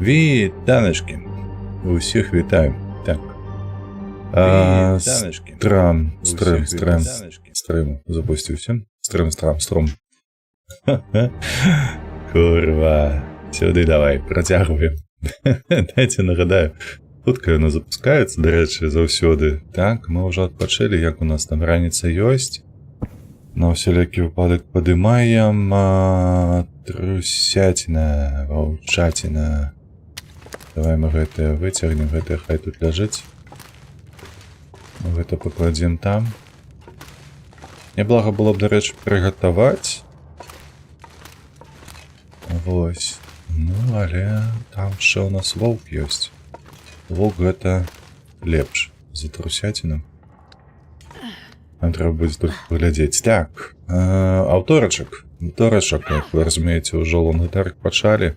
Вітаночки. Усіх вітаю. Так. Стрим запустився. Стрим. Курва. Сюди давай, протягуємо. Дайте нагадаю. Хутка воно запускається, до речі, завсюди. Так, ми вже відпочили, як у нас там раніця ёсць. На всякий випадок подимаем. Трусятина, волчатина. Давай мы это вытягнем, это хай тут лежит. Мы это покладем там. Неблаго было б, до речі, приготовать. Вось. Ну, але там ще у нас волк есть. Волк это лепш за трусятину. Нам треба буде тут поглядеть. Так, авторочок, як ви розумієте, уже лонготарк почали.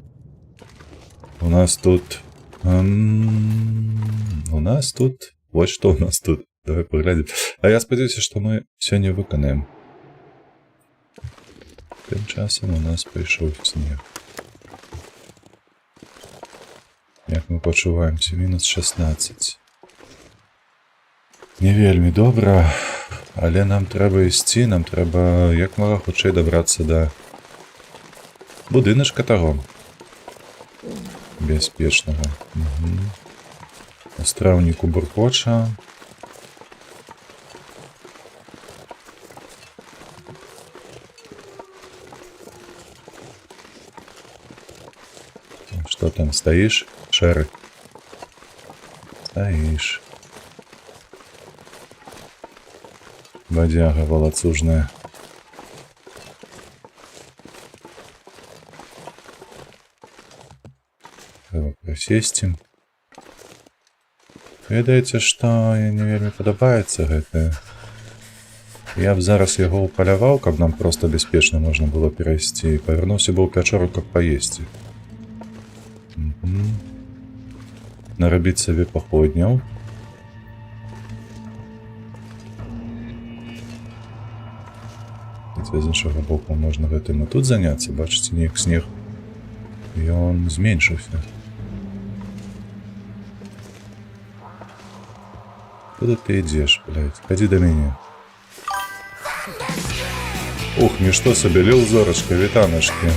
У нас тут... Вот что у нас тут. Давай поглядим. А я сподіваюся, що ми сьогодні виконаємо. Тим часом у нас прийшов сніг. Як ми почуваємося? Мінус 16. Не вельми добре. Але нам треба йти, нам треба як мога хутчэй добратися до будиночка того. Безпечного. Угу. Островнику буркоча. Что там, стоишь, Шерик? Стоишь. Бодяга волоцужная. Треба присесці. Ведаеце, што не вельмі падабаецца гэта. Я б зараз яго упаляваў, каб нам проста бяспечна можна было перайсці, і павярнуўся бы ў пячору, каб паесці. Нарабіць сабе паходняў. З іншага боку можна гэтым і тут заняцца, бачыце, неяк снег. Ён зменшыўся. Куда ты идешь, блядь? Ходи до меня. Ух, ничто себе, лил зорочка, витаночки.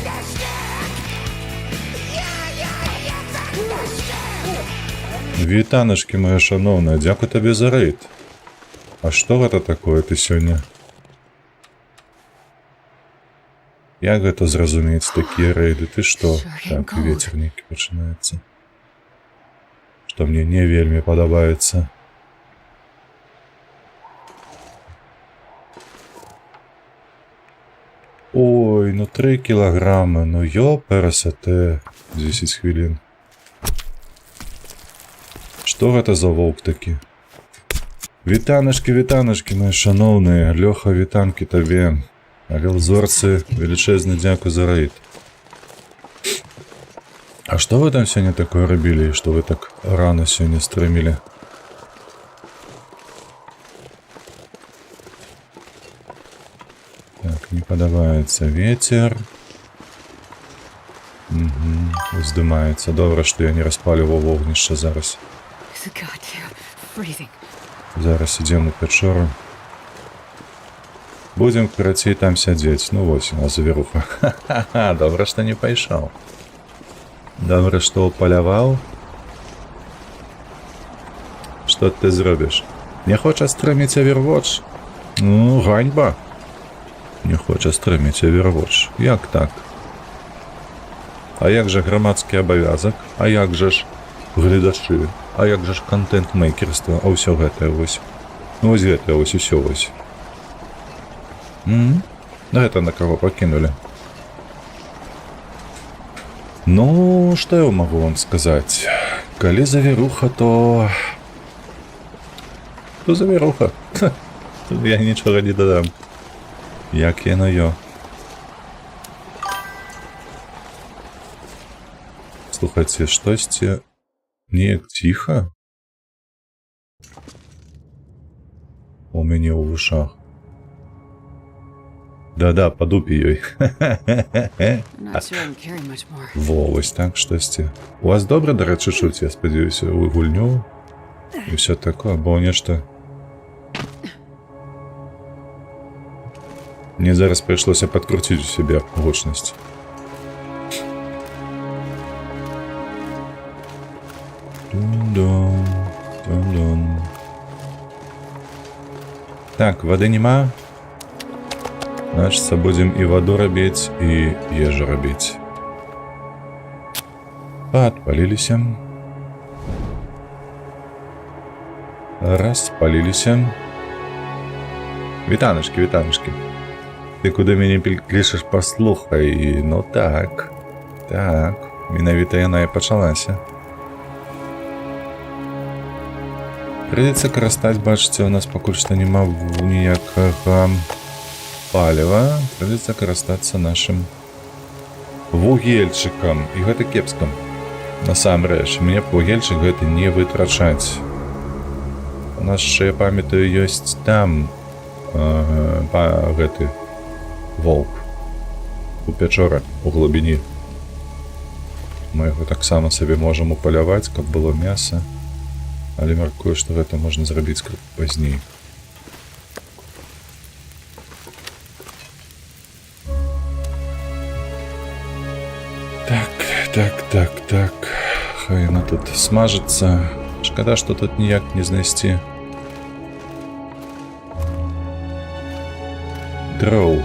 Витаночки, моя шановная, дякую тебе за рейд. А что это такое ты сегодня? Як гэта зразумець такія рейды? Ты што? Так, ветернікі пачынаецца. Што мне не вельмі падабаецца. Ой, ну 3 кілограми, ну ёпересете. 10 хвилин. Што гэта за волк такі? Вітанашкі, мои шановныя, Лёха, вітанкі табе. Але узорцы, величезны дзякуй за рейд. А што вы там сёння такое рабілі, што вы так рано сёння стрымілі? Так, не падабаецца ветер. Уздымаецца. Добра, што я не распаліваў вогнішча зараз. Зараз ідзем у пячору. Будем, карацей, там сядзець. Ну вось, а завіруха. Ха-ха-ха, добра, што не пайшоў. Добра, што упаляваў. Што ты зробіш? Не хоча стрыміць Overwatch? Ну, ганьба. Не хоча стрыміць Overwatch. Як так? А як жа грамадскі абавязак? А як жа ж гледачы? А як жа ж контент-мейкерства? А ўсё гэтае вось. Ну вось гэтае вось, усё вось. Это на кого покинули? Ну, что я могу вам сказать? Коли завируха, то завируха. Я ничего не додам. Як я ё. Слухайте, штосьці неяк тихо у мяне ў вушах. Да-да, па дупе ёй. I'm not sure I can carry much more. Во, вось так, штосьці. У вас добра, дарэчы, чуць, я спадзяюся, у гульню і ўсё такое, бо нешта... Мне зараз прыйшлося падкруціць у сябе гучнасць. Дун-дун, дун-дун. Так, вады няма. Значыцца, будзем і ваду рабіць, і ежу рабіць. Падпаліліся. Распаліліся. Вітанашкі, вітанашкі. Ты куды мяне клічаш, паслухай. Ну так. Так, менавіта яна і пачалася. Прыйдзецца карыстаць, бачыце, у нас пакуль што няма ніякага паліва. Прыйдзецца карыстацца нашым вугельчыкам. І гэта кепска. Насамрэч, мне б вугельчык гэты не вытрачаць. У нас ще, я памятаю, ёсць там гэты волк у пячорах, у глыбіні. Мы яго таксама сабе можам упаляваць, каб было мяса. Але мяркую, што гэта можна зрабіць крыху пазней. Так. Хай яна тут смажыцца. Шкада, што тут ніяк не знайсці дроў.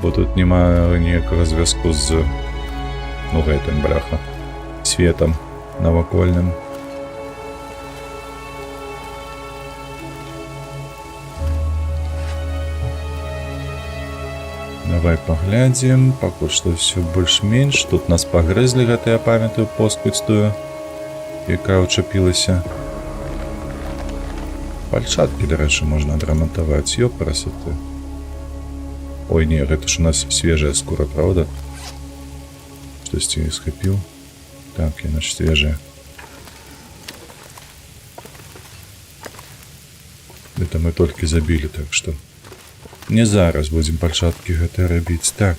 Бо тут няма ніякага звязку з гэтым, бляха, светам навакольным. Давай паглядзім, пакуль што ўсё больш-менш. Тут нас пагрызлі, гэта я памятаю, поскудзь тую, якая ўчапілася. Пальчаткі, дарэчы, можна адрамантаваць, ёпарасоты. Ой, не, гэта ж у нас свежая скура, правда? Штосьці я схапіў. Так, яна ж свежая. Это мы толькі забілі, так што... Не зараз будзем пальчаткі гэта рабіць. Так.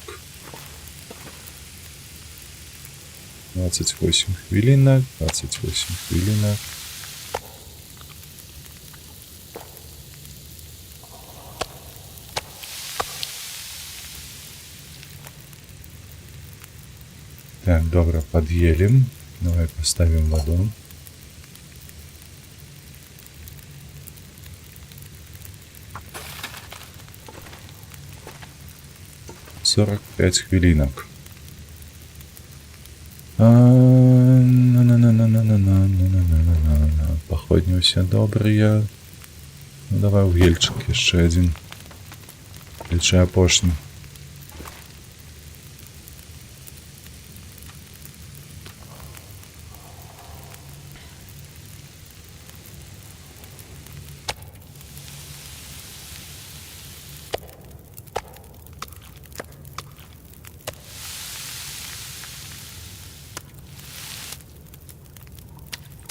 28 хвілінак, 28 хвілінак. Так, добра, пад'елім. Давай поставім ваду. «45 хвилинок. Походні усе добрыя. Ну, давай вугельчик яшчэ адзін. Лічы апошні.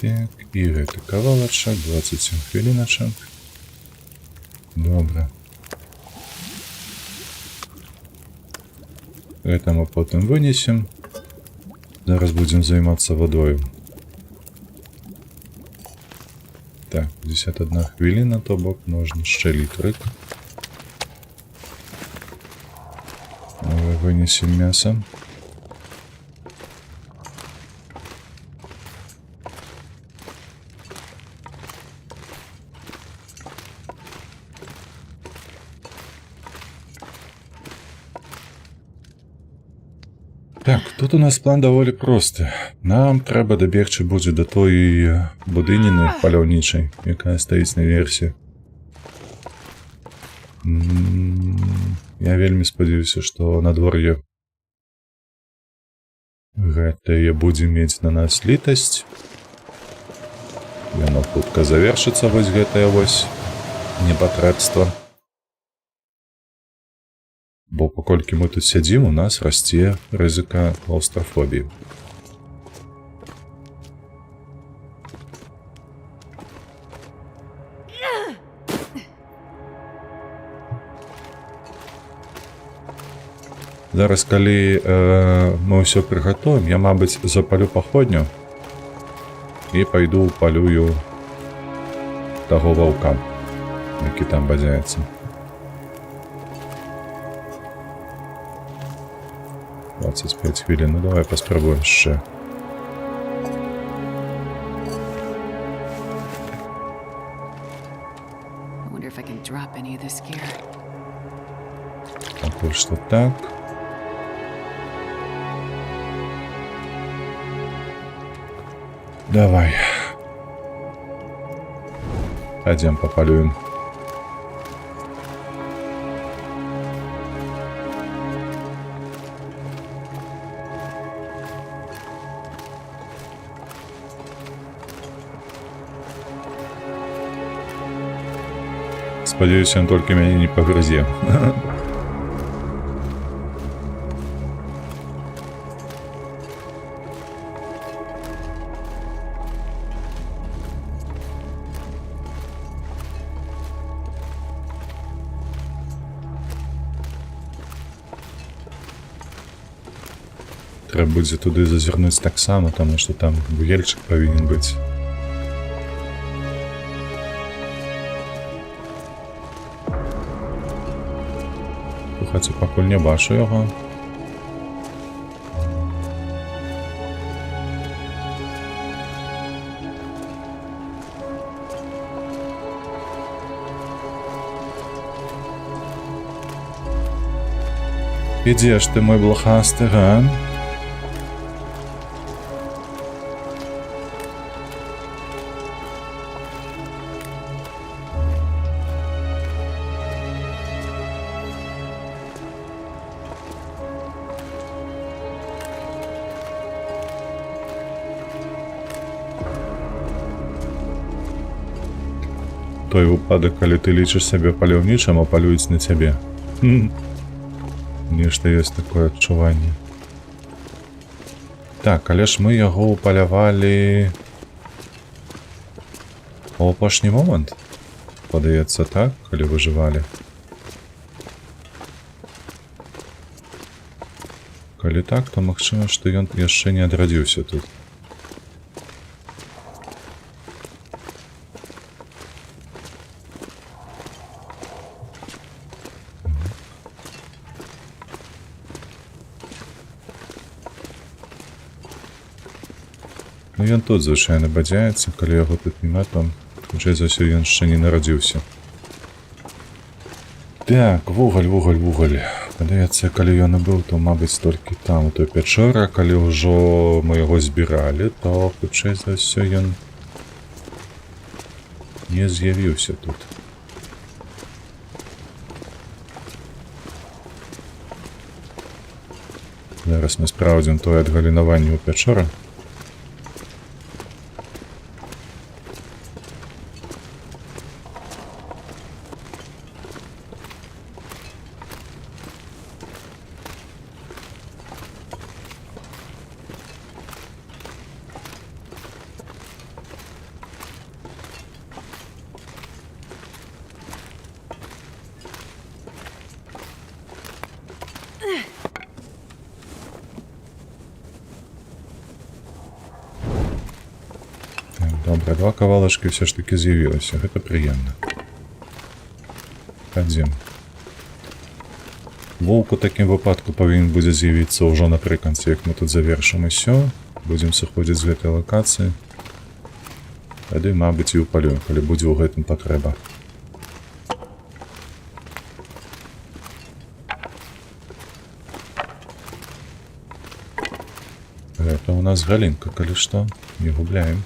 Так, і гэты кавалачак, 27 хвіліначак. Добра. Гэта мы потым вынесем. Зараз будзем займацца вадою. Так, 51 хвіліна, то бок можна яшчэ літрык. Давай вынесем мяса. Так, тут у нас план даволі просты. Нам трэба дабегчы будзе да той будыніны паляўнічай, якая стаіць наверсе. Я вельмі спадзяюся, што надвор'е гэтае будзе мець на нас літасць. Яно хутка завершыцца, вось гэтае вось непатрэбства. Бо паколькі мы тут сядзім, у нас расце рызыка клаўстрафобіі. Зараз, калі мы ўсё прыгатуем, я, мабыць, запалю паходню і пайду палюю таго ваўка, які там бадзяецца. — 25 хвілін, ну давай паспрабуем яшчэ. I wonder if I can drop any of this gear. Пакуль што так. Давай. Пойдем попалюем. Спадзяюся, ён толькі мяне не пагрызе. Трэба будзе туды зазірнуць таксама, таму што там вугельчык павінен быць. Хаця пакуль не бачу яго. Ідзе ж ты, мой блохасты, га? Той выпадак, калі ты лічыш сябе паляўнічым, а палююць на цябе. Нешта ёсць такое адчуванне. Так, але ж мы яго упалявалі у апошні момант. Падаецца так, калі выжывалі. Калі так, то магчыма, што ён яшчэ не адрадзіўся тут. Ну, ён тут звычайна бадзяецца, калі яго тут няма, то хутчэй за ўсё ён яшчэ не нарадзіўся. Так, вугаль. Падаецца, калі ён і быў, то, мабыць, толькі там, у той пячоры, калі ўжо мы яго збіралі, то хутчэй за ўсё ён не з'явіўся тут. Зараз мы спраўдзім тое адгалінаванне ў пячоры. Добре, два кавалачкі все ж таки з'явілася. Гэта прыемна. Хадзім. Воўк у такім выпадку павінен будзе з'явіцца ўжо напрыканцы, як мы тут завершым усё. Будзем сыходзіць з гэтай лакацыі. Тады, мабыць, і ўпалюем, калі будзе ў гэтым патрэба. Гэта у нас галінка, калі што. Не губляем.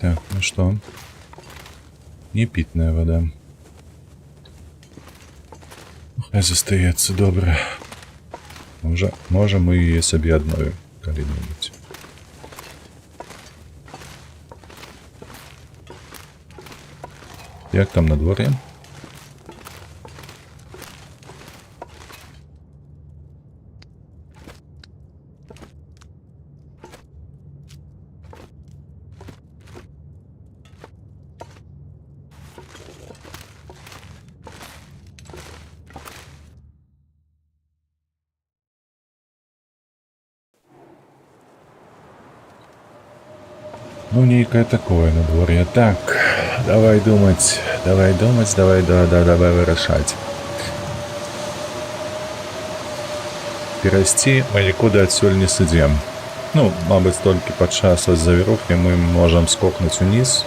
Так, ну что? Непітная вода. Хай застаецца, добра. Можа мы яе сабе адновім калі-небудзь. Як там на дворі? Ну, нейкое такое на дворе. Так, давай думать, давай вырашать. Перайсці мы нікуды адсюль не сыдзем. Ну, мабыць, толькі падчас завірухі мы можам скокнуць уніз.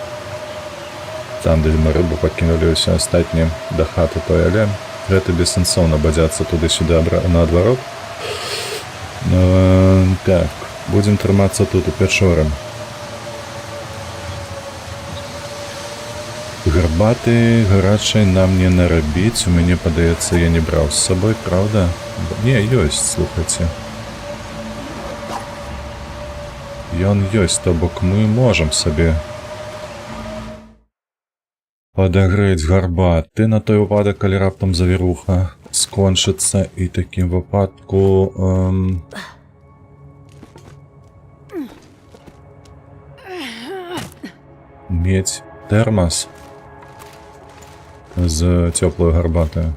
Там, дзе мы рыбу пакінулі, ўсё астатняе да хаты той, але гэта бессэнсоўна бадзяцца туды-сюды наадварот. Так, будзем трымацца тут у пячоры. Гарбаты гарачай нам не нарабіць, у мяне, падаецца, я не браў з сабой, правда? Не, ёсць, слухайце. Ён ёсць, то бок мы можам сабе падагрэць гарбаты на той выпадак, калі раптам завіруха скончыцца, і такім выпадку... мець тэрмас з цёплаю гарбатаю.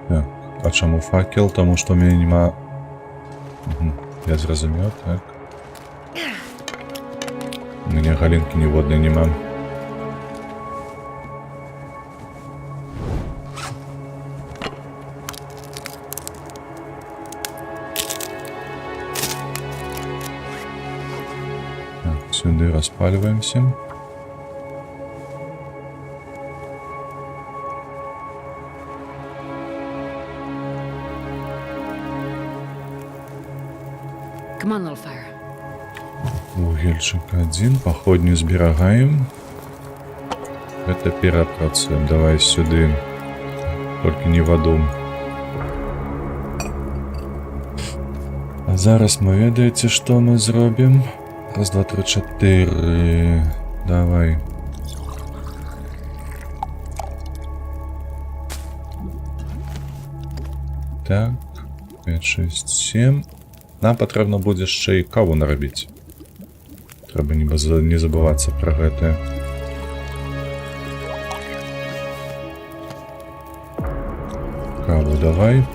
Так, а чаму факел? Таму што ў мяне няма... Я зразумеў, так. У мяне галінкі ніводнай няма. Сюда распаливаемся. Come on, little fire. Вугельчик один, походню зберагаем. Это перапрацуем. Давай сюда. Только не воду. А зараз мы ведаеце, што мы зробім? Раз, два, три, чотири. Давай. Так. 5, 6, 7. Нам патрэбна будзе яшчэ і каву нарабіць. Трэба не забывацца пра гэта. Каву давай.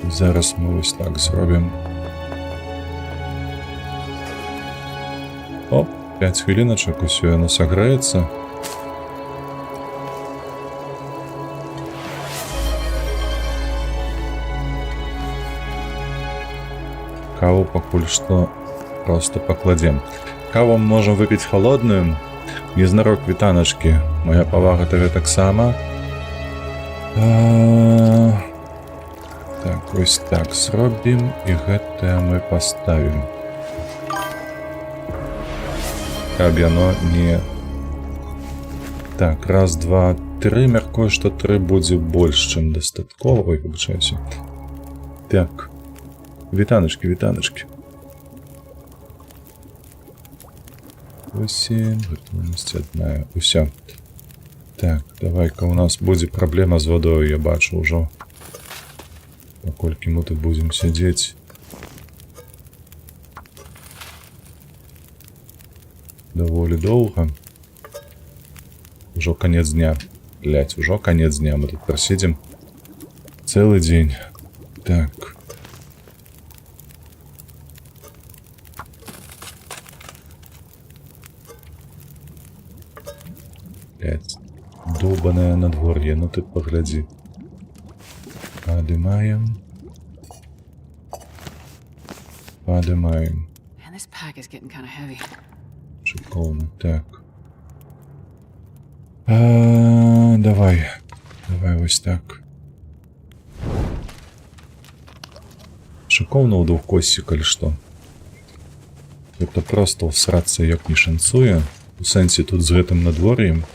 Зараз мы вось так зробім. О, 5 хвилиночек, усё яно сагрэецца. Каву пакуль што просто пакладзем. Каву можам выпіць холодную. Незнарок вітаначкі. Моя павага табе таксама. Так, вось так зробім, і гэта мы паставім. Каб яно не... Так, раз, два, три. Мяркую, што 3 будзе больш, чым дастаткова. Ой, выбачаюся. Так. Вітаначкі, вітаначкі. 8, гатоўнасць 1. Усё. Так, давай-ка у нас будзе праблема з вадою, я бачу ўжо. Паколькі мы тут будзем сядзець. Даволі доўга. Ужо конец дня. Блять, ужо конец дня. Мы тут просидим целый день. Так. Блять. Долбаное надворье. Ну ты погляди. Подымаем. Подымаем. Man, this pack is getting kind of heavy. Шиковно, так. Давай. Давай ось так. Шиковно у двухкосці, калі што. Гэта просто всрацца як не шанцуе. У сэнсе тут з гэтым надвор'ем.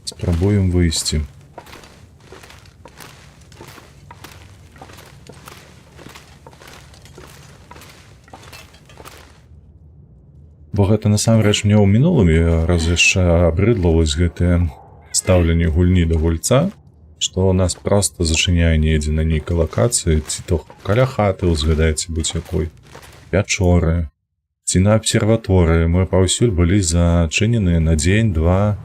Спробуем выйсці. Бо гэта насамрэч мне ў мінулым раз яшчэ абрыдла вось гэтае стаўленне гульні да гульца, што нас проста зачыняе недзе на нейкай лакацыі, ці то каля хаты узгадайце будь якой, пячоры, ці на абсерваторыі. Мы паўсюль былі зачыненыя на дзень-два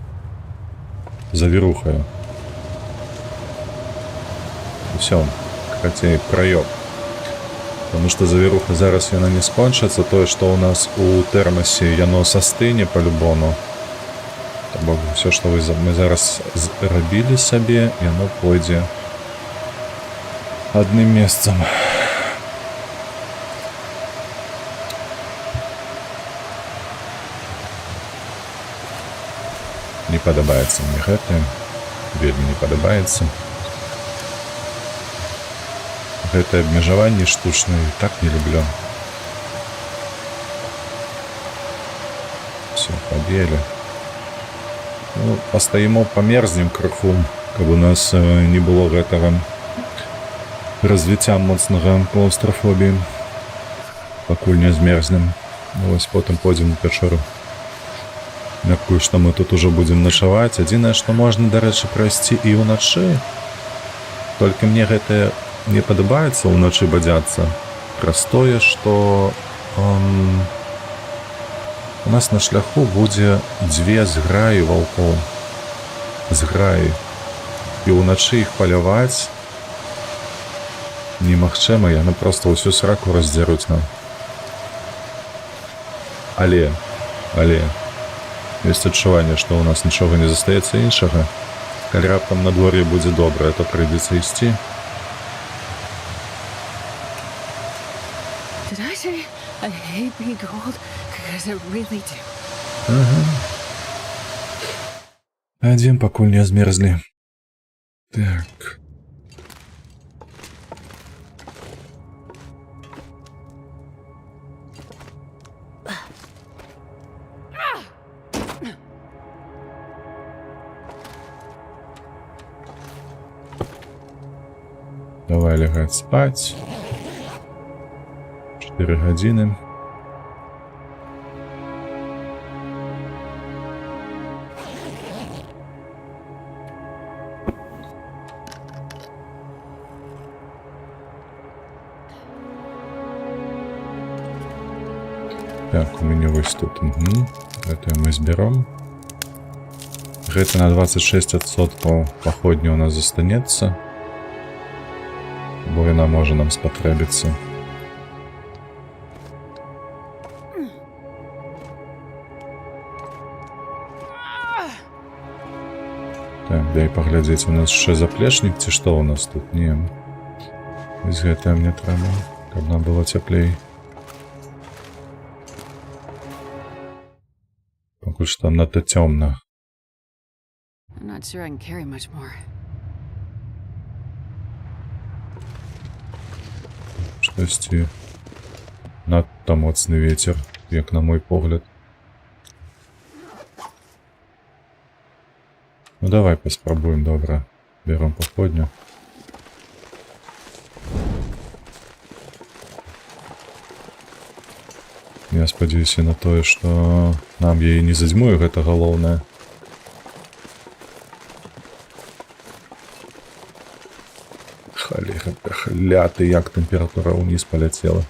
завірухаю. Усё, карацей, праёб. Потому что завіруха зараз яна не скончыцца, тое, што ў нас у тэрмасе яно састыне па-любому. Бо ўсё, што мы зараз зрабілі сабе, яно пойдзе адным месцам. Не падабаецца мне гэта, вельмі не падабаецца. Гэтае абмежаванне штучнае так не люблю. Все, побелі. Ну, пастаімо, памерзнем крыху, каб у нас не было гэтага развіцця моцнага клаўстрафобіі. Пакуль не змерзнем. Вось потым пойдзем у пячору. Мяркую, што мы тут ужо будзем начаваць. Адзінае, што можна, дарэчы, прайсці і ўначы. Толькі мне гэтае не падабаецца ўначы бадзяцца. Праз тое, што у нас на шляху будзе дзве зграі ваўкоў. Зграі. І ўначы іх паляваць немагчыма, яны проста ўсю сраку раздзеруць нам. Але ёсць адчуванне, што ў нас нічога не застаецца іншага. Калі раптам надвор'е будзе добрае, то прыйдзецца ісці. Did I say I hate being cold? Because I really do. Адзін пакуль не змерзлі. Так. Давай лягаць спаць. 4 гадзіны. Так, у мяне вось тут. Гэта мы збером. Гэта на 26% паходня у нас застанецца. Бо яна можа нам спатрэбіцца. Так, дай паглядзець, у нас яшчэ заплечнік, ці што у нас тут? Не. Вось гэтае мне трэба, каб нам было цяплей. Пакуль што там надта цёмна. I'm not sure I can carry much more. Штосьці надта моцны вецер, як на мой погляд. Ну давай паспрабуем, добра. Берем паходню. Я спадзяюся на тое, што нам яе не задзьмуе, гэта галоўнае. Хляты, як тэмпература ўніз паляцела.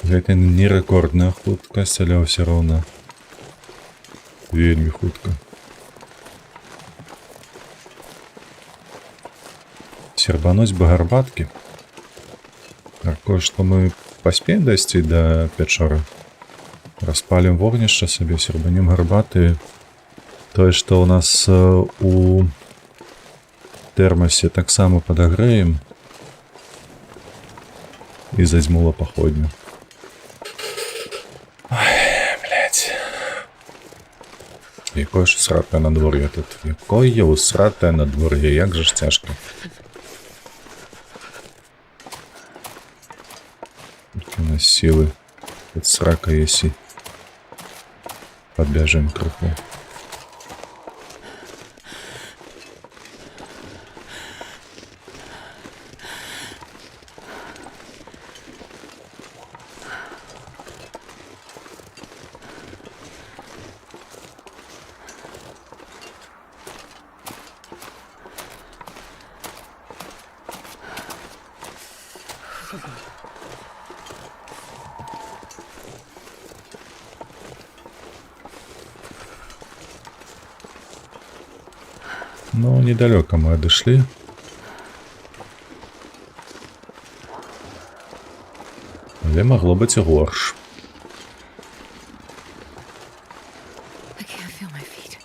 Гэта не рэкордная хуткасць, але ўсё роўна вельмі хутка. Сербануць бы гарбаткі. Такое, што мы паспеем дайсці да пячоры. Распалім вогнішча сабе, сербанем гарбаты. Тое, што ў нас у тэрмасе таксама падагрэем і задзьмула паходню. Ой, блядь. Якое ж усратае надвор'е тут. Якое усратае надвор'е, як жа ж цяжка. У нас сілы. Тут срака есі. Падбяжым крыху. Ну, недалеко мы отошли. Але могло быть и горш. I can't feel my feet.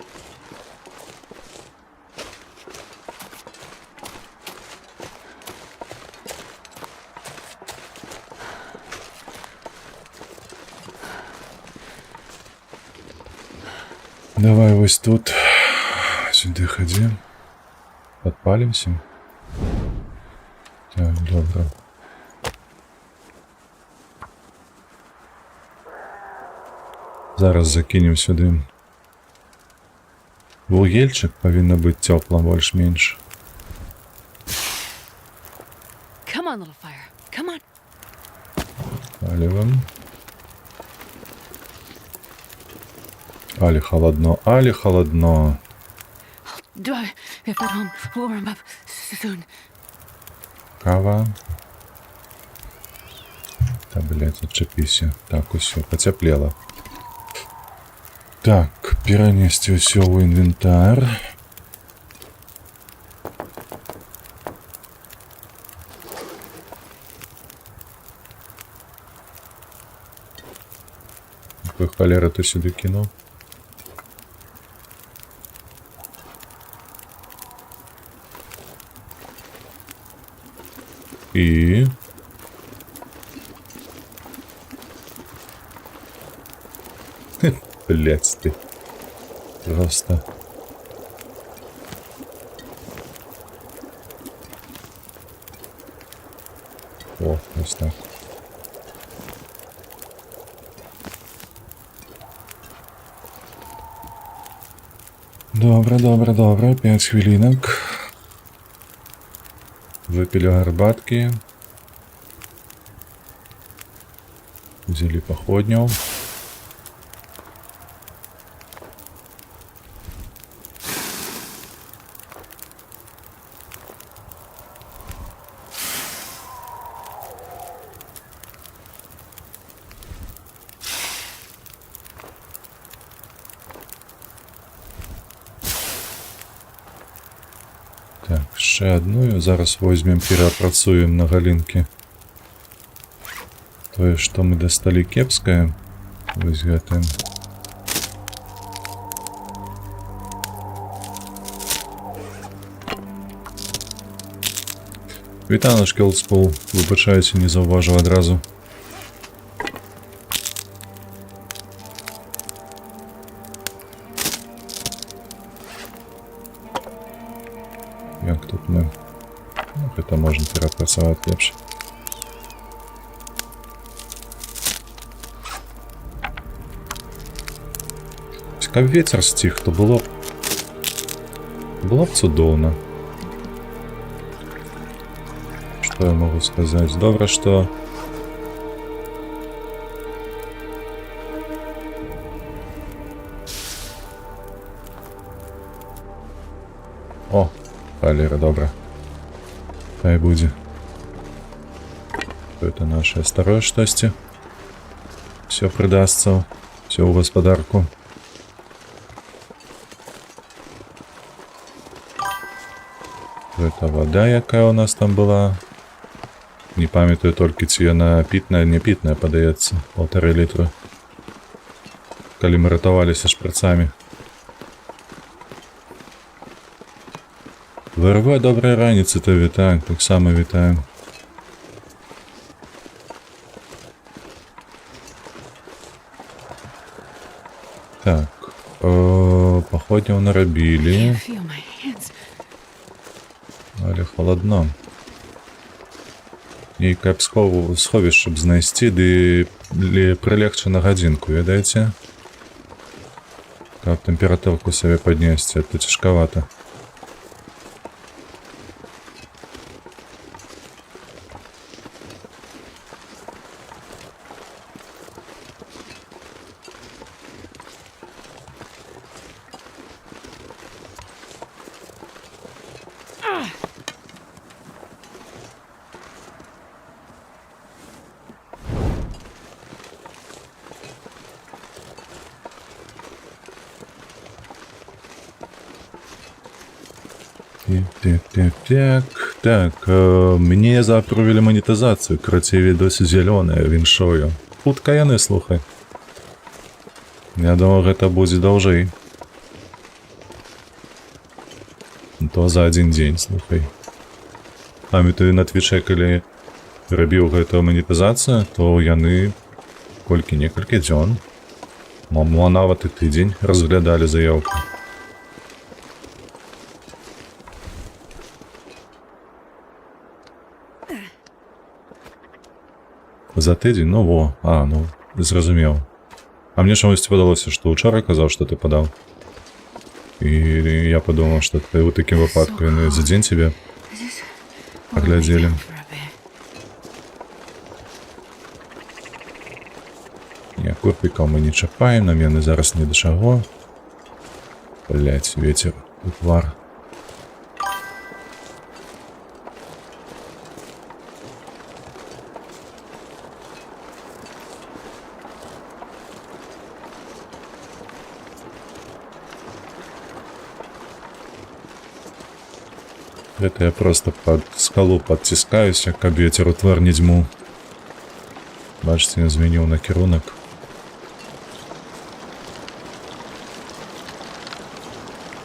Давай вось тут. Сюди ходи. Подпалимся. Так, добре. Зараз закинем сюди. Вугельчик повинно бути теплым больш-менш. Come on, little fire. Come on. Паливаем. Али холодно, али холодно. Do I if at home will warm up soon? Кава. Та, блядь, отчепися. Так, усё, потеплело. Так, перенести усё в инвентарь. Какой холера ты сюда кинул? И... Блять ты. Просто. О, ось так. Добре, добре, добре. 5 хвилинок. Выпили горбатки. Взяли походню. Так, ще одну. Зараз возьмем, переопрацуем на галинки. То, что мы достали кепское. Возьмем. Вітаю, Шкелспол. Вибачаюся, не зауважив одразу. Як тут ми? Ну, это можна перепрацювати ліпше. Як вітер стих, то було б цудовно. Что я могу сказать? Добре, что... О, холера, добре. Хай буде. Это наши осторожности. Все придастся. Все у господарку. Это вода, якая у нас там была. Не памятаю только, ці яна питная, не питная подається. 1,5 літра. Коли ми ратувалися шприцами. ВРВ, доброї раніці, то вітаю. Так само вітаю. Так. Походню наробили. Can't feel my hands. Але холодно. І каб сховіш, щоб знайти, ды прилегче на годинку, видаете? Каб температурку себе поднести, это тяжковато. Так, мне заапрувілі манетызацыю, краціві досі зялёная, віншою. Хутка яны, слухай. Я думаю, гэта будзе даўжэй. То за адзін дзень, слухай. Памятаю, на твічэ, калі рабіў гэтую манетызацыю, то яны некалькі дзён, нават і тыдзень разглядалі заяўку. За тыдзень? Ну, зразумеў. А мне чамусь падалося, што ўчора казаў, што ты падаў. І я падумаў, што ты ў такім выпадку яны за дзень цябе аглядзелі. Не, курпікаў мы не чапаем, нам яны зараз не да чаго. Блядь, ветер у твар. Это я просто под скалу подціскаюся, каб ветер у твар не дзьму. Бачите, я змяніў накірунак.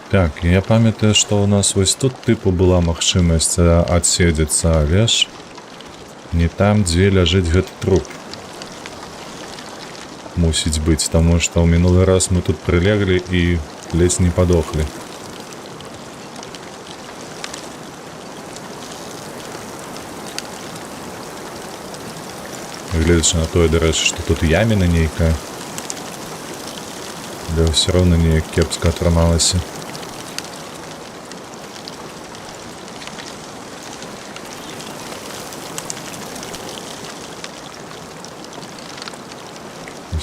Так, я памятаю, што ў нас вось тут тыпу была магчымасць адседзецца, але ж не там, дзе ляжыць гэты труп. Мусіць быць, таму што ў мінулы раз мы тут прылеглі і ледзь не падохлі. Гледзячы на тое, дарэчы, што тут яміна нейкая. Але ўсё роўна неяк кепска атрымалася.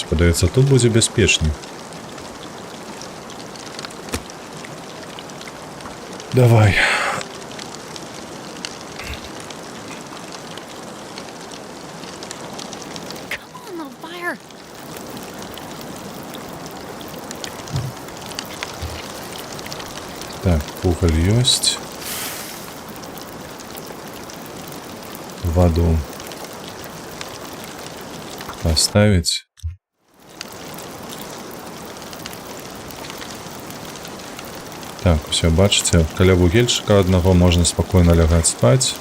Падаецца, тут будзе бяспечней. Давай. Так, уголь ёсць. Воду поставить. Так, все, бачыце, каля вугельчыка аднаго можна спакойна лягаць спаць.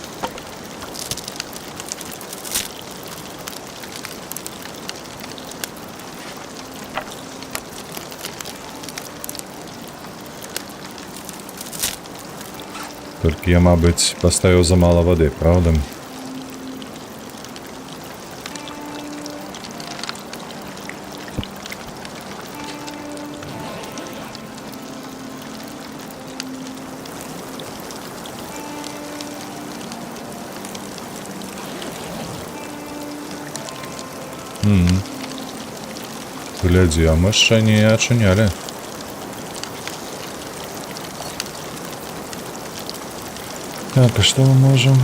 Толькі я, мабыць, паставіў замала вады, правда? Глядзі, а мы яшчэ не ачынялі. Так, а что мы можем?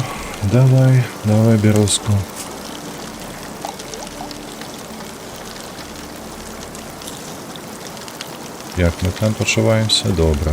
Давай березку. Як мы там почуваемся? Добре.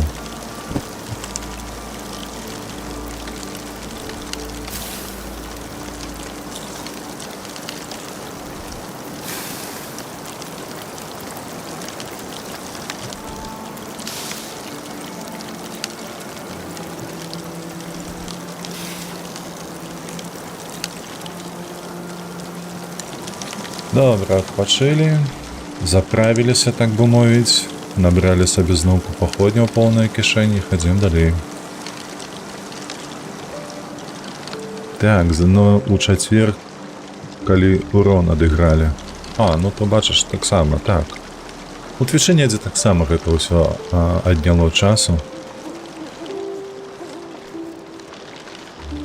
Добре, адпачылі, заправіліся, так бы мовіць, набралі сабе зноўку паходняў поўныя кішэні, хадзім далей. Так, ну у чацвер, калі урон адыгралі. А, ну то бачыш, таксама, так. У твічы недзе таксама гэта ўсё адняло часу.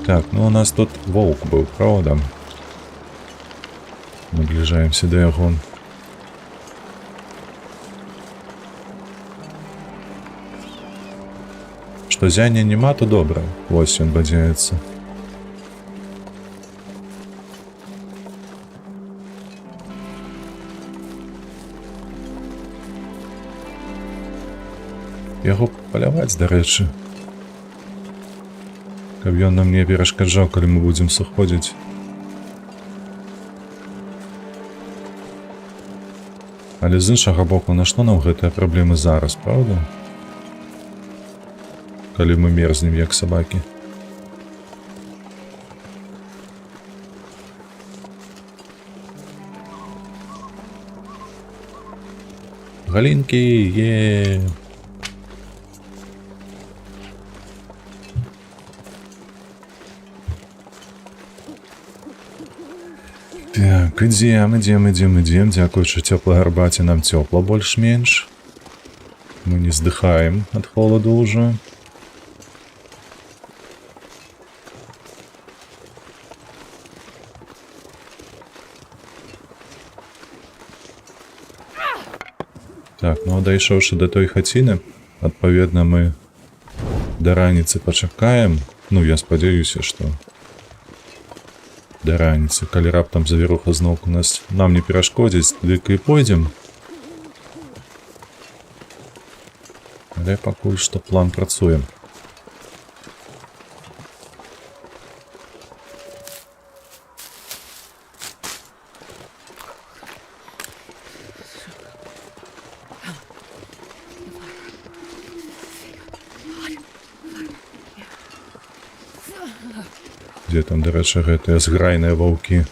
Так, ну у нас тут воўк быў, правда? Наближаемся до яго. Што зяня нема, то добра. Вось ён бадзяецца. Яго паляваць, дарэчы. Каб ён нам не перашкаджаў, калі мы будзем сыходзіць. Але з іншага боку, нашто нам гэтыя праблемы зараз, праўда? Калі мы мерзнем, як сабакі. Галінкі, е. Так, ідзем. Дзякуючы цёплай гарбаце нам цёпла больш-менш. Мы не здыхаем ад холаду ўжо. Так, ну а дайшоўшы да той хаціны, адпаведна мы да раніцы пачакаем. Ну, я спадзяюся, што да раніцы, калі раптам завіруха зноўку нам не перашкодзіць, дык і пойдзем. Але пакуль што план працуе. Дзе там, дарэчы, гэтыя зграйныя ваўкі?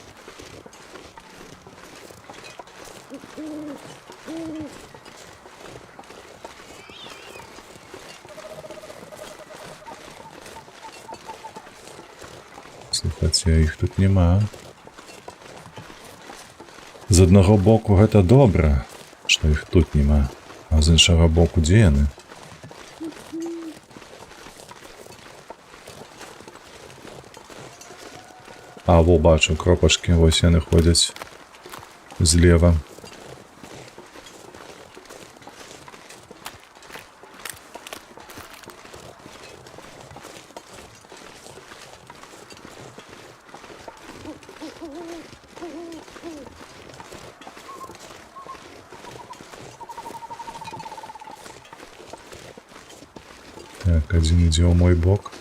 Слухайце, іх тут няма. З аднаго боку гэта добра, што іх тут няма, а з іншага боку дзе яны? А, во, бачу, кропачкі, вось яны ходзяць злева. Так, адзін ідзе ў мой бок.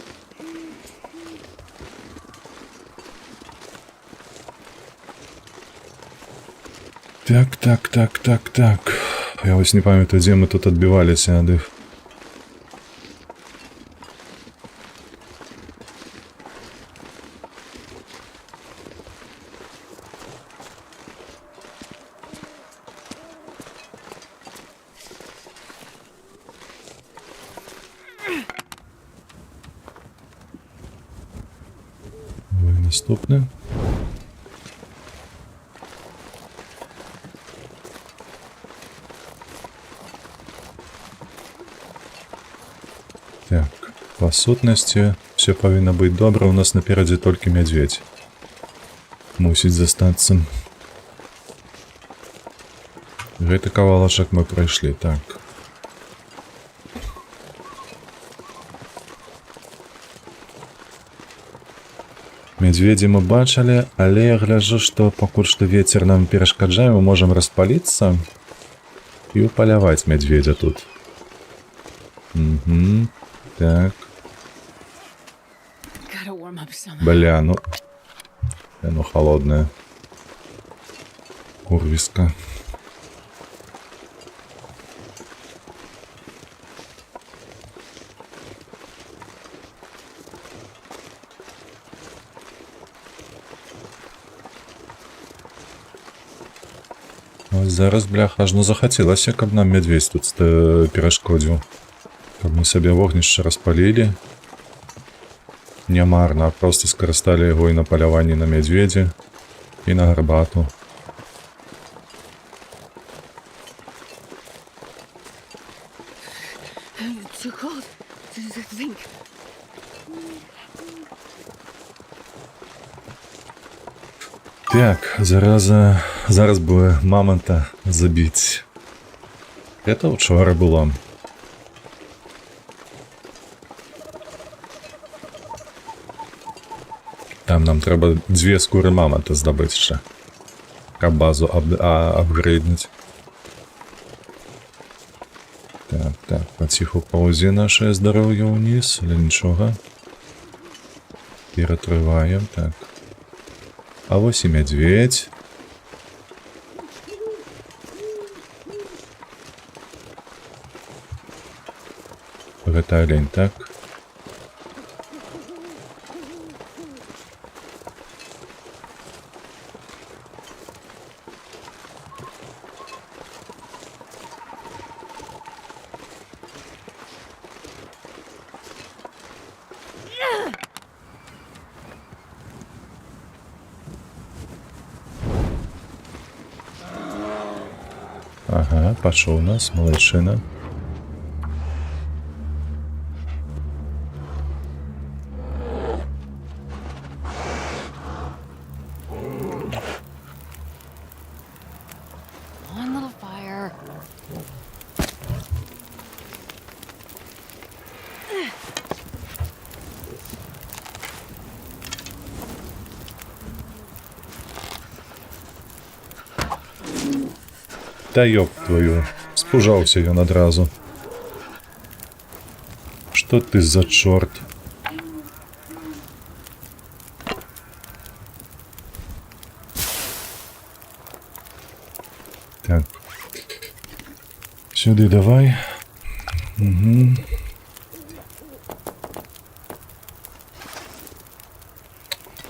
Так. Я вось не памятаю, дзе мы тут адбіваліся ад іх. Вы наступны. Так, па сутнасці все павінна быць добра, у нас наперадзе толькі мядзведзь. Мусіць застацца. Гэты кавалачак мы прайшлі, так. Мядзведзі мы бачылі, але я гляджу, што пакуль што вецер нам перашкаджае, мы можам распаліцца і ўпаляваць мядзведзя тут. Так. Бля, ну... Яно холодное. Курвиска. Ось зараз, бляха, аж ну захацелася, каб нам мядзведь тут перашкодзіў. Каб мы сабе вогнішча распалілі. Не марна, а проста скарысталі яго і на паляванні на мядзведзя, і на гарбату. Так, зараз бы мамонта забіць. Это учора было. Там нам трэба 2 скуры мамонта здабыць яшчэ, каб базу апгрейднуць. Так, паціху паўзе нашае здароўе ўніз, але нічога. Ператрываем, так. А вось і мядзведь. Гэта алень, так? Ага, пошел у нас, малышина. One little fire. Да ёб твою, спужаўся ён адразу. Што ты за чорт? Так. Сюды давай. Угу.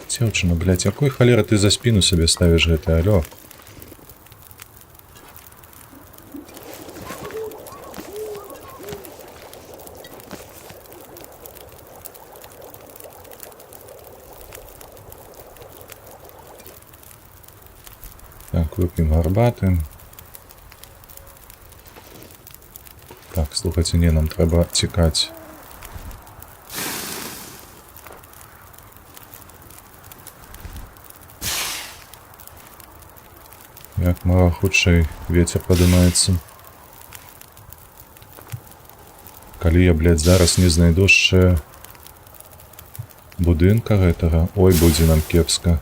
Дзяўчына, блядь, якой халеры ты за спіну сабе ставіш гэта, алё? Так, вып'ем гарбаты. Так, слухайце, не, нам трэба цікаць. Як мага хутчэй вецер падымаецца. Калі я, блядь, зараз не знайду яшчэ будынка гэтага, ой, будзе нам кепска.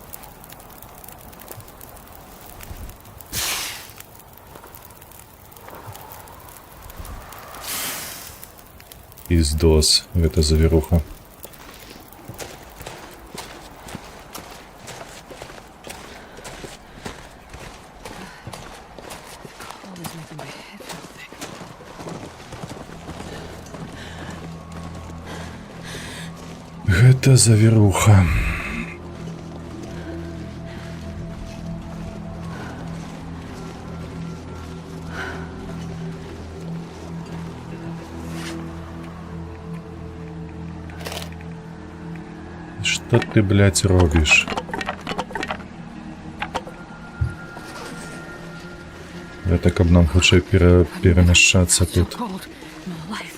Пиздос, гэта завіруха. Always making my head feel thick. Гэта завіруха. Што ты, блядь, робіш? Гэта каб нам хутчэй перамяшчацца So тут. cold in my life.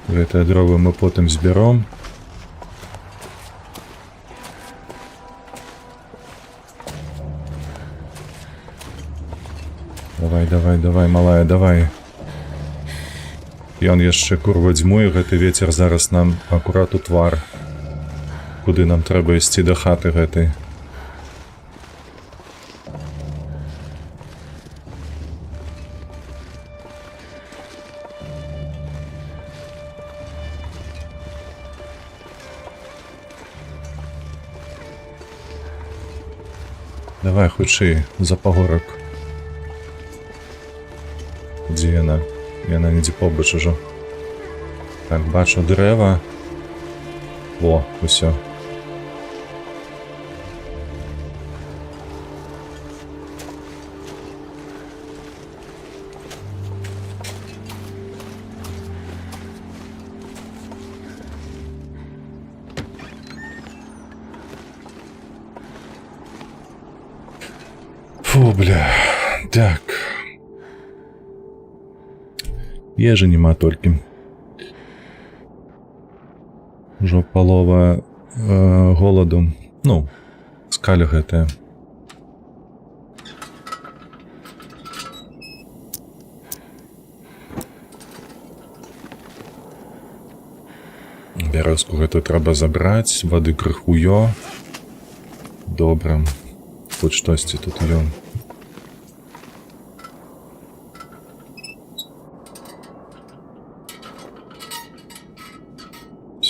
Гэтыя дровы мы потым збяром. Давай, давай, давай, малая, давай. Ён яшчэ курва дзьмуе, гэты вецер зараз нам акурат у твар. Куды нам трэба ісці да хаты гэтай. Давай хутчэй за пагорак. Дзе яна? Яна недзе побач ужо. Так, бачу дрэва. О, усё. Фу, бля. Так. Ежы нема толькі. Ужо палова голаду. Ну, скаля гэтая. Бярозку гэту трэба забраць, вады крыхуё. Добра. Хоць штосьці тут ён.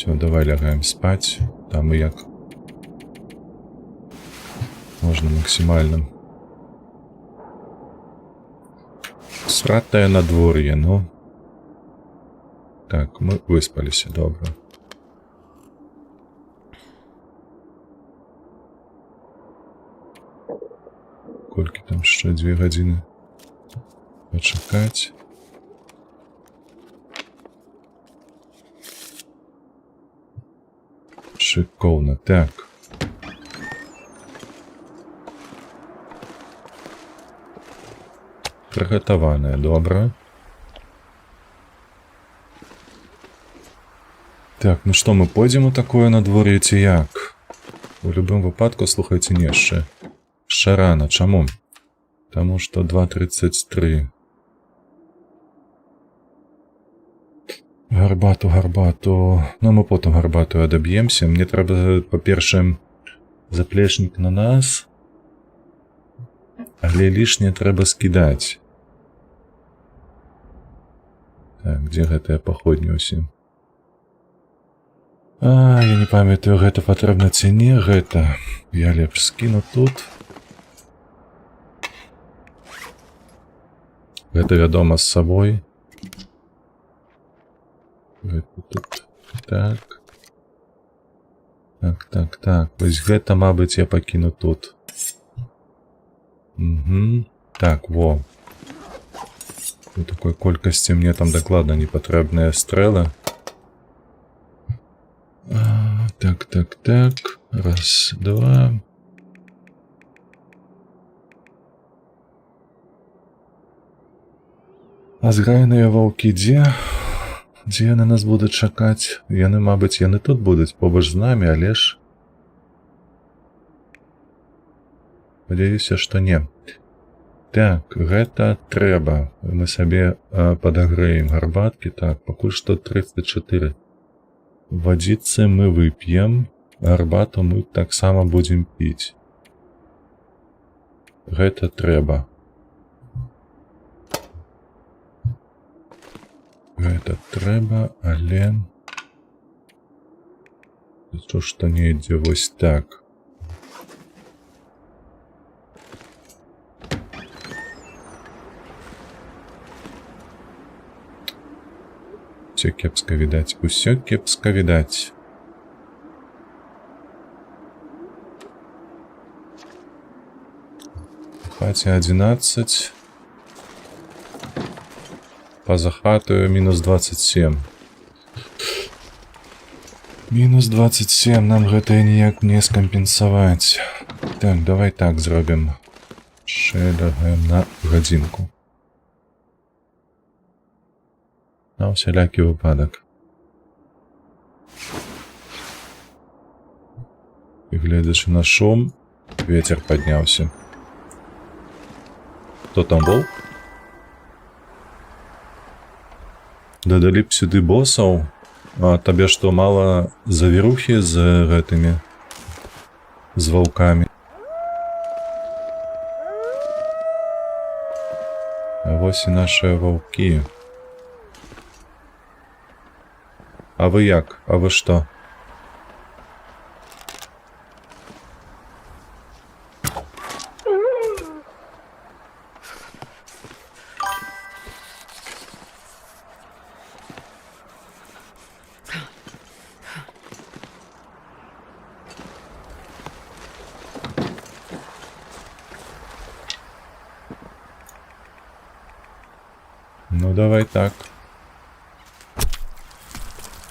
Все, давай лягаем спать. Там и як можно максимальным. Сратое надворье, ну. Так, мы выспались, добро. Кольки там ще 2 годины почекать. Шиковно. Так. Приготоване, добре. Так, ну що, ми пойдемо такое надвор'я ці як? У любым випадку, слухайте, не, ще рано. Чому? Тому що 2:33. Гарбату. Ну, ми потім гарбатою одоб'ємося. Мені треба, по-перше, заплечник на нас. Але лишнє треба скидати. Так, где гэта походню усім? Я не памятаю, гэта патрэбна ці не, гэта. Я лепш скину тут. Гэта, вядома, з сабой. Гэта тут. Так. Так. Вось гэта, мабыць, я пакіну тут. Угу. Так, во. У такой колькасці мне там дакладна не патрэбныя стрэлы. Так. Раз, два. А зграйныя ваўкі дзе? Дзе яны нас будуць чакаць? Яны, мабыць, яны тут будуць побач з намі, але ж... Спадзяюся, што не. Так, гэта трэба. Мы сабе падагрэем гарбаткі. Так, пакуль што 34. Вадзіцы мы вып'ем. Гарбату мы таксама будзем піць. Гэта трэба. Гэта трэба, але... То, што не ідзе вось так. Усё кепска відаць, усё кепска відаць. В хаце 11. Поза хатою мінус 27. Мінус 27, нам гэта ніяк не скампенсаваць. Так, давай так зробім. Ще лягаем на гадзінку. На усялякі выпадак. І гледзячы на шум, ветер падняўся. Хто там быў? Дадалі б сюды босаў? А табе што, мала завірухі з гэтымі? З ваўкамі? А вось і нашыя ваўкі. А вы як? А вы што? Ну давай так.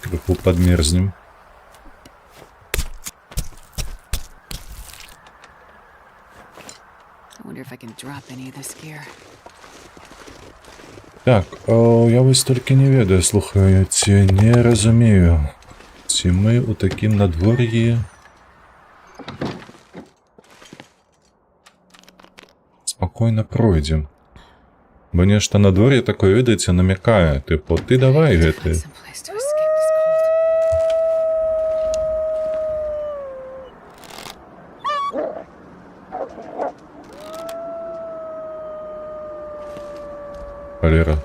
Крыху подмерзнем. Так, я вось толькі не ведаю, слухаю, ці не разумею, ці мы у такім надвор'і спакойна пройдзем. Бо нешта надвор'е такое, ведаеце, намякае, тыпу, ты давай гэты. Холера.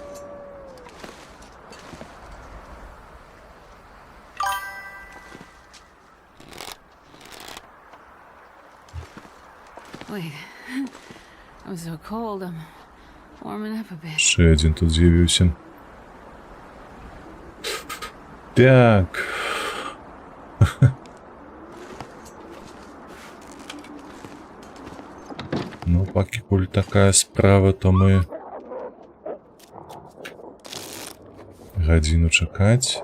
Wait. I'm so cold. I'm warming up a bit. Ще один тут з'явився. Так. Ну, поки коль такая справа, то мы гадзіну чакаць.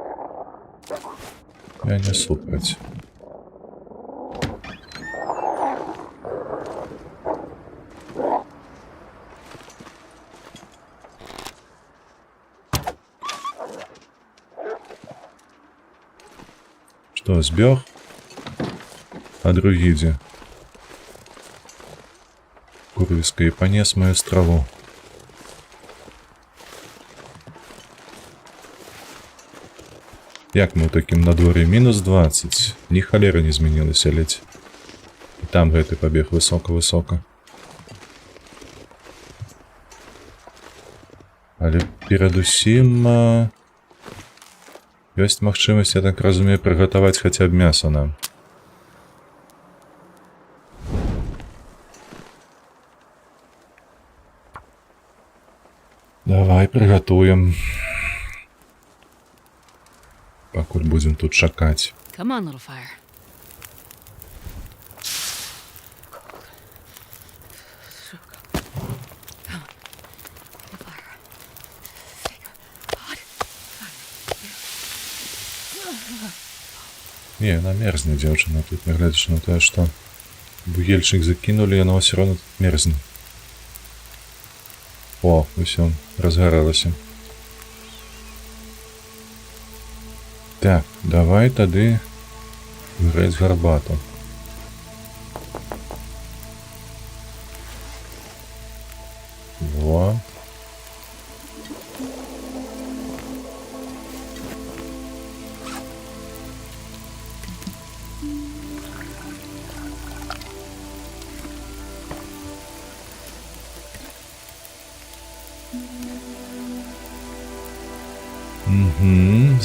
Я не супраць. Што, збег? А другі дзе? Курвіска і панес маю страву. Як мы ў такім надвор'і? Мінус 20. Ні халеры не змянілася ледзь. І там гэты пабег высока-высока. Але перадусім... ёсць магчымасць, я так разумею, прыгатаваць хаця б мяса нам. Давай прыгатуем. Пакуль будзем тут чакаць. Come on, little fire. So cold. Come on. Little fire. Hot. Не, яна мерзне, дзяўчына, тут нягледзячы на тое, што бугельчык закінулі, яна ўсё роўна тут мерзне. О, усё, разгарэлася. Так, давай тады грэць гарбату. Во.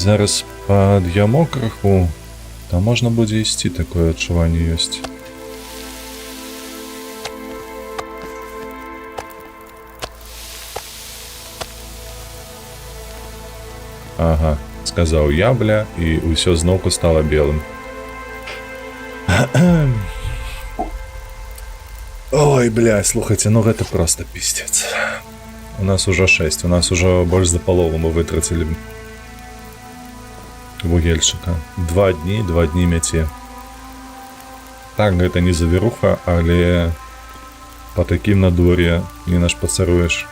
Зараз пад'ямо крыху, там можна будзе ісці, такое адчуванне ёсць. Ага, сказаў я, бля, і ўсё зноўку стала белым. Ой, бля, слухайце, ну гэта проста пиздец. У нас ужо 6, у нас ужо больш за палову мы вытрацілі вугельчыка. 2 дні мяце. Так, гэта не завіруха, але па такім надвор'і не нашпацаруеш.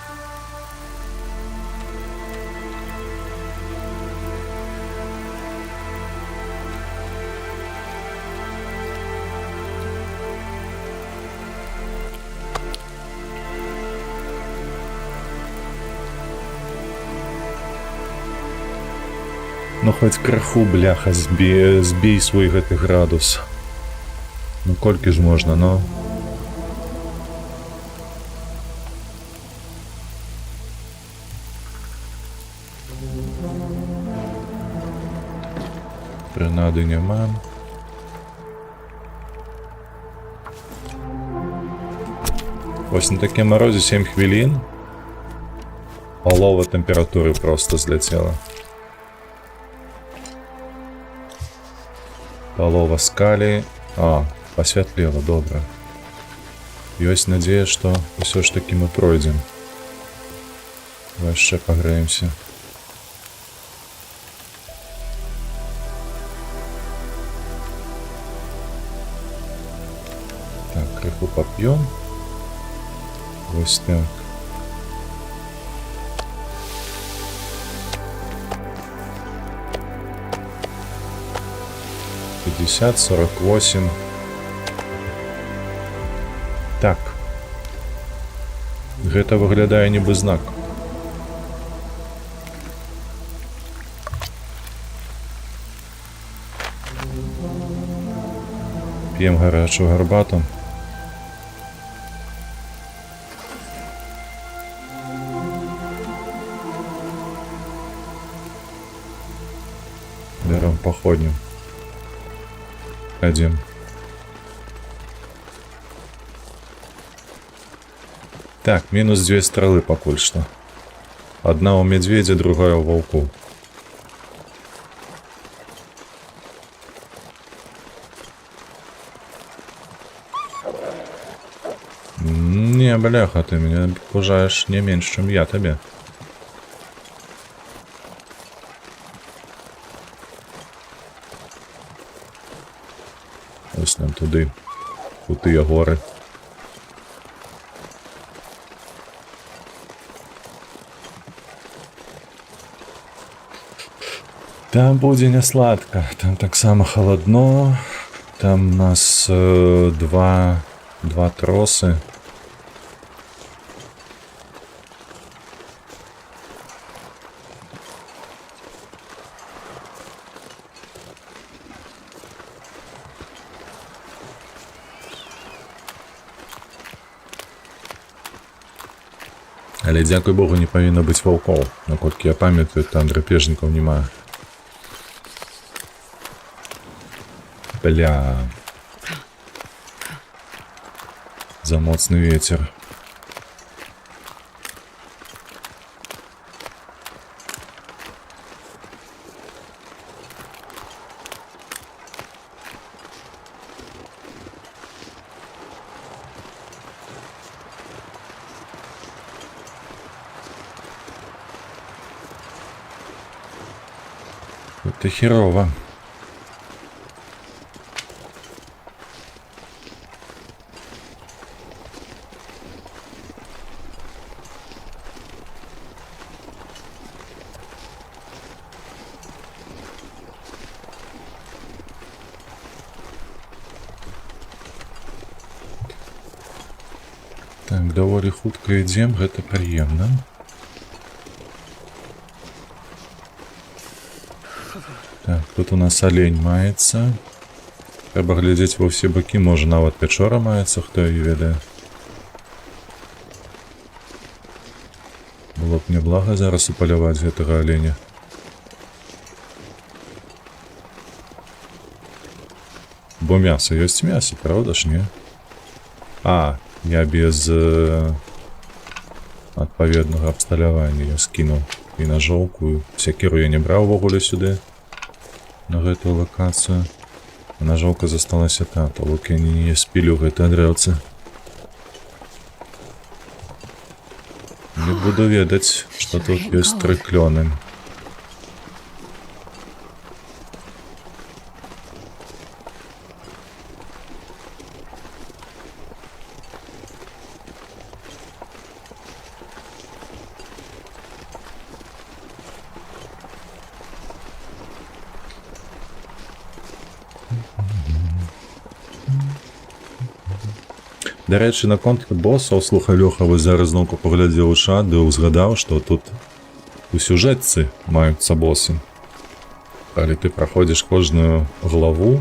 Ну хоць крыху, бляха, збей свой гэты градус. Ну колькі ж можна, ну? Прынады няма. Вось на такім марозе 7 хвілін. Палова тэмпературы проста зляцела. Палова скалі. А, пасвятлела, добра. Ёсць надзея, што ўсё ж такі мы пройдзем. Яшчэ пагрэемся. Так, крыху пап'ём. Вось так. $50, 48. Так. Гэта выглядае нібы знак. П'ем гарячую гарбату. Бяром паходню. Ходим. Так, минус 2 стрелы пакуль что. Одна у медведя, другая у волку. Не, бляха, ты меня пужаешь не меньше, чем я тебе. Ось нам туди. У тыя горы. Там будзе не сладка. Там таксама холодно. Там у нас два тросы. Але, дзякуй Богу, не павінна быць ваўкоў. Наколькі я памятаю, там драпежнікаў няма. Бля. За моцны ветер. Это херово. Так, даволі хутка ідзем, гэта прыемна. Так, тут у нас олень маецца. Трэба глядзець ва ўсе бакі, можа нават пячора маецца, хто яе ведае. Было б няблага зараз упаляваць гэтага оленя. Бо мяса ёсць мяса, правда ж, не? А, я без адпаведнага абсталявання я скінуў і ножоўку. Сякеру я не браў увогуле сюды, на гэтую лакацыю. Ножоўка засталася там, то лук я не спілю гэтыя дрэўцы. Не буду ведаць, што тут ёсць 3 клёны. Дарэчы, наконт босаў, слухай, Лёха, вось зараз зноўку паглядзеў у чат, ды ўзгадаў, што тут у сюжэтцы маюцца босы. Калі ты праходзіш кожную главу,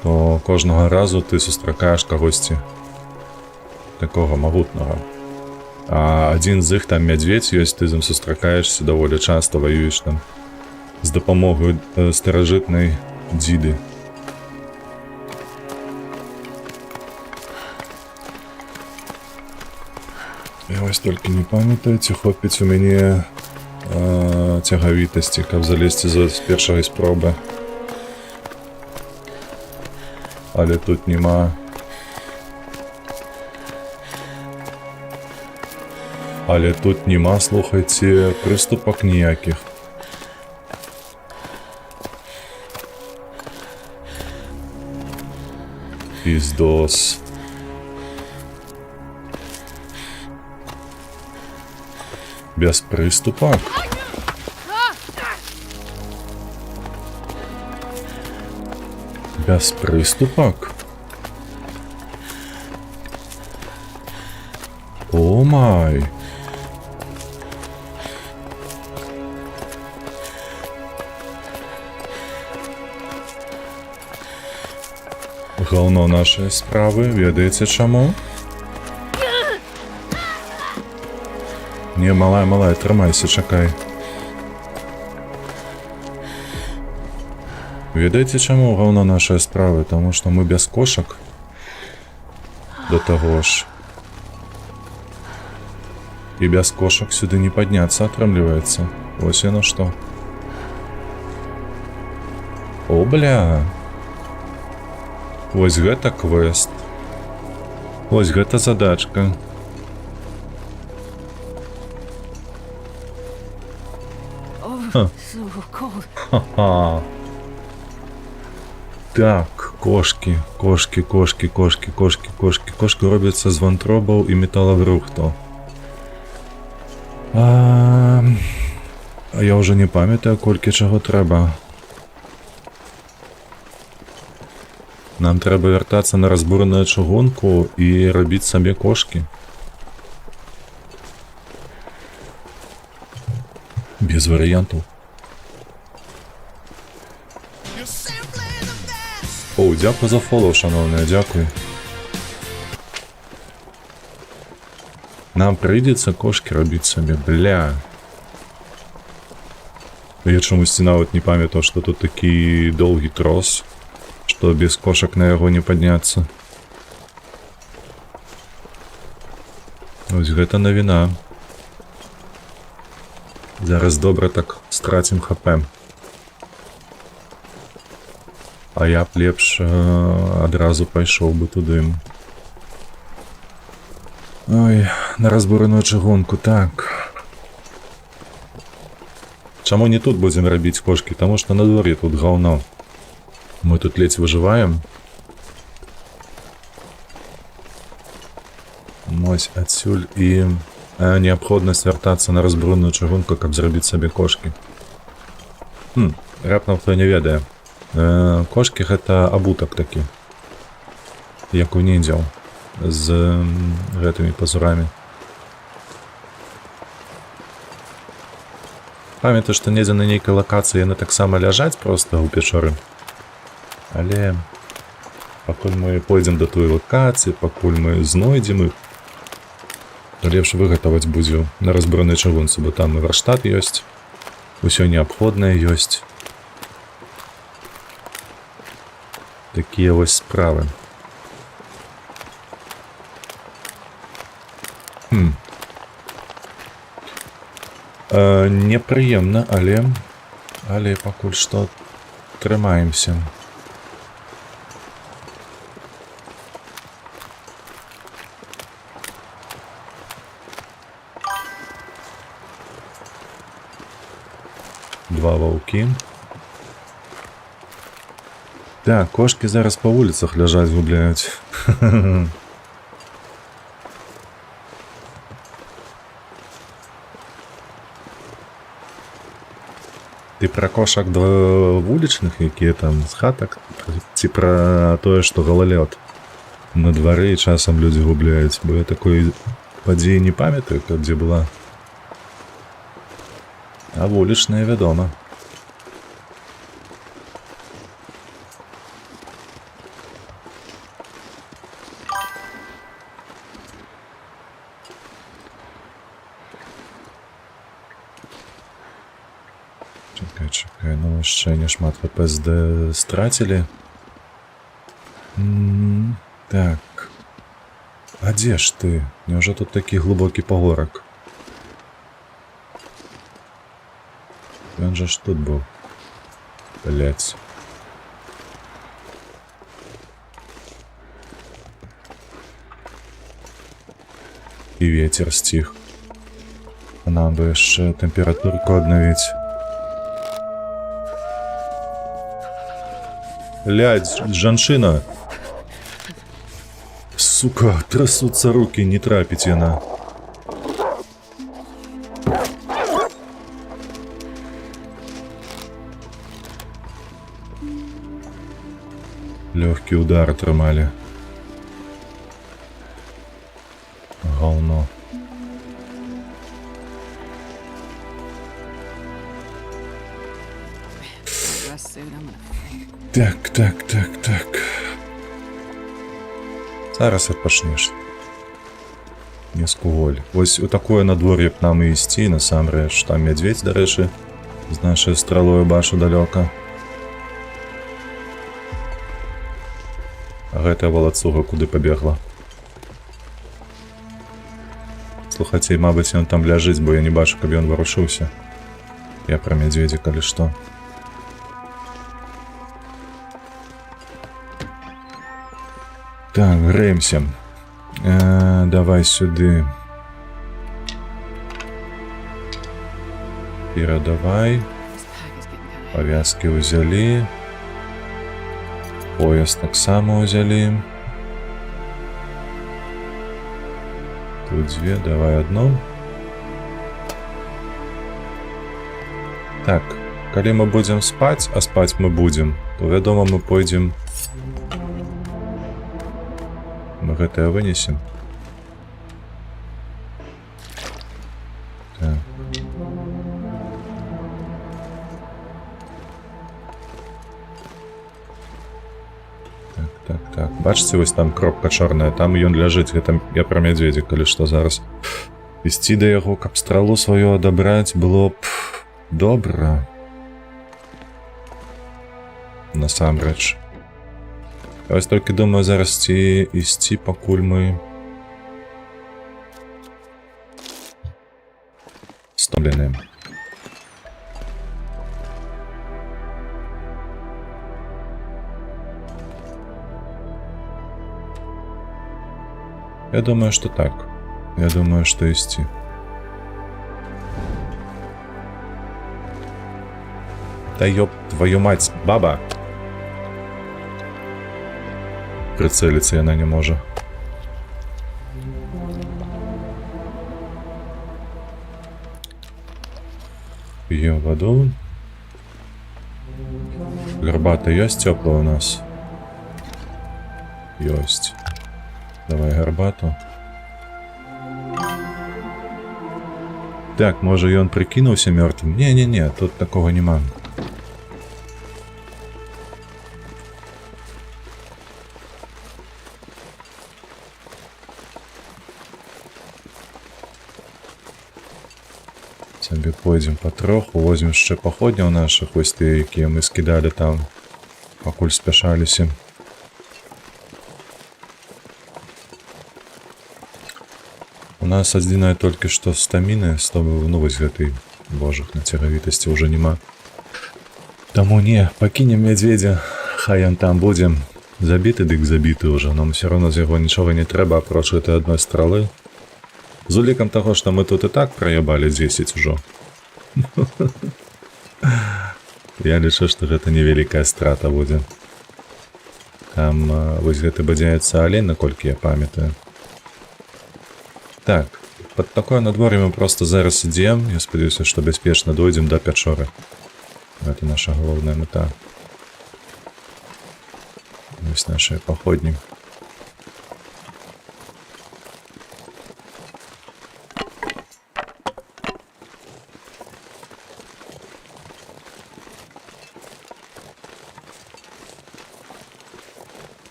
то кожнага разу ты сустракаеш кагосьці такога магутнага. А адзін з іх, там мядзведь ёсць, ты з ім сустракаешся даволі часта, ваюеш там з дапамогаю старажытнай дзіды. Я вось толькі не памятаю, ці хопіць у мяне цягавітасці, каб залезці з першай спробы. Але тут нема. Але тут нема, слухайце, прыступак ніякіх. Пиздос. Без приступа. Без приступок. О май. Гаўно нашай справы, ведаеце чаму? Не, малая, трымайся, чакай. Ведаеце чаму гаўно нашай справы? Таму што мы без кошак. До таго ж. І без кошак сюды не падняцца, атрымліваецца. Вось яно што. О, бля. Вось гэта квест. Вось гэта задачка. Oh, so cold. Ха-ха. Так, кошки робяцца з вантробаў і металаврухтаў. А я ўжо не памятаю, колькі чаго трэба. Нам трэба вяртацца на разбураную чыгунку і рабіць сабе кошкі. Без варыянтаў. О, дзякуй за фолоу, шановная, дзякуй. Нам прыйдзецца кошкі рабіць сабе, бля. Я чамусьці нават не памятаў, што тут такі доўгі трос, што без кошак на яго не падняцца. Вось гэта навіна. Зараз добра так страцім хп. А я б лепш адразу пайшоў бы туды. Ой, на разбураную чыгунку, так. Чаму не тут будзем рабіць кошкі? Таму што надвор'е тут гаўно. Мы тут ледзь выжываем. Вось адсюль і неабходнасць вяртацца на разбураную чыгунку, каб зрабіць сабе кошкі. Раптам хто не ведае. Кошкі гэта абутак такі, як у ніндзяў, з гэтымі пазурамі. Памятаю, што недзе на нейкай лакацыі яны таксама ляжаць проста ў печоры. Але пакуль мы пойдзем да той лакацыі, пакуль мы знойдзем іх, то лепш выгатаваць будзе на разбуранай чыгунцы, бо там і варштат ёсць, усё неабходнае ёсць. Такія вось справы. Непрыемна, але пакуль што трымаемся. Два ваўкі. Так, кошки зараз по вуліцах ляжаць, губляюць. Ты пра кошак вулічных, якія там з хатак, ці пра тое, што галалёд на двары і часам людзі губляюць, бо я такой падзеі не памятаю, дзе была. А вулічная вядома. Чакай, ну яшчэ не шмат ВПСД страцілі. Так. А дзе ж ты? Няўжо тут такі глыбокі пагорак? Ён жа ж тут быў. Блядь. І вецер сціх. А нам бы яшчэ тэмпературку аднавіць. Блядь, жанчына. Сука, трасуцца рукі, не трапіць яна. Лёгкі удар атрымалі. Гаўно. Так. Зараз адпачнеш. Не скуголь. Вось у такое надвор'е б нам і ісці, насамрэч. Там мядзведзь, дарэчы, з нашай стралою бачу далёка. А гэтая валацуга куды пабегла? Слухайте, мабыць, ён там ляжыць, бо я не бачу, каб ён варушыўся. Я пра мядзведзя, калі што. Так, грэемся. Давай сюды. Перадавай. This pack is getting kind of Павязкі ўзялі. Пояс таксама ўзялі. Тут дзве, давай одну. Так, калі мы будзем спаць, а спаць мы будзем, то, вядома, мы пойдзем. Мы гэтае вынесем. Так. Так. Бачыце, вось там кропка чорная, там ён ляжыць, гэта я пра мядзведзя, калі што зараз. Ісці да яго, каб стралу сваю адабраць, было б добра. Насамрэч. Я вось толькі думаю зараз ці ісці, пакуль мы стомленыя. Я думаю, что так. Я думаю, что ісці. Да ёб твою мать, баба! Прицелиться яна не може. П'ємо воду. Гарбата ёсць тёпла у нас? Ёсць. Давай гарбату. Так, можа ён прыкінуўся мёртвым? Не, тут такого нема. Сабе пойдзем патроху, возьмем яшчэ паходняў нашых, вось тыя, якія мы скідалі там, пакуль спяшаліся. У нас адзінае толькі што стаміны, ну вось гэтай, божах, нацягавітасці ўжо няма. Таму не, пакінем мядзведзя, хай ён там будзе. Забіты дык забіты ўжо, нам усё роўна з яго нічога не трэба, апроч гэтай адной стралы. З улікам таго, што мы тут і так праябалі 10 ужо. Я лічу, што гэта невялікая страта будзе. Там вось гэты бадзяецца алень, наколькі я памятаю. Так, пад такое надвор'е мы проста зараз ідзем. Я спадзяюся, што бяспечна дойдзем да пячоры. Гэта наша галоўная мэта. Вось нашыя паходні.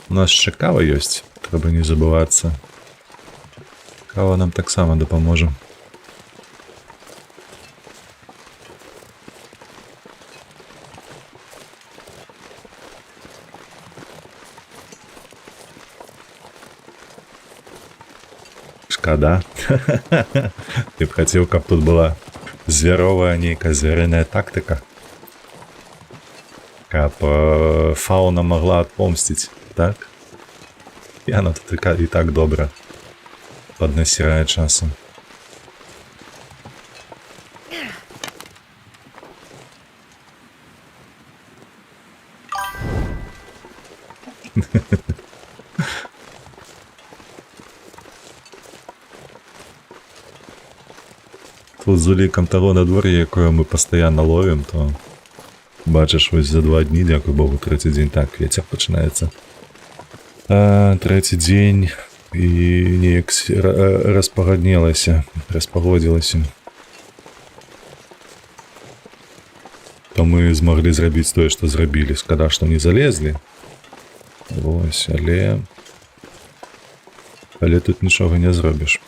У нас ще кава ёсць, трэба не забывацца. Кава нам таксама дапаможа. Шкада. Ты б хацеў, каб тут была звяровая нейкая звярыная тактыка. Каб фауна могла отпомстить, так? Яна тут і так добра паднасірае часам. Тут з улікам таго надвор'я, якое мы пастаянна ловім, то бачыш, вось за 2 дні, дзякуй Богу, 3-й дзень, так, вецер пачынаецца. 3-й дзень і неяк распагодзілася. То мы змаглі зрабіць тое, што зрабілі. Шкада, што не залезлі. Вось, але тут нічога не зробіш.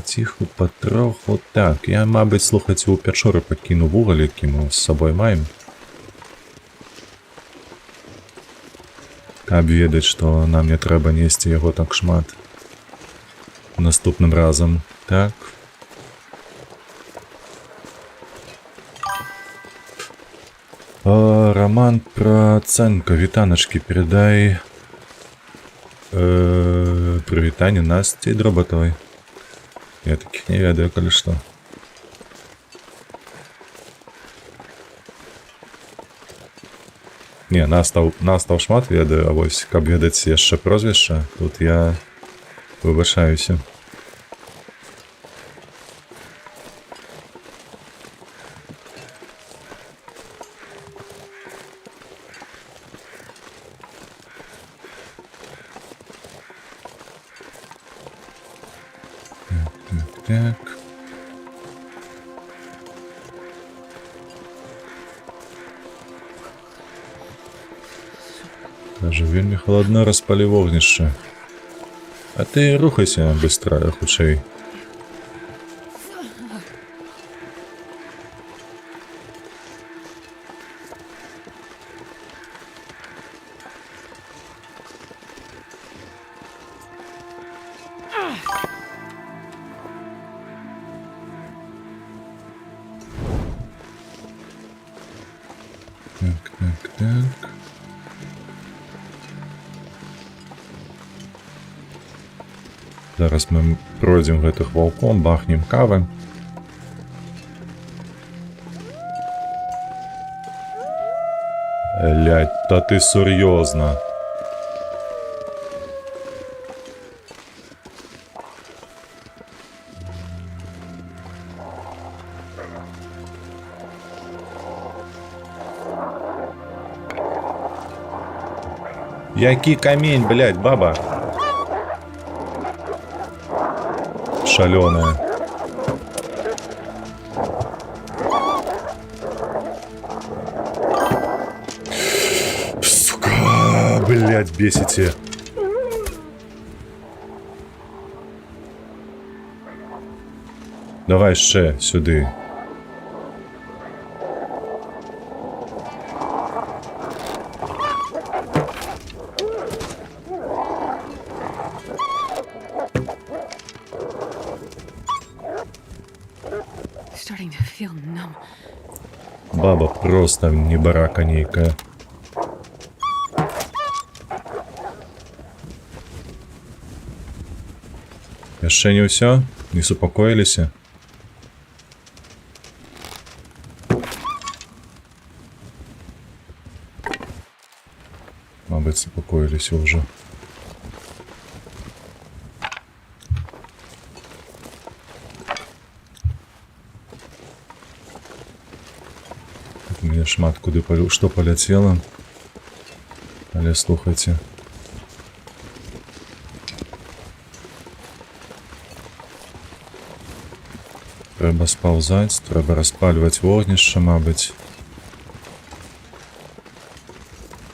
Паціху, патроху. Так, я, мабуть, слухайце, у пячоры пакіну вугаль, які мы з сабой маем. Каб ведаць, што нам не трэба несці яго так шмат. Наступным разам. Так. Роман про Цэнка. Вітаначкі, передай прывітанне Насці Дробатовай. Я такіх не ведаю, калі што. Не, настаў шмат ведаю, а вось, каб ведаць яшчэ прозвішча, тут я выбачаюся. Так. Кажа, вельмі халадна, распалі вогнішча. А ты рухайся быстро, хутчэй. Так. Зараз мы пройдзем гэтых ваўком, бахнем кавы. Блядь, та ты сур'ёзна. Які камень, блядь, баба? Шалёная. Сука, блядь, бесите. Давай ще сюди. Starting to feel numb. Баба просто не барака нейкая. Яшчэ не ўсё? Не супакоіліся? Мабыць, супакоіліся ўжо. У меня шмат куды што паляцела. Але слухайце. Трэба спаўзаць, трэба распальваць вогнішча, мабыць.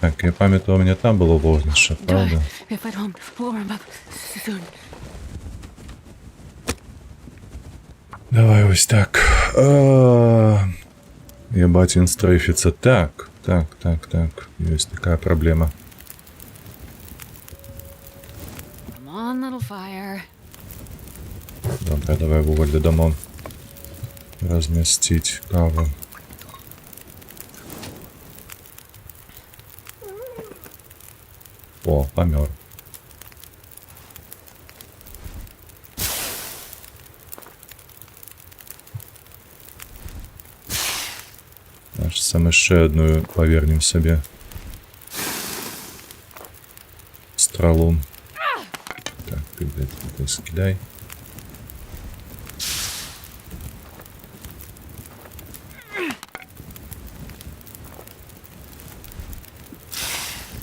Так, я памятаю, у меня там было вогнішча, правда? If I don't warm up soon. Давай вось так. Ебать, він стрейфится. Так. Есть такая проблема. Come on, little fire. Добре, давай вуголь додамо. Разместить каву. О, помер. Аж саме ще одну повернем себе. Стрелу. Так, ты, блядь, такой скидай.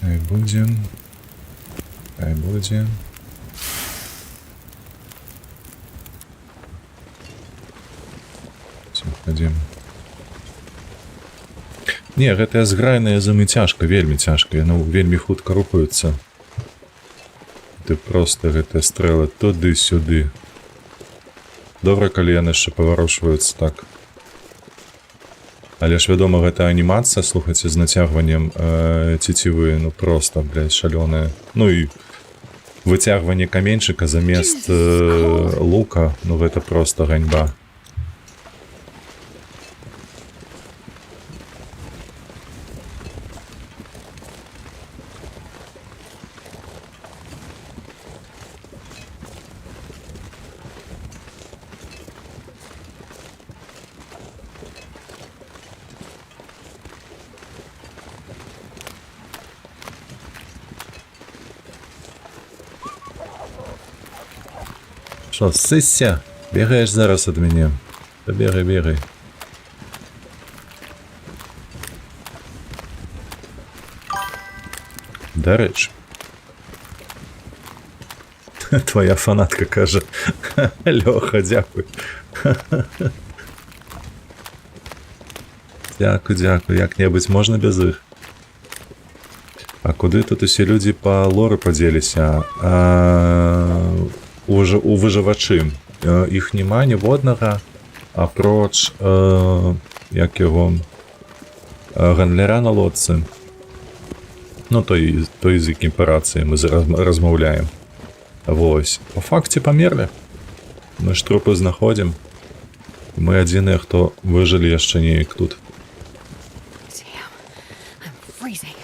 Хай будем. Все, ходим. Не, гэтая зграйная зимы цяжка, вельмі цяжка. Яна вельмі хутка рухаецца. Ты просто гэтая стрэла туды-сюды. Добра, калі яны яшчэ паварушваюцца так. Але ж, вядома, гэта анімацыя, слухайце, з нацягваннем цецівы, ну проста, блядь, шалёная. Ну і выцягванне каменьчыка замест лука, ну гэта проста ганьба. Що, ссися? Бігаєш зараз від мене? Та бігай, бігай. До речі. Твоя фанатка каже. Льоха, дякую. Дякую, дякую. Як-небудь можна без їх? А куди тут усі люди по лору поділися? У выжывачы. Іх няма ніводнага, апроч, як яго, гандляра на лодцы. Ну, той з якім па рацыі мы размаўляем. Вось. Па факце памерлі. Мы ж трупы знаходзім. Мы адзіныя, хто выжылі яшчэ неяк тут. Damn, I'm freezing.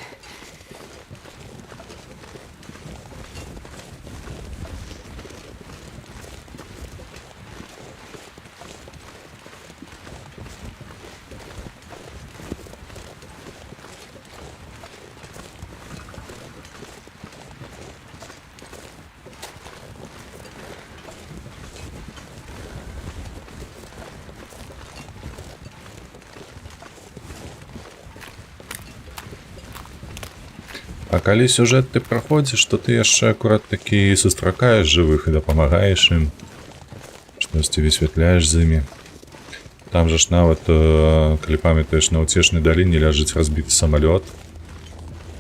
А калі сюжэт ты праходзіш, то ты яшчэ акурат такі сустракаеш жывых і дапамагаеш ім. Штосьці высвятляеш з імі. Там жа ж нават, калі памятаеш, на ўцешнай даліне ляжыць разбіты самалёт.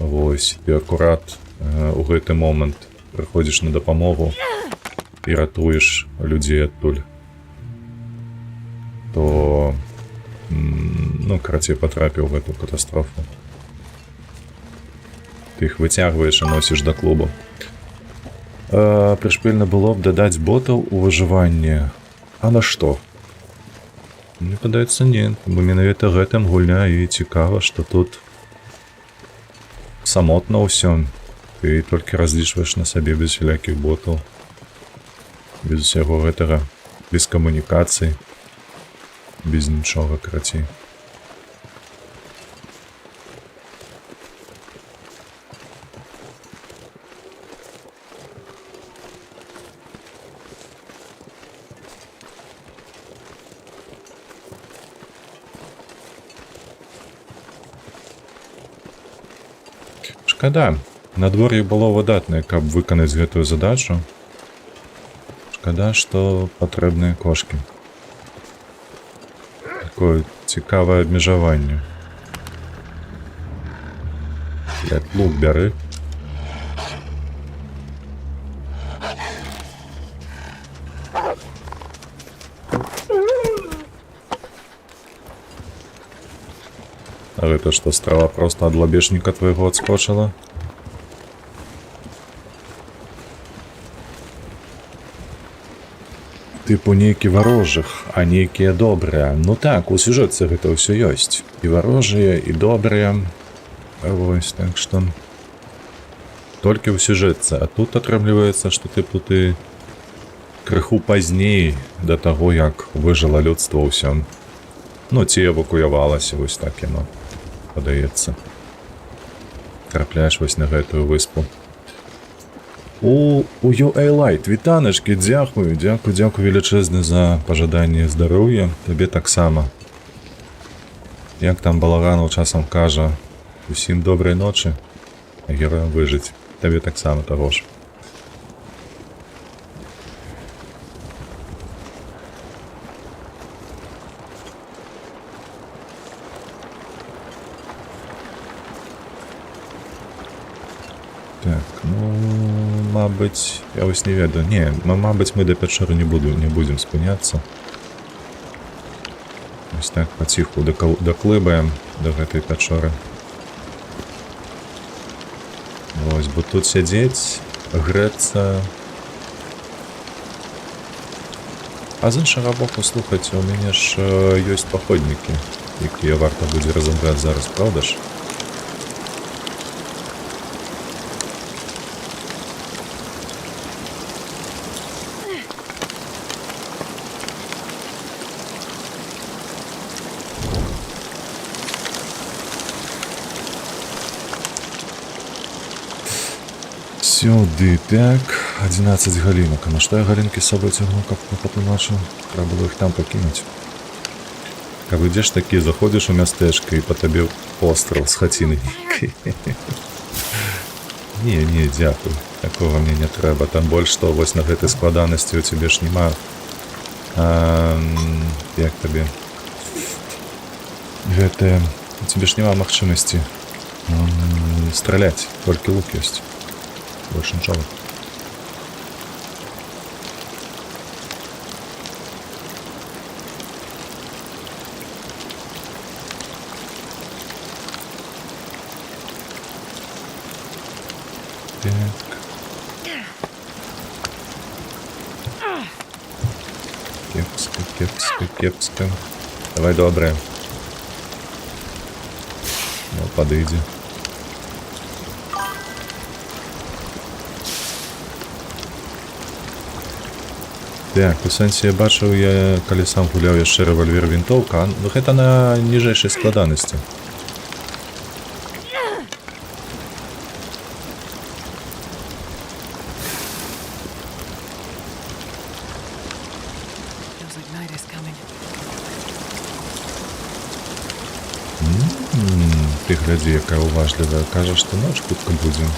Вось, ты акурат у гэты момант прыходзіш на дапамогу і ратуеш людзей адтуль. То, ну, карацей, патрапіў у гэту катастрофу. Ты іх выцягваеш і носіш да клубу. Прышпільна было б дадаць ботаў у выжыванне. А на што? Мне падаецца, не. Бо менавіта гэтым гульня і цікава, што тут самотна ўсё. Ты толькі разлічваеш на сабе без всялякіх ботаў. Без усяго гэтага. Без камунікацый. Без нічога, карацей. Шкада, надвор'е было выдатнае, каб выканаць гэтую задачу. Шкада, што патрэбныя кошкі. Такое цікавае абмежаванне. Як лук бяры. А гэта што, страва проста ад лабешніка твайго адскочыла? Тыпу нейкі варожых, а нейкія добрыя. Ну так, у сюжэтцы гэта ўсё ёсць. І варожыя, і добрыя. Вось, так што... Толькі ў сюжэтцы. А тут атрымліваецца, што тыпу ты крыху пазней да таго, як выжыла людства ўсё. Ну, ці эвакуявалася, вось так яно. Падаецца. Трапляеш вось на гэтую выспу. У UA Light, вітаначкі, дзякую, дзякую велічэзны за пажаданне здароўя, табе таксама. Як там Балаганаў часам кажа, усім добрай ночы, а героям выжыць, табе таксама таго ж. Так, ну, мабуть, я ось не ведаю. Не, мабуть, ми до печери не будем спиняться. Ось так потиху доклибаємо до гэтай печери. Ось, бо тут сидіть, греться. А з іншого боку, слухайте, у мене ж є походники, які варто буде розібрати зараз, правда ж? Сюди, так, 11 галінок. А на що я галінки з собою тягну, як потлумачив? Треба було їх там покинути. А йдеш таки, заходиш у містечко і по тобі остров з хатини. Ні, дякую. Такого мені не треба. Там більше того, ось на гэтай складаності у тебе ж нема. Як тобі? Гэта... У тебе ж нема магчымасці страляць, толькі лук ёсць. Больше ничего. Так. Кепсько. Давай добре. Ну, подойди. Так, у сэнсе я бачыў, я калі сам гуляў яшчэ рэвальвер вінтоўка, ну гэта на ніжэйшай складанасці. Ты глядзі, якая уважлівая, кажа, што ноч хутка будзе.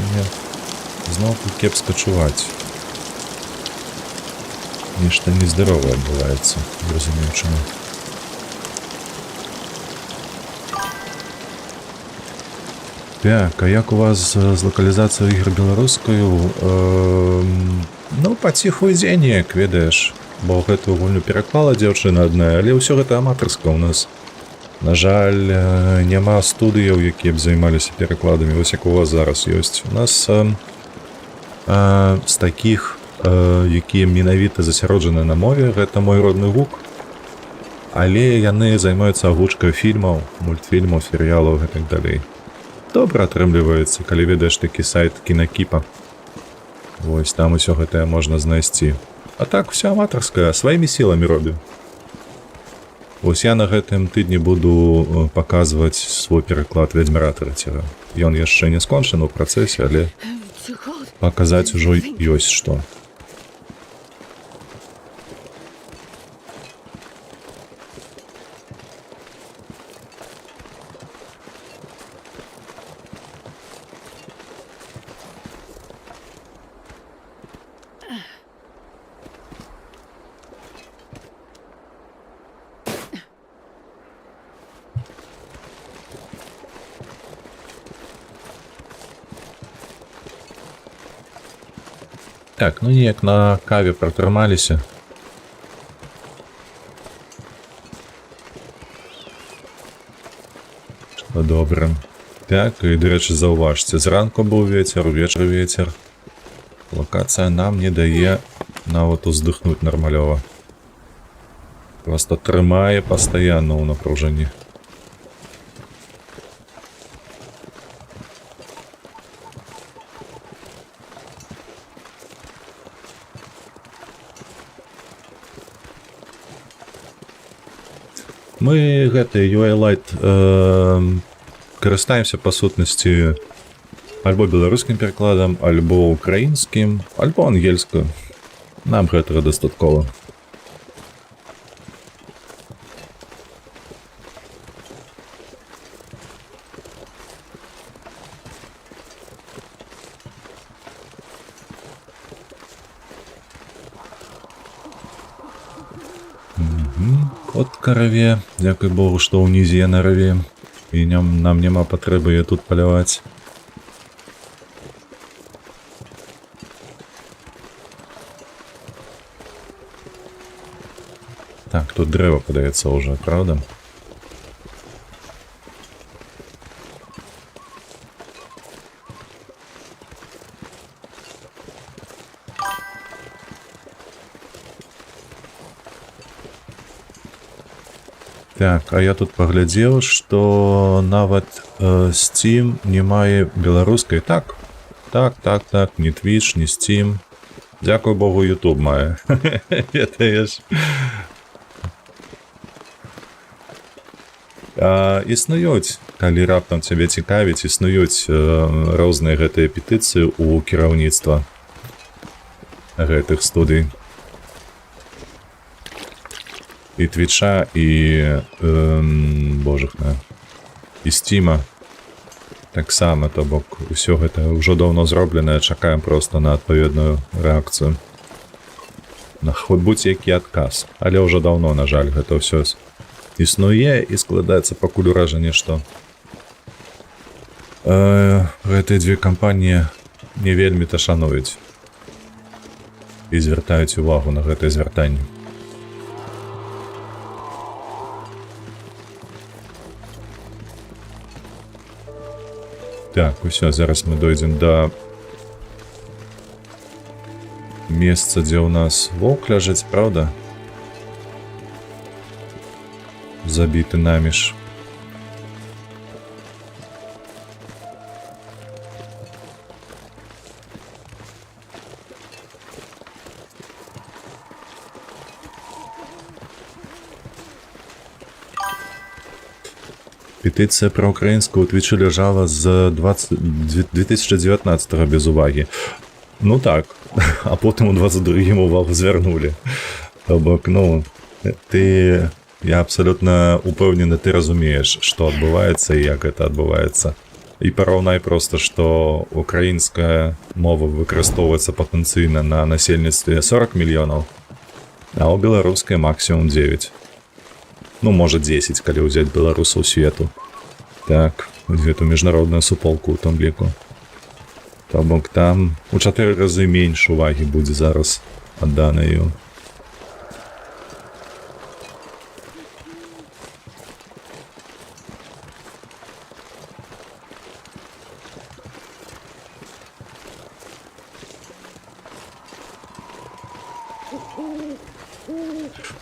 Мне знову кепсько чуваць. Нешта нездаровае адбываецца, не разумею чаму. Так, а як у вас з лакалізацыяй ігр беларускаю? Ну, паціху ідзе неяк, ведаеш, бо гэтую гульню пераклала дзяўчына адна, але ўсё гэта аматарска ў нас. На жаль, няма студыяў, якія б займаліся перакладамі, вось як у вас зараз ёсць. У нас з такіх, якія менавіта засяроджаны на мове, гэта мой родны гук, але яны займаюцца агучкай фільмаў, мультфільмаў, серыялаў і так далей. Добра атрымліваецца, калі ведаеш такі сайт Кінакіпа. Вось, там усё гэтае можна знайсці. А так, усё аматарскае, сваімі сіламі робім. Вось я на гэтым тыдні буду паказваць свой пераклад Вядзьмара 3. Ён яшчэ не скончаны ў працэсе, але паказаць ужо ёсць што. Так, ну неяк на каве пратрымаліся. Што добра. Так, і, да рэчы, заўважце, зранку быў вецер, увечары вецер. Лакацыя нам не дае нават уздыхнуць нармалёва. Проста трымае пастаянна ў напружанні. Мы гэты UI Lite карыстаемся па сутнасці альбо беларускім перакладам, альбо украінскім, альбо ангельскую. Нам гэтага дастаткова. Котка раве. Дзякуй Богу, што ўнізе яна раве. І нам няма патрэбы яе тут паляваць. Так, тут дрэва падаецца ўжо, правда? Так, а я тут паглядзеў, што нават Steam не мае беларускай. Так, ні Twitch, ні Steam. Дзякуй Богу, YouTube мае. Ведаеш. Існуюць, калі раптам цябе цікавіць, існуюць розныя гэтыя петыцыі ў кіраўніцтва гэтых студый. І Твіча, і божахна, і Стіма таксама, то бок усё гэта ўжо даўно зробленае, чакаем проста на адпаведную рэакцыю. На хоць будь-які адказ, але ўжо даўно, на жаль, гэта ўсё існуе і складаецца пакуль уражанне, што гэтыя дзве кампаніі не вельмі-то шануюць і звяртаюць увагу на гэтае звяртанне. Так, усё, зараз мы дойдзем да месца, дзе ў нас воўк ляжыць, правда? Забіты наміж. Петыцыя пра украінскую ў Твічы ляжала з 2019-го без увагі. Ну так, а потым у 22-м увагу звярнулі. То бок, я абсалютна упэўнены, ты разумееш, што адбываецца і як гэта адбываецца. І параўнай проста, што украінская мова выкарыстоўваецца патэнцыйна на насельніцтве 40 мільёнаў, а ў беларускай максімум 9. Ну, можа 10, калі ўзяць беларусаў свету. Так, гэту міжнародную суполку ў том ліку. То бок там у 4 разы менш увагі будзе зараз адданаю.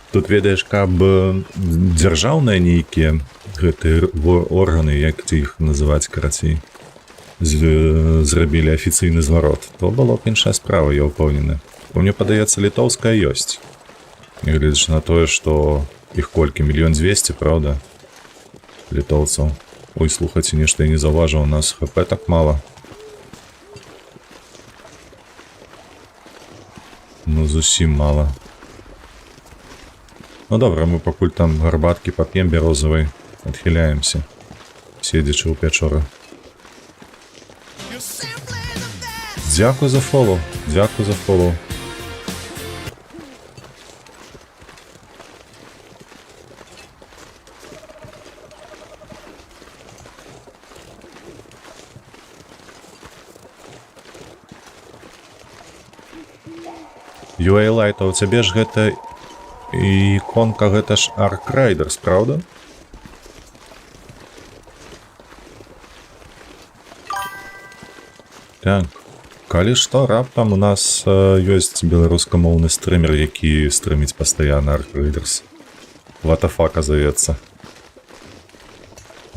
Тут, ведаеш, каб дзяржаўныя нейкія гэтыя органы, як іх называць карацей, зрабілі афіцыйны зварот, то было б іншая справа, я ўпэўнены. Мне падаецца, літоўская ёсць. Гледзяч на тое, што іх колькі, 1 200 000, правда? Літоўцаў. Ой, слухайце, нешта я не заўважыў, у нас ХП так мала. Ну, зусім мала. Ну добра, мы пакуль там гарбаткі пап'ем бярозавай, адхіляемся, седзячы ў пячоры. Дзякуй за фолоу, дзякуй за фолоу. UA Light, а у цябе ж гэта іконка, гэта ж Ark Riders, правда? Так, калі што, раптам у нас ёсць беларускамоўны стрымер, які стрыміць пастаянна Ark Riders. What the fuck, азавецца.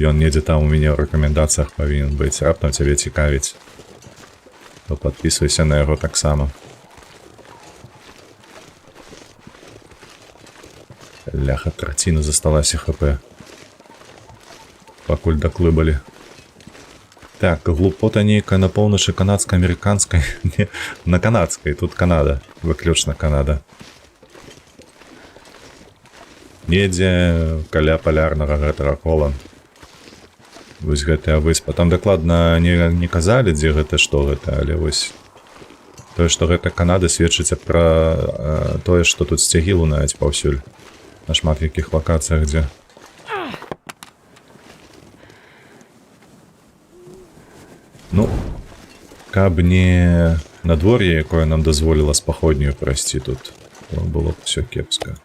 Ён недзе там у мяне ў рэкамендацыях павінен быць, раптам цябе цікавіць. То падпісвайся на яго таксама. Ляха, траціна засталася ХП. Пакуль даклыбалі. Так, глупота нейкая на поўначы канадска-амерыканскай. Не, на канадскай, тут Канада. Выключна Канада. Недзе каля палярнага гэтага кола. Вось гэтая выспа. Там дакладна не казалі, дзе гэта, што гэта, але вось тое, што гэта Канада, сведчыць пра тое, што тут сцягі лунаюць паўсюль. на шмат яких локаціях, дзе. Ну, каб не надвор'е, якое нам дазволіла спаходнюю прайсці тут, то было б усё кепска.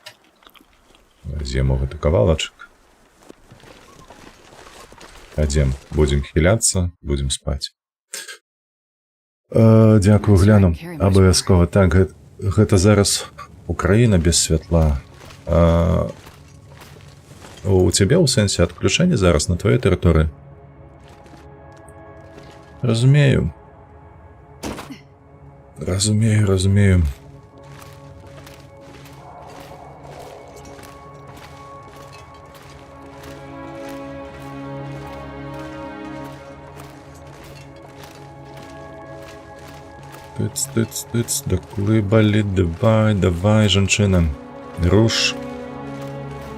З'ем гэты кавалачак. Адзем, будзем хіляцца, будзем спаць. Дзякую, гляну. Абавязкова. Так, гэта зараз Украіна без святла. У цябе ў сэнсе адключэнне зараз на твоей тэрыторыі? Разумею. Разумею. Тыц, доклыбали, давай, жанчына. Руш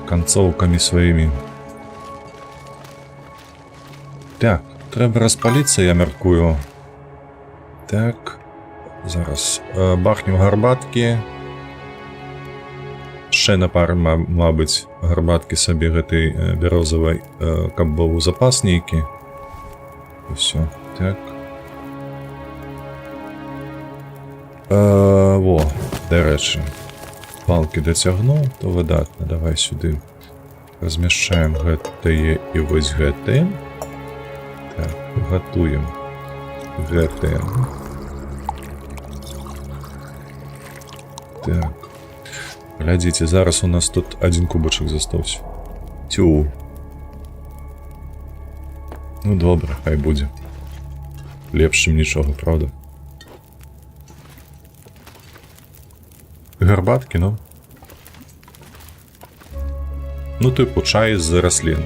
концовками своими. Так, трэба распаліцца, я мяркую. Так, зараз бахнем гарбаткі. Ще на пару, мабыць, гарбаткі сабе гэтай бярозавай, каб быў у запас нейкі. І все, так. Во, дарэчы, палкі дацягнуў, то выдатна, давай сюды размяшчаем гэтае і вось гэтае. Так, гатуем гэтае. Так, глядзіце, зараз у нас тут один кубачак застаўся. Тю. Ну добра, хай будзе. Лепш, чым нічога, правда? Гарбаткі, ну. Ну, типу, чай з раслін.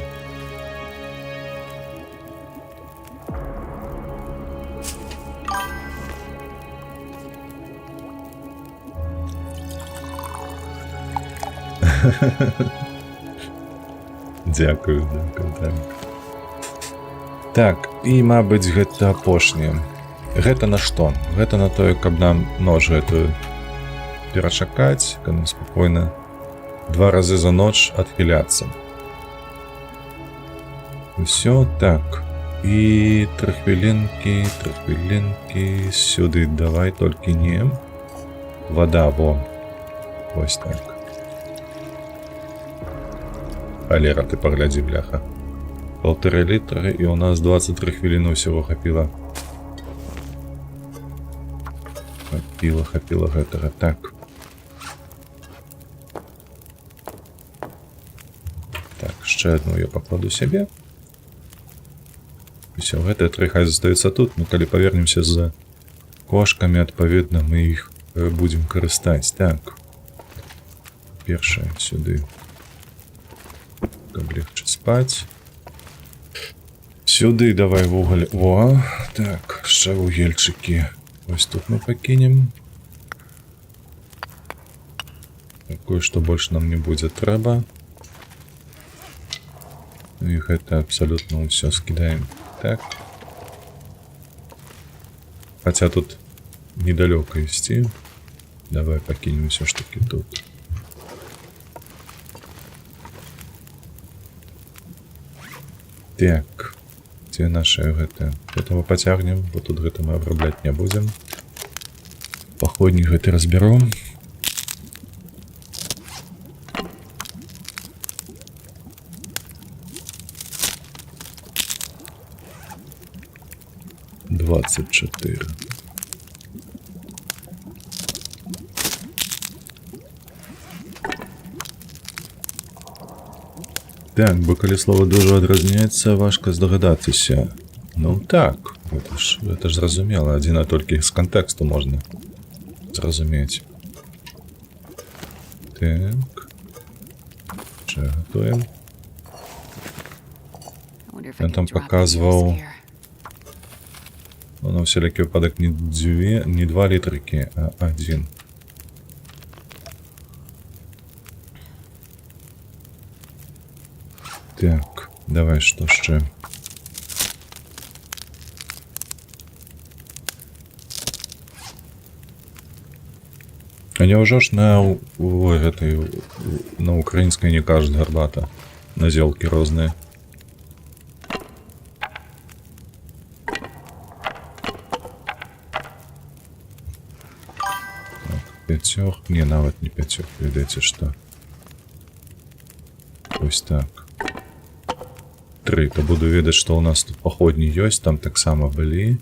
Дякую, так. Так, і, мабыць, гэта апошняе. Гэта на што? Гэта на тое, каб нам нож гэтую перачакаць, каб нам спакойна 2 разы за ноч адхіляцца. Усё, так. І 3 хвілінкі, сюды давай, толькі не. Вода, во. Вось так. Алера, ты паглядзі, бляха. 1,5 літра, і у нас 23 хвіліны ўсяго хапіла. Хапіла гэтага, так. Так, яшчэ одну я пакладу сябе. Усё, гэтыя 3 хай застаюцца тут, ну калі павернемся з кошкамі, адпаведна, мы іх будзем карыстаць. Так. Першае сюды. Каб легче спаць. Сюды давай вугаль. Во, так, яшчэ вугельчыкі. Вось тут мы пакінем. Такое, што больш нам не будзе трэба. І гэта абсалютна ўсё скідаем. Так. Хаця тут недалёка ісці. Давай пакінем усё ж таки тут. Так. Дзе наша гэта? Гэта мы пацягнем, бо тут гэта мы абрабляць не будзем. Паходнік гэты разбяром. «24». Так, бо калі слова дуже адразняецца, важка здагадатися. Ну так, гэта ж зразумела, адзіна толькі з кантэксту можна зразумець. Так. Ще гатуем. Я там показваў, ну, на всякі выпадак не 2 літрыкі, а 1. Так, давай, што ще? А няўжо ж на украінскай не кажуць гарбата. Назёлкі розныя. Пяцёх, не, нават не пяцёх, ведаеце што. Ось так. 3, то буду ведаць, што ў нас тут паходні ёсць, там таксама былі.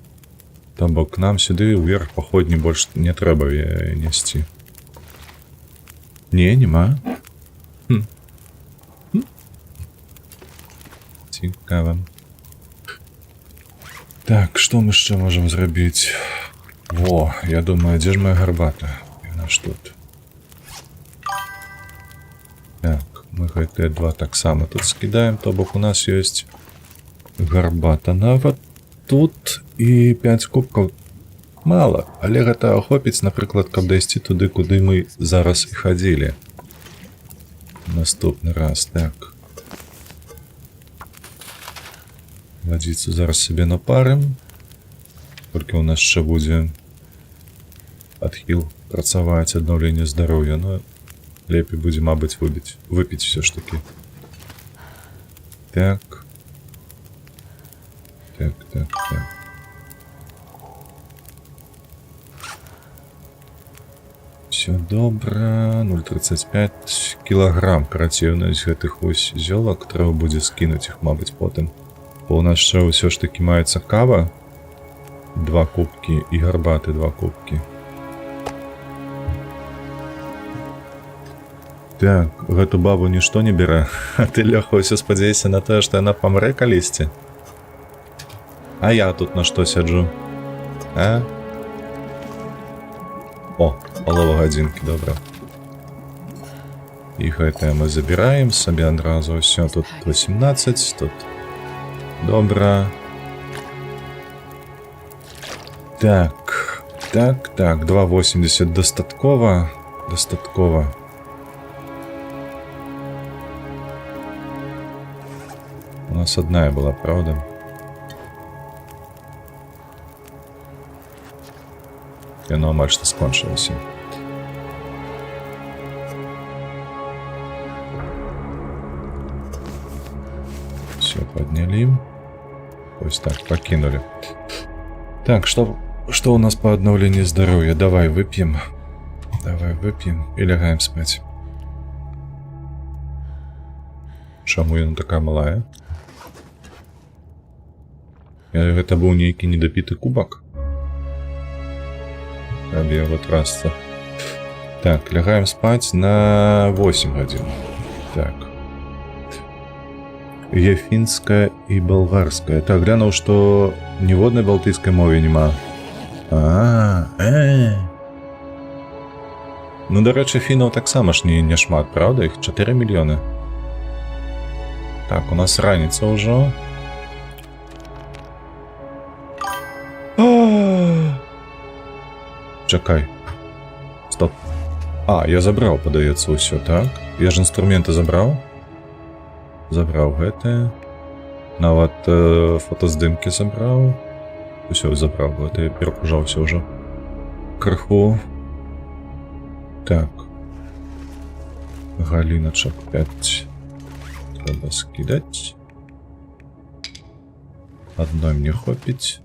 То бок нам сюды ўверх паходні больш не трэба несці. Не, нема. Цікава. Так, што мы яшчэ можам зрабіць? Во, я думаю, дзе ж моя гарбата? Яна ж тут. Так, мы гэтыя два таксама тут скідаем, то бок у нас ёсць гарбата нават тут і 5 кубкаў. Мала, але гэта ахопіць, напрыклад, каб дайсці туды, куды мы зараз і хадзілі. Наступны раз, так. Вадзіцу зараз сабе напарым. Толькі ў нас яшчэ будзе адхіл працаваць, аднаўленне здароўя, но лепей будзе, мабыць, выпіць все ж таки. Так. Так. Все добра. 0,35 кілаграм карацеўнасць гэтых вось зёлак. Трэба будзе скінуць іх, мабыць, потым. Бо у нас ще ўсё ж таки маецца кава. 2 кубкі і гарбаты 2 кубкі. Так, гэту бабу нішто не бярэ. А ты, Лёха, ўсё спадзяйся на тое, што яна памрэ калісьці. А я тут на што сяджу? А? О, палова гадзінкі, добра. І гэтае мы забіраем сабе адразу. Усё, тут 18, тут... Добра. Так, 2,80 дастаткова. У нас одна была, правда? Яно амаль што скончылася. Все, подняли. Ось так, покинули. Так, что у нас по обновлению здоровья? Давай выпьем и лягаем спать. Чаму яна такая малая? Гэта быў нейкі недапіты кубак? Каб яго трасца. Так, лягаем спать на 8 гадзін. Так. Є фінская і балгарская. Так, глянуў, што ніводнай балтыйскай мове няма. Ну, дарэчы, фінаў таксама ж не шмат, правда? Іх 4 мільёны. Так, у нас раніца ўжо. Чакай. Стоп. Я забраў, падаецца, ўсё, так? Я ж інструменты забраў? Забраў гэтае. Нават фотаздымкі забраў. Усё забраў, гэта я перапужаўся ўжо. Крыху. Так. Галіначак 5. Трэба скідаць. Адной мне хопіць.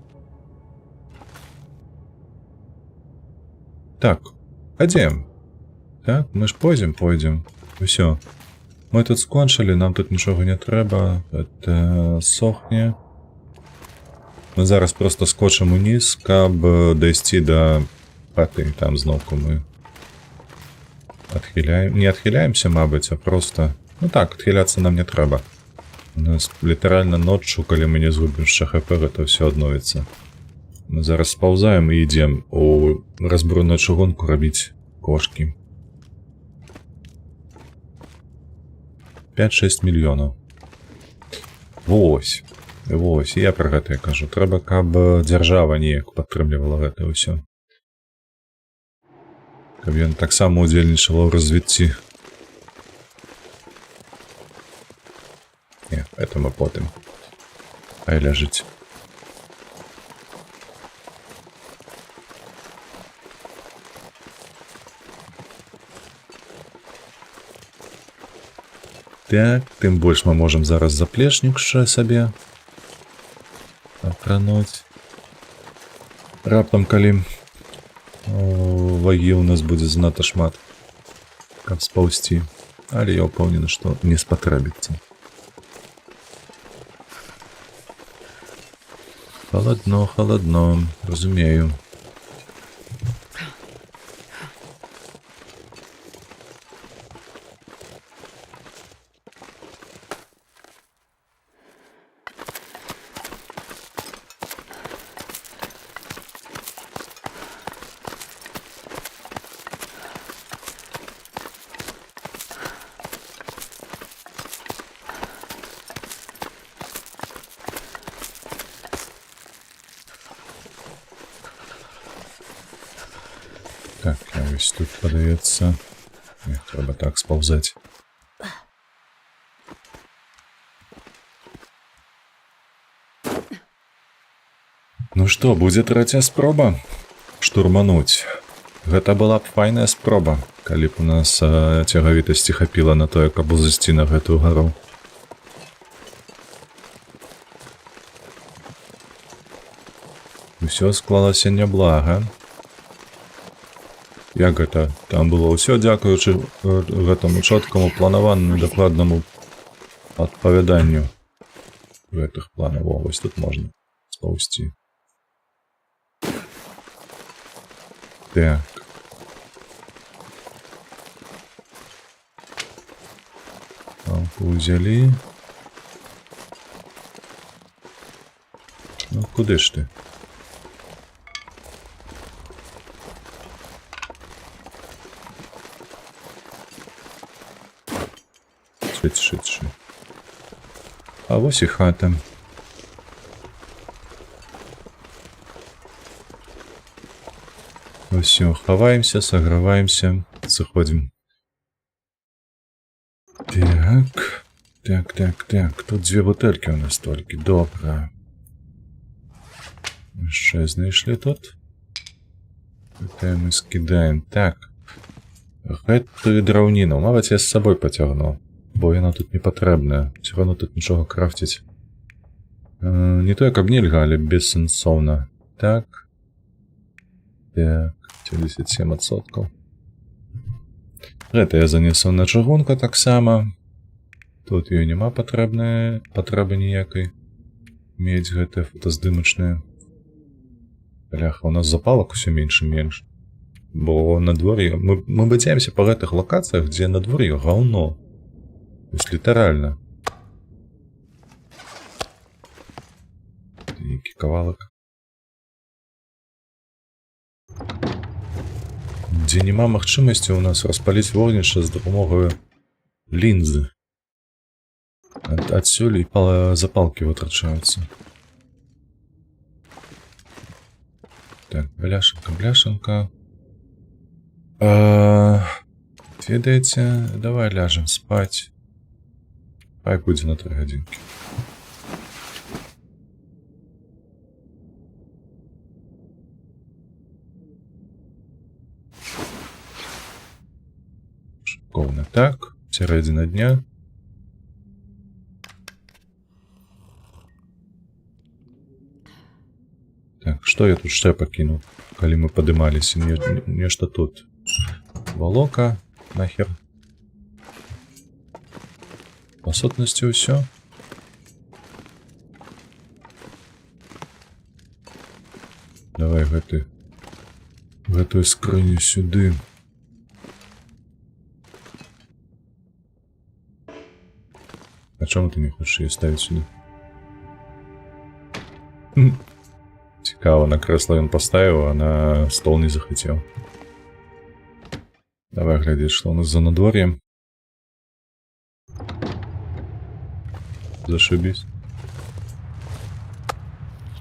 Так, пойдем. Так, мы ж пойдем. Усё. Мы тут скончылі, нам тут нічога не трэба. Это сохне. Мы зараз просто скочым уніз, каб дайсці да хаты. Там зноўку мы адхіляем. Не адхіляемся, мабыць, а просто... Ну так, адхіляцца нам не трэба. У нас літаральна ноччу, калі мы не згубім ШХП, гэта ўсё адновіцца. Мы зараз спаўзаем і ідзем у разбурную чыгунку рабіць кошкі. 5-6 мільёнаў. Вось, я пра гэта кажу. Трэба, каб дзяржава неяк падтрымлівала гэта ўсё. Каб ён таксама удзельнічала ў развіцці. Не, это мы потым. Хай ляжыць. Так, тым больш мы можам зараз заплечнік яшчэ сабе апрануць. Раптам, калі вагі ў нас будзе занадта шмат, каб спаўсці. Але я ўпэўнены, што не спатрэбіцца. Халадно, халадно, разумею. Так, я ось тут подається. Ні, треба так сповзати. Ну што, будзе трэцяя спроба штурмануць. Гэта была б файная спроба, калі б у нас цягавітасці хапіла на тое, каб узысці на гэтую гару. Усё склалася няблага. Як гэта? Там было ўсё дзякуючы гэтаму чоткаму планаванню, дакладнаму адпавяданню гэтых планаў. О, вось тут можна спаўсці. Так. Палку ўзялі. Ну, куды ж ты? Шыць. А вось і хата. Усё, хаваемся, саграваемся, сыходзім. Так. Тут дзве бутэлькі у нас толькі. Добра. Яшчэ знайшлі тут. Гэта мы скідаем. Так. Гэтую драўніну, мабыць, я з сабой пацягну. Бо яна тут не патрэбная. Усё роўно тут нічога крафціць. Не тое, каб нельга, але бессэнсоўна. Так. 77%. Гэта я занесу на чыгунку таксама. Тут ёй няма патрэбы ніякай. Мець гэтыя фотаздымачныя. Бляха, у нас запалак усё менш і менш. Бо надвор'е... Мы бацяемся па гэтых лакацыях, дзе надвор'е гаўно. То есть літаральна. Нейкі кавалак. Дзе няма магчымасці ў нас распаліць вогнішча з дапамогаю лінзы. Адсюль і запалкі вытрачаюцца. Так, бляшанка. Ведаеце, давай ляжем спаць. Хай будзе на 3 гадзінкі. Шыкоўна так, сярэдзіна дня. Так, што я тут яшчэ пакінуў, калі мы падымаліся? Нешта тут. Валока, нахер. Па сутнасці ўсё. Давай гэтую скрыню сюды. А чаму ты не хочаш яе ставіць сюды? Цікава, на крэсла ён паставіў, а на стол не захацеў. Давай глядзець, што ў нас за надвор'ем. Зашибись.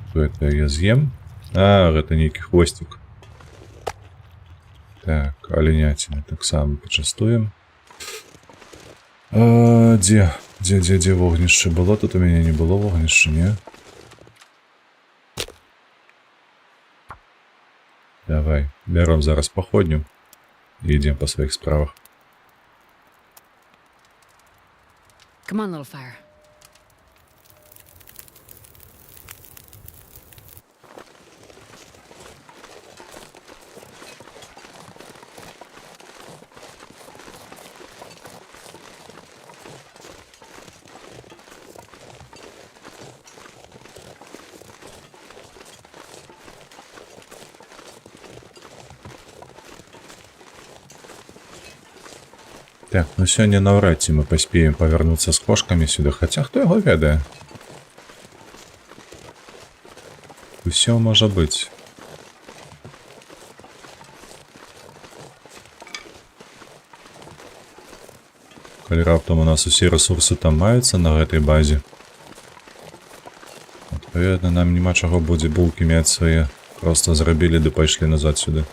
Что это я з'ем? А, гэта нейкі хвостик. Так, аленяціна таксама пачастуем. Дзе вогнішча было? Тут у мяне не было вогнішча, не? Давай, бяром зараз паходню. І ідзем па сваіх справах. Come on, little fire. Так, ну сёння наўрад ці мы паспеем павярнуцца з кошкамі сюды, хаця хто яго ведае? Усё можа быць. Калі раптам у нас усе рэсурсы там маюцца на гэтай базе, адпаведна, нам няма чаго будзе булкі мець свае. Проста зрабілі ды пайшлі назад сюды.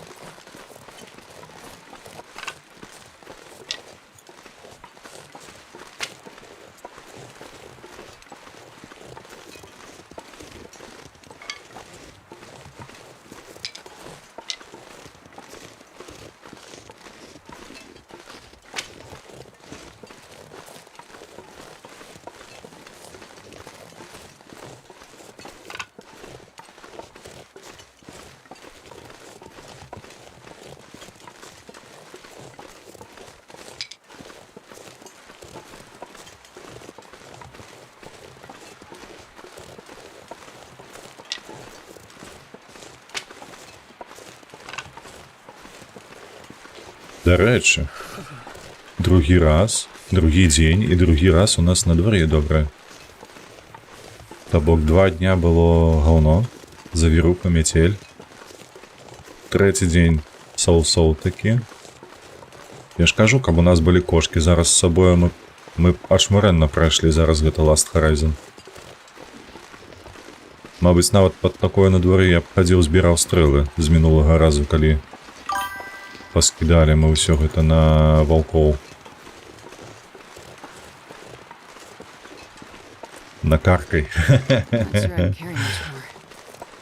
Дарэчы, другі дзень і другі раз у нас на дворе добрае. То бок 2 дня было гаўно, завіруха, мяцель. Трэці дзень соу-соу такі. Я ж кажу, каб у нас былі кошкі зараз з сабою, мы аж мурэнна прайшлі зараз гэта Last Horizon. Мабыць, нават пад такое на дворе я б хадзіў збіраў стрэлы з мінулага разу, калі паскідалі мы ўсё гэта на ваўкоў. На каркай.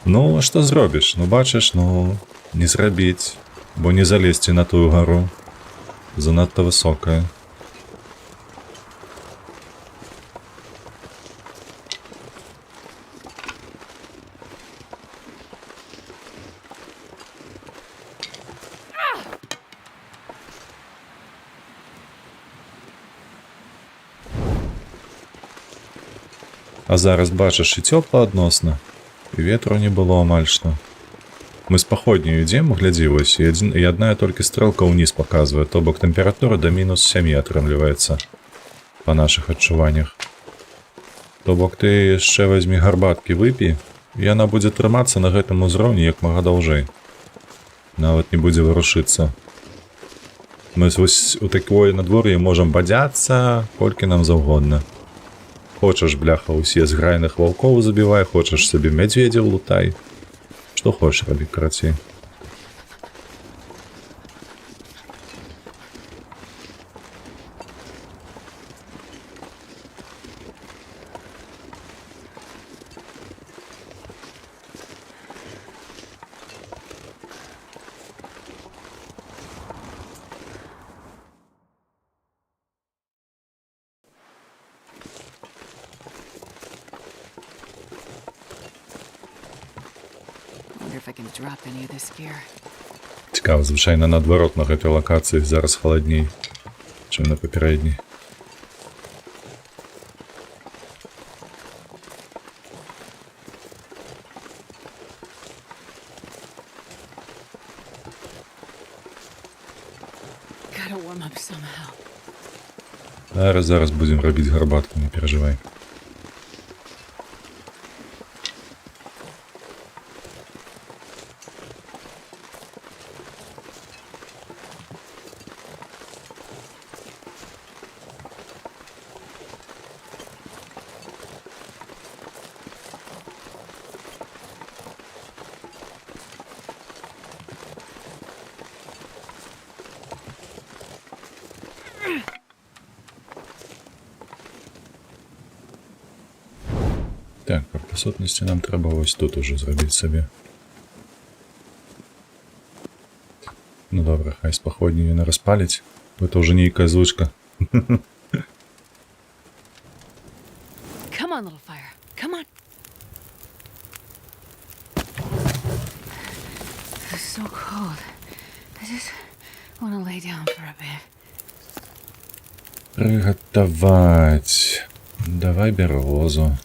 Ну, а што зробіш? Ну, бачыш, ну, не зрабіць, бо не залезці на тую гару. Занадта высокая. А зараз, бачыш, і цёпла адносна, і ветру не было амаль што. Мы з паходняю ідзем, глядзі, вось, і адна толькі стрэлка ўніз паказвае, то бок тэмпература да -7 атрымліваецца па нашых адчуваннях. То бок ты яшчэ вазьмі гарбаткі выпі, і яна будзе трымацца на гэтым узроўні як мага даўжэй. Нават не будзе варушыцца. Мы вось у такое надвор'е можам бадзяцца, колькі нам заўгодна. Хочаш, бляха, усе з грайных ваўкоў забівай, хочаш сабе мядзведзяў лутай. Што хочаш рабі, карацей. Цікава, звычайна наадварот на гэтай лакацыі зараз халадней, чым на папярэдняй. Зараз будзем рабіць гарбатку, не перажывай. Так, па сутнасці нам трэба вось тут ужо зрабіць сабе. Ну добра, хай з паходняю не распаліць, бо это ўжо нейкая звычка. so cold. I just want to lay down for a bit. Приготовать. Давай берозу.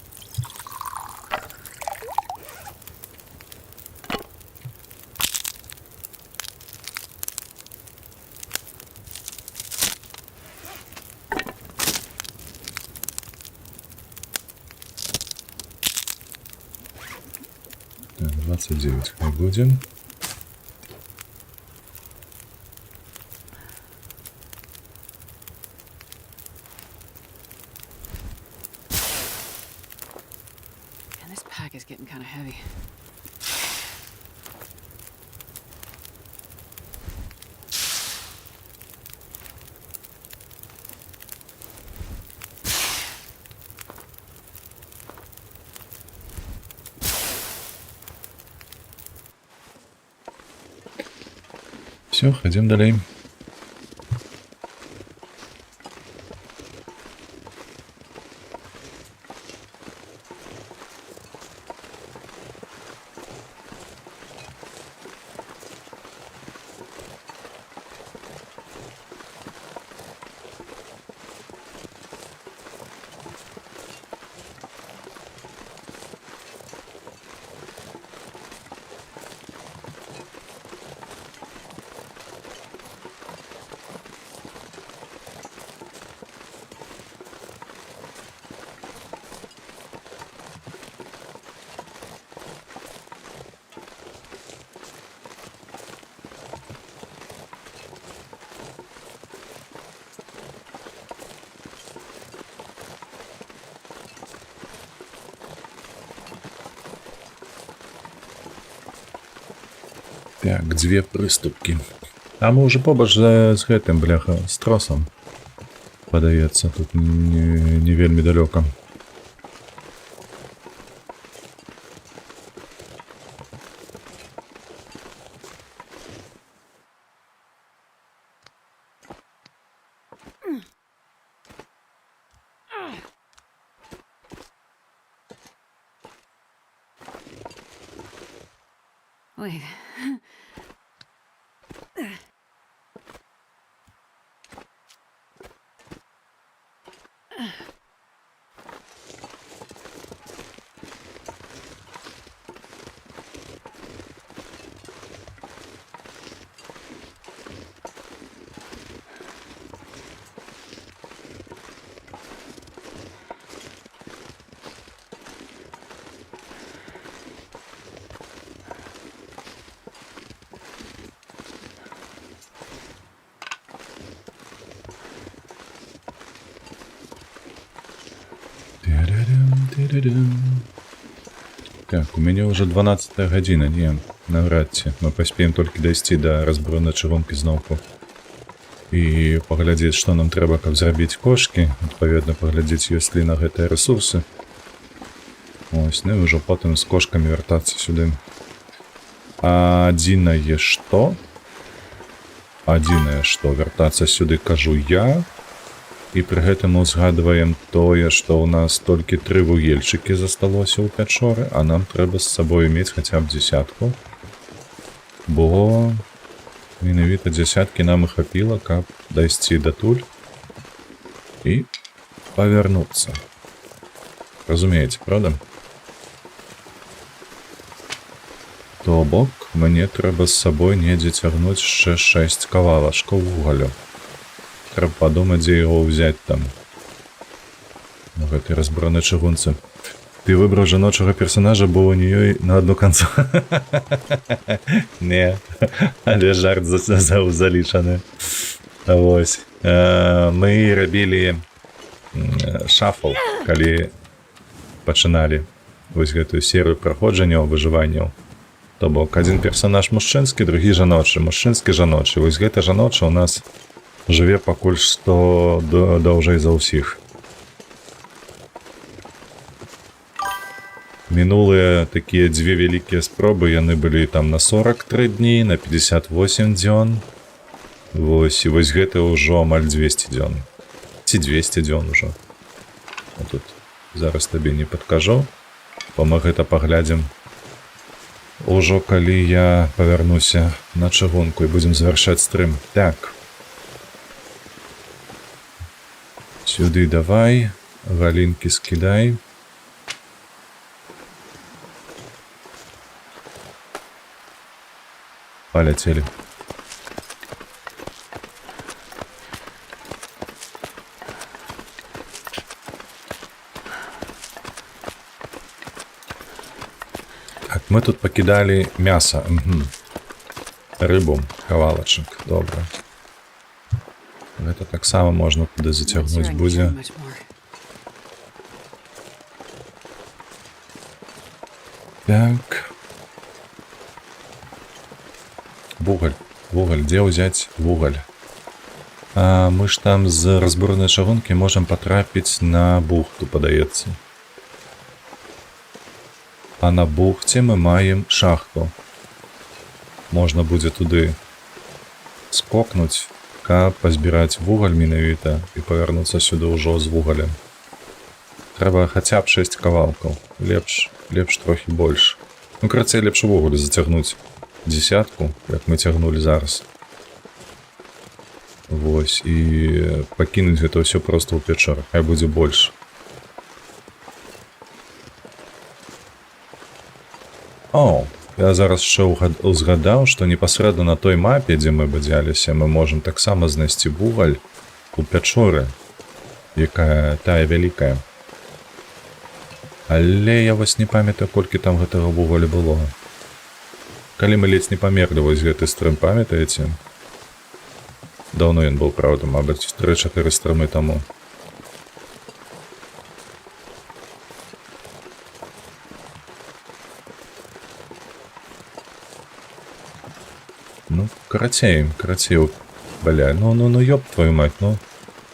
Так, 29 мы будем. And this pack is getting kind of heavy. Все, ходим далее. Так, две приступки. А мы уже побач з гэтым, бляха, з тросом. Падаецца, тут не вельмі далёка. Wait. Так, у меня уже 12 година, не, навряд ці. Мы поспеем толькі дайсці да разброенай чыгункі зноўку. І паглядзець, што нам трэба, каб зрабіць кошкі. Адпаведна, паглядзець, ёсць ли на гэтыя рэсурсы. Ось, ну і ўжо потым з кошкамі вяртацца сюды. Адзінае што? Адзінае што, вяртацца сюды кажу я. І пры гэтым узгадваем тое, што ў нас толькі 3 вугельчыкі засталося ў пячоры, а нам трэба з сабою мець хаця б 10. Бо менавіта 10 нам і хапіла, каб дайсці датуль і павярнуцца. Разумееце, правда? То бок, мне трэба з сабой недзе цягнуць яшчэ 6 кавалачкаў вугалю. Трэба падумаць, дзе яго ўзяць там. На гэтай разброенай чыгунцы. Ты выбраў жаночага персонажа, бо у неё на одну канцу. Не, але жарт залічаны. Вось. Мы рабілі шафл, калі пачыналі вось гэтую серыю праходжанняў, выжыванняў. То бок, адзін персонаж мужчынскі, другі жаночы, мужчынскі, жаночы. Вось гэта жаночы у нас жыве пакуль што даўжэй за ўсіх. Мінулыя такія дзве вялікія спробы, яны былі там на 43 дні, на 58 дзён. Вось, і вось гэта ўжо амаль 200 дзён. Ці 200 дзён ужо. А тут зараз табе не падкажу, бо мы гэта паглядзім Ужо калі я павярнуся на чыгунку і будзем завяршаць стрым. Так. Сюды давай. Галінкі скідай. Поляцелі. Так, мы тут пакідалі мяса. Угу. Рыбу, кавалачак. Добра. Гэта таксама можна туды зацягнуць будзе. Так. Вугаль. Вугаль. Дзе ўзяць вугаль? А мы ж там з разбурнай чыгункі можам патрапіць на бухту, падаецца. А на бухце мы маем шахту. Можна будзе туды скокнуць, каб пазбіраць вугаль менавіта і павярнуцца сюды ўжо з вугалем. Трэба хаця б 6 кавалкаў. Лепш трохі больш. Ну, карацей, лепш увогуле зацягнуць дзесятку, як мы цягнулі зараз. Вось, і пакінуць гэта ўсё проста ў печор. Хай будзе больш. О, я зараз ще узгадаў, што непасрэдна на той мапе, дзе мы бадзяліся, мы можам таксама знайсці вугаль у пячоры, якая тая вялікая. Але я вось не памятаю, колькі там гэтага вугаля было. Калі мы ледзь не памерлі вось гэты стрым, памятаеце? Даўно ён быў, правда, мабыць, 3-4 стрымы таму. Ну, карацей, бля, ну, ёб твою мать, ну.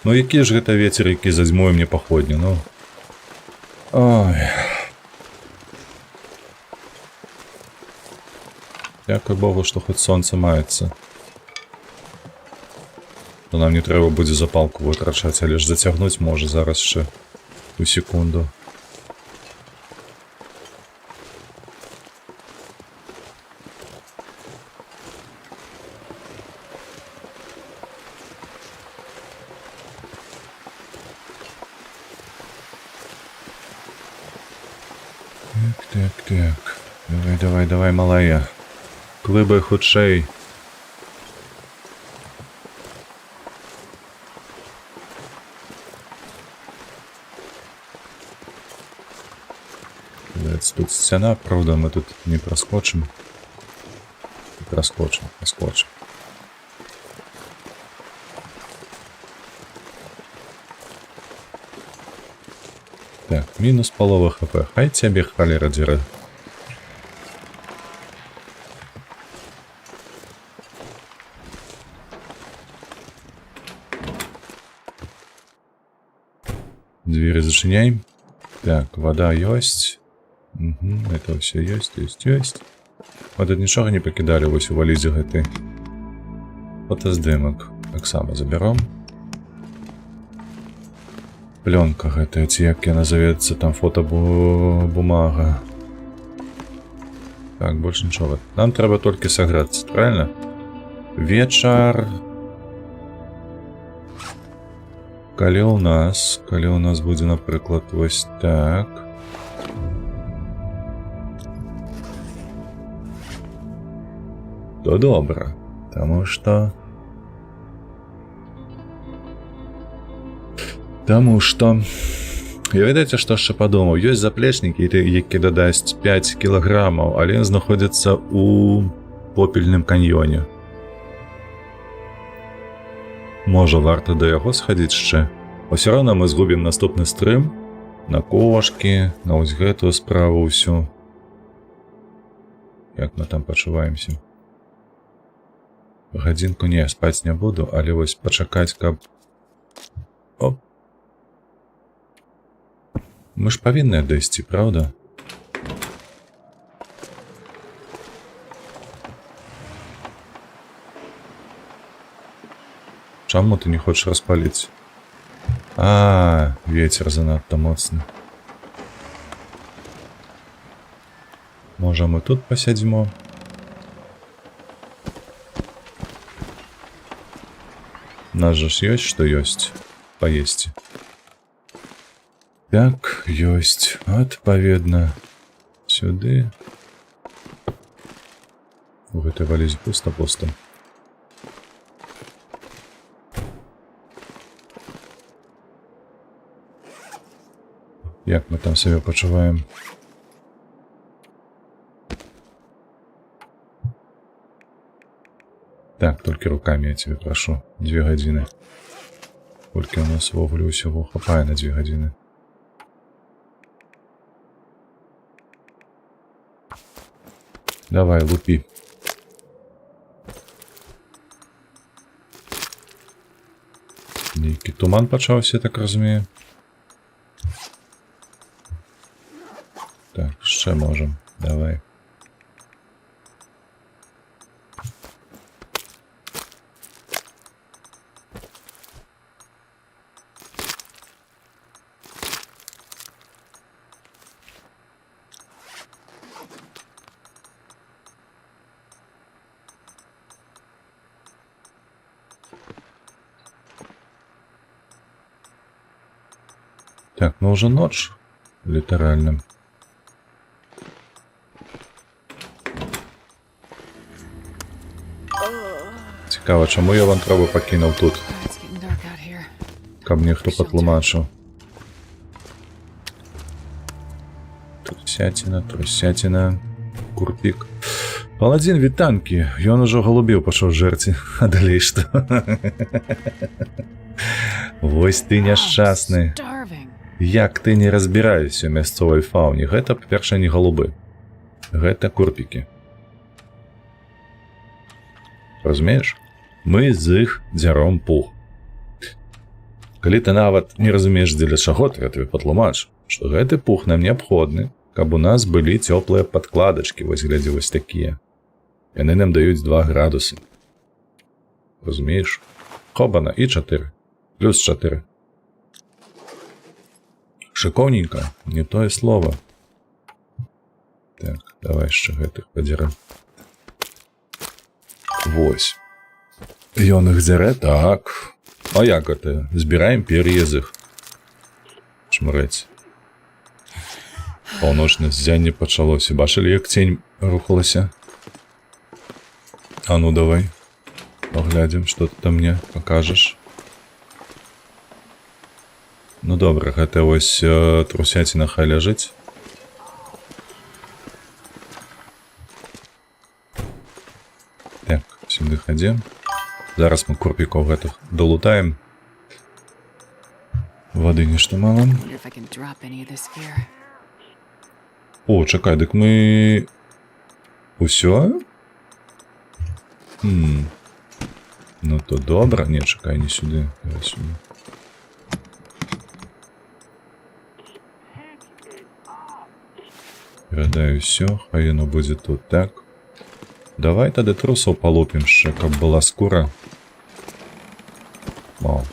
Ну, які ж гэта вецер, які задзьмуе мне паходню, ну. Ой. Дякую Богу, што хоць сонца маецца. То нам не трэба будзе запалку вытрачаць, але ж зацягнуць можа зараз яшчэ у секунду. Так. Давай, малая. Клыбай хутчэй. Тут сцяна, правда, мы тут не проскочим. Проскочим. Так, мінус палова хп. Хай цябе халера дзерэ. Двери зачиняем. Так, вода есть. Угу, это все есть. Вот тут нічого не покидали вось у валізе гэтай. Фотоздымак. Так само заберем. Пленка гэтая, ці як яна назовецца, там фотобумага. Так, больше нічого. Нам трэба толькі саграцца, правильно? Вечар. Калі у нас будзе, напрыклад, вось так. То добра, таму што я ведаеце, што яшчэ падумаў, ёсць заплечнікі, які дадасць 5 кілаграмаў, але ён знаходзіцца у попельным каньёне. Можа, варта да яго схадзіць яшчэ. Усё роўна мы згубім наступны стрым на кошкі, на вось гэтую справу ўсю. Як мы там пачуваемся? Гадзінку не, спаць не буду, але вось пачакаць, каб... Оп. Мы ж павінны дайсці, правда? Чаму ты не хочаш распаліць? Вецер занадта моцны. Може ми тут посядемо? У нас же ж есть, что есть. Поесть. Так, есть. Отповедно. Сюди. Витивались пусто-пусто. Як ми там себе почуваємо? Так, только руками я тебе прошу. 2 годины. Сколько у нас вовлю всего хапає на 2 години. Давай, лупи. Некий туман почався, я так розумію. Так, ще можем. Давай. Так, ну уже ночь. Литерально. Цікаво, чому я вантробу покинув тут? It's getting dark out here. Каб мені хто потлумачив. Трусятина. Курпік. Паладін від танки. Ён уже голубів пішов жерці. А далі що? Вось ти няшчасний. Starving. Як ты не разбираешься ў мясцовай фауне? Гэта, па-першае, не голубы. Гэта курпікі. Разумееш? Мы з іх дзяром пух. Калі ты нават не разумееш, дзеля чаго, то я тебе патлумачу, што гэты пух нам неабходны, каб у нас былі цёплыя падкладачкі, вось глядзі, вось такія. Яны нам даюць 2 градусы. Разумееш? Хобана, і 4. Плюс 4. Шикоўненька, не тое слово. Так, давай яшчэ гэтых падзерам. Вось. Ён іх дзярэ? Так. А як гэта? Збіраем пер'е з іх. Чмрэць. Паўночнае ззянне пачалося. Бачылі, як цень рухалася? А ну давай. Паглядзім, што ты там мне пакажаш. Ну добра, гэта вось трусяціна хай ляжыць. Так, сюды хадзім. Зараз мы курпікаў гэтых долутаем. Вады нешта мала. Wonder if I can drop any of this here. О, чакай, дык мы... Усё? Ну то добра. Не, чакай, не сюды. Давай сюды. Перадаю ўсё, хай яно будзе тут, так. Давай тады трусаў палупім яшчэ, каб была скура. О.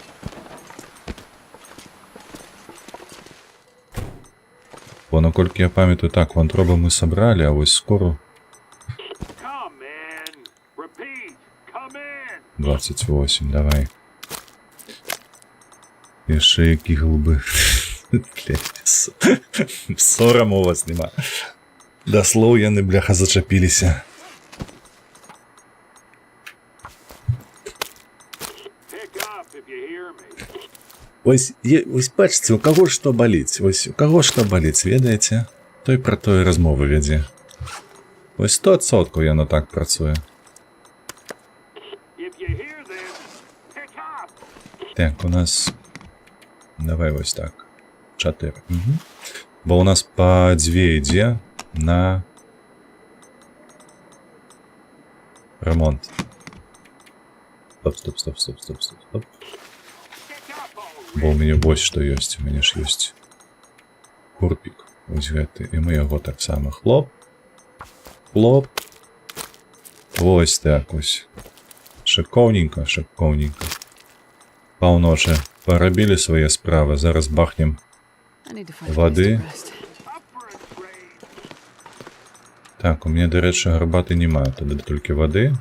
Бо, наколькі я памятаю, так, вантробы мы сабралі, а вось скуру... 28, давай. Яшчэ які голубы. Сорам у вас нема. Да слоў яны, бляха, зачапіліся. Вось бачыце, у каго што баліць. Вось у каго што баліць, ведаеце? Той пра тое размовы вядзе. Вось 100% яно так працуе. Так, у нас... Давай вось так. 4. Бо у нас по 2 ідзе на ремонт. Стоп. Бо у мяне вось што ёсць. У мяне ж ёсць курпік. Вось гэты. І мы яго таксама хлоп. Вось так вось. Шыкоўненька. Паўночы парабілі свае справы. Зараз бахнем I need to find a place воды. to rest. Так, у меня, до речі, гарбати немає, тоді тільки води.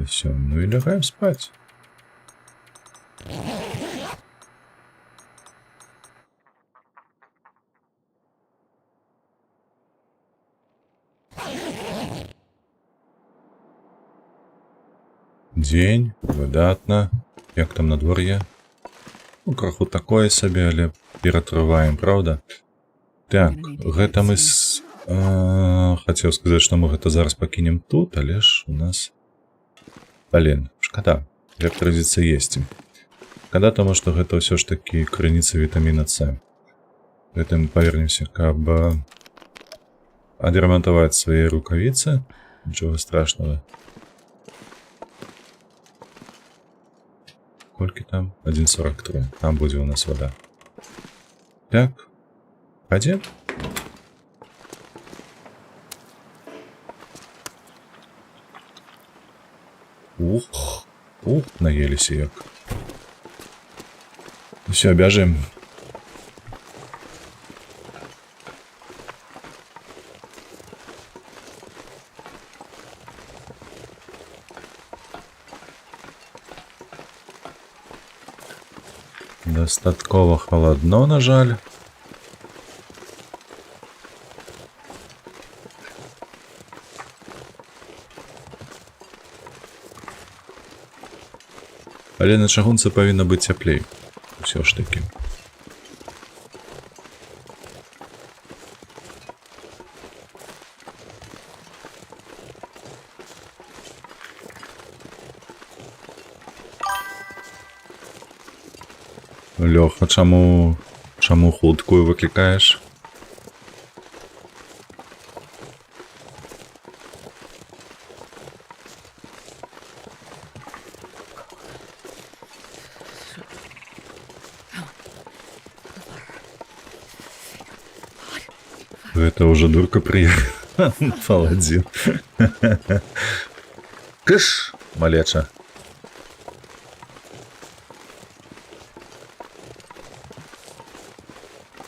І все, ну і лягаємо спать. День, выдатна. Як там надвор'е? Ну, краху такое сабе, але ператрываем, правда? Так, гэта мы с... Хацеў сказаць, што мы гэта зараз пакінем тут, але ж у нас... Блин, шкада. Электролізіцца есці. Шкада тому, што гэта ўсё ж такі крыніца вітаміна С. Гэтым павернемся, каб адрамантаваць свае рукавіцы. Нічога страшного. Колькі там? 1,43. Там будзе у нас вода. Так. Пойдем? Ух, наелись як. Все, бежим. Дастаткова холодно, на жаль. Але на чагунцы павінна быць цяплей. Усё ж такі. Лёха, чаму хуткую выклікаеш? Это уже дурка приехала. Паладин. Кыш, малеча.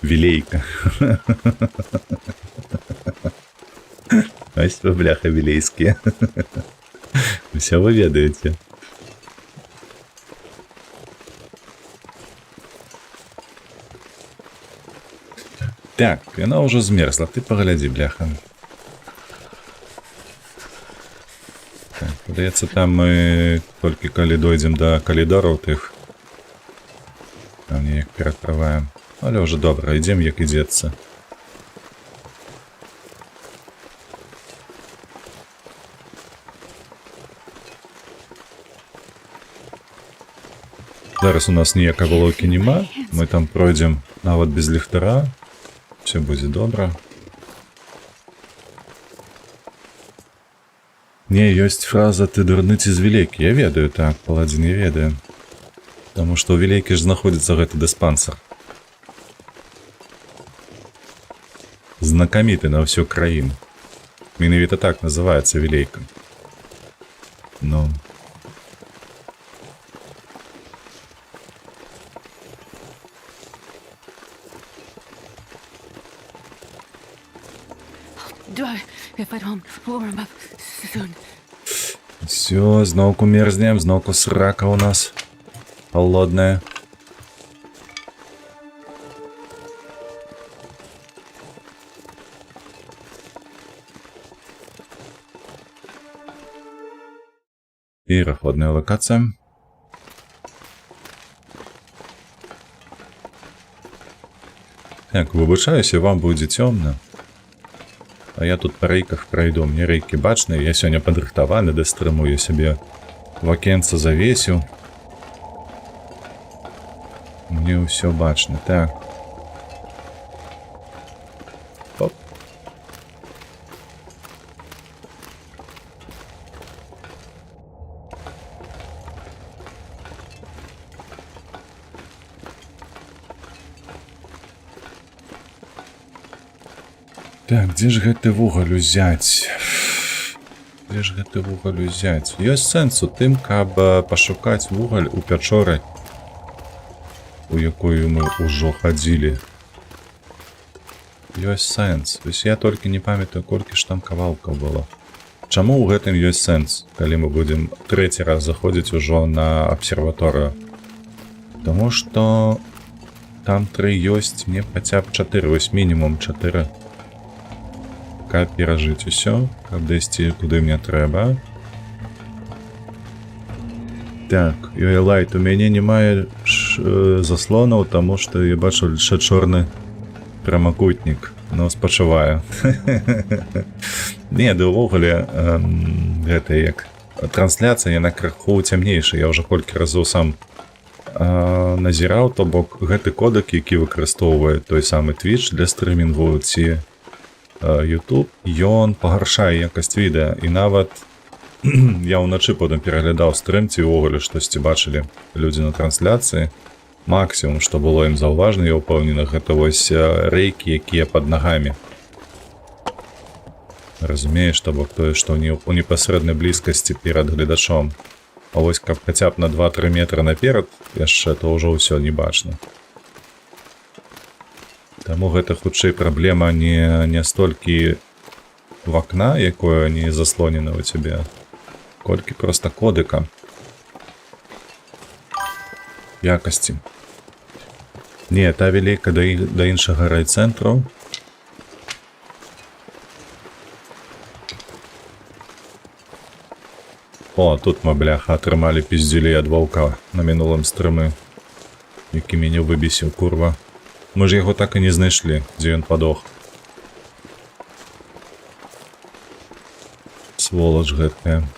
Вилейка. Ось вы, бляха, вилейские. Все вы ведаете. Так, она уже змерзла. Ты погляди, бляха. Так, здаецца, там мы толькі калі дойдзем до калідораў тых. Там неяк ператрываем. Але уже добра, ідзем як ідзецца. Зараз у нас ніякага лоўкі нема. Мы там пройдзем нават без ліхтара. Все будзе добра. Не, ёсць фраза «ты дурны ці з вілейкі». Я ведаю, так, паладзін, я ведаю. Таму што ў вілейкі ж знаходзіцца гэты дыспансер. Знакаміты на ўсю краіну. Менавіта так называецца вілейка. Ну... Все, зноўку мерзнем, зноўку срака у нас холодная. Пераходная локація. Так, выбачаюся, вам будзе цёмна. А я тут по рейках пройду. Мне рейки бачные. Я сегодня подрыхтованы до стриму. Я себе в окенце завесил. Мне все бачно. Так. Оп. Так, где ж гэты вугаль узяць? Где ж гэты вугаль узяць? Ёсць сэнс у тым, каб пашукаць вугаль у пячоры, у якую мы ўжо хадзілі. ёсць сэнс. Вось я толькі не памятаю, колькі ж там кавалкаў было. Чаму ў гэтым ёсць сэнс, калі мы будзем трэці раз заходзіць ужо на абсерваторыю? Таму што там 3 ёсць, мне хаця б 4, вось мінімум 4. Каб перажыць усё, каб дайсці куды мне трэба. Так, Лайт, у мяне не мае заслонаў, таму што я бачу лише чорны прамакутнік. Ну, спачуваю. Не, да ўвогуле, гэта як трансляцыя, яна крыху цямнейшая. Я ўжо колькі разоў сам назіраў, то бок гэты кодек, які выкарыстоўвае той самы Twitch для стрымінгу ці YouTube, ён пагаршае якасць відэа. І нават я ўначы потым пераглядаў стрым, ці ўвогуле штосьці бачылі людзі на трансляцыі. Максімум, што было ім заўважна, я ўпэўнены, гэта вось рэйкі, якія пад нагамі. Разумееш, то бок тое, што ў непасрэднай блізкасці перад гледачом. А вось каб хаця б на 2-3 метры наперад, яшчэ то ўжо ўсё не бачна. Таму гэта хутчэй праблема не столькі вакна, якое не заслонена ў цябе, колькі проста кодека якасці. Не, та велейка да іншага райцэнтру. О, тут мы, бляха, атрымалі пиздзюлей ад ваўка на мінулым стрымы, які мяне выбесіў, курва. Мы ж яго так і не знайшлі, дзе ён падох. Сволач гэткая.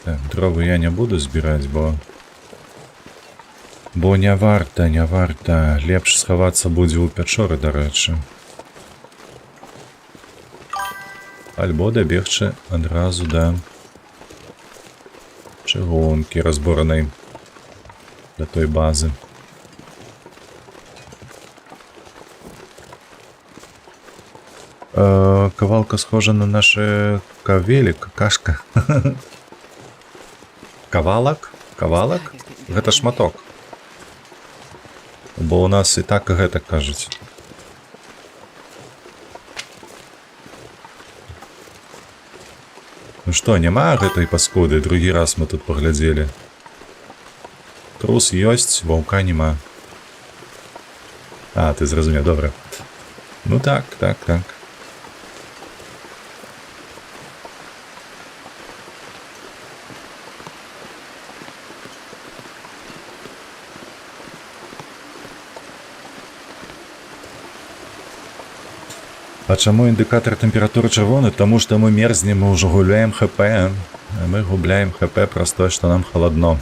Так, дровы я не буду збіраць, бо не варта, не варта. Лепш схавацца будзе ў пячоры, дарэчы. Альбо дабегчы адразу да чыгункі разборанай да той базы. Кавалка схожа на нашы кавелік, кашка. Кавалак? Кавалак? Гэта шматок. Бо у нас і так і гэта кажуць. Ну што, няма гэтай паскуды? Другі раз мы тут паглядзелі. Трус ёсць, ваўка няма. А, ты зразумеў, добра. Ну так. А чаму індыкатор тэмпературы чырвоны? Таму што мы мерзнем, мы ўжо гуляем ХП. А мы губляем ХП праз тое, што нам халадно.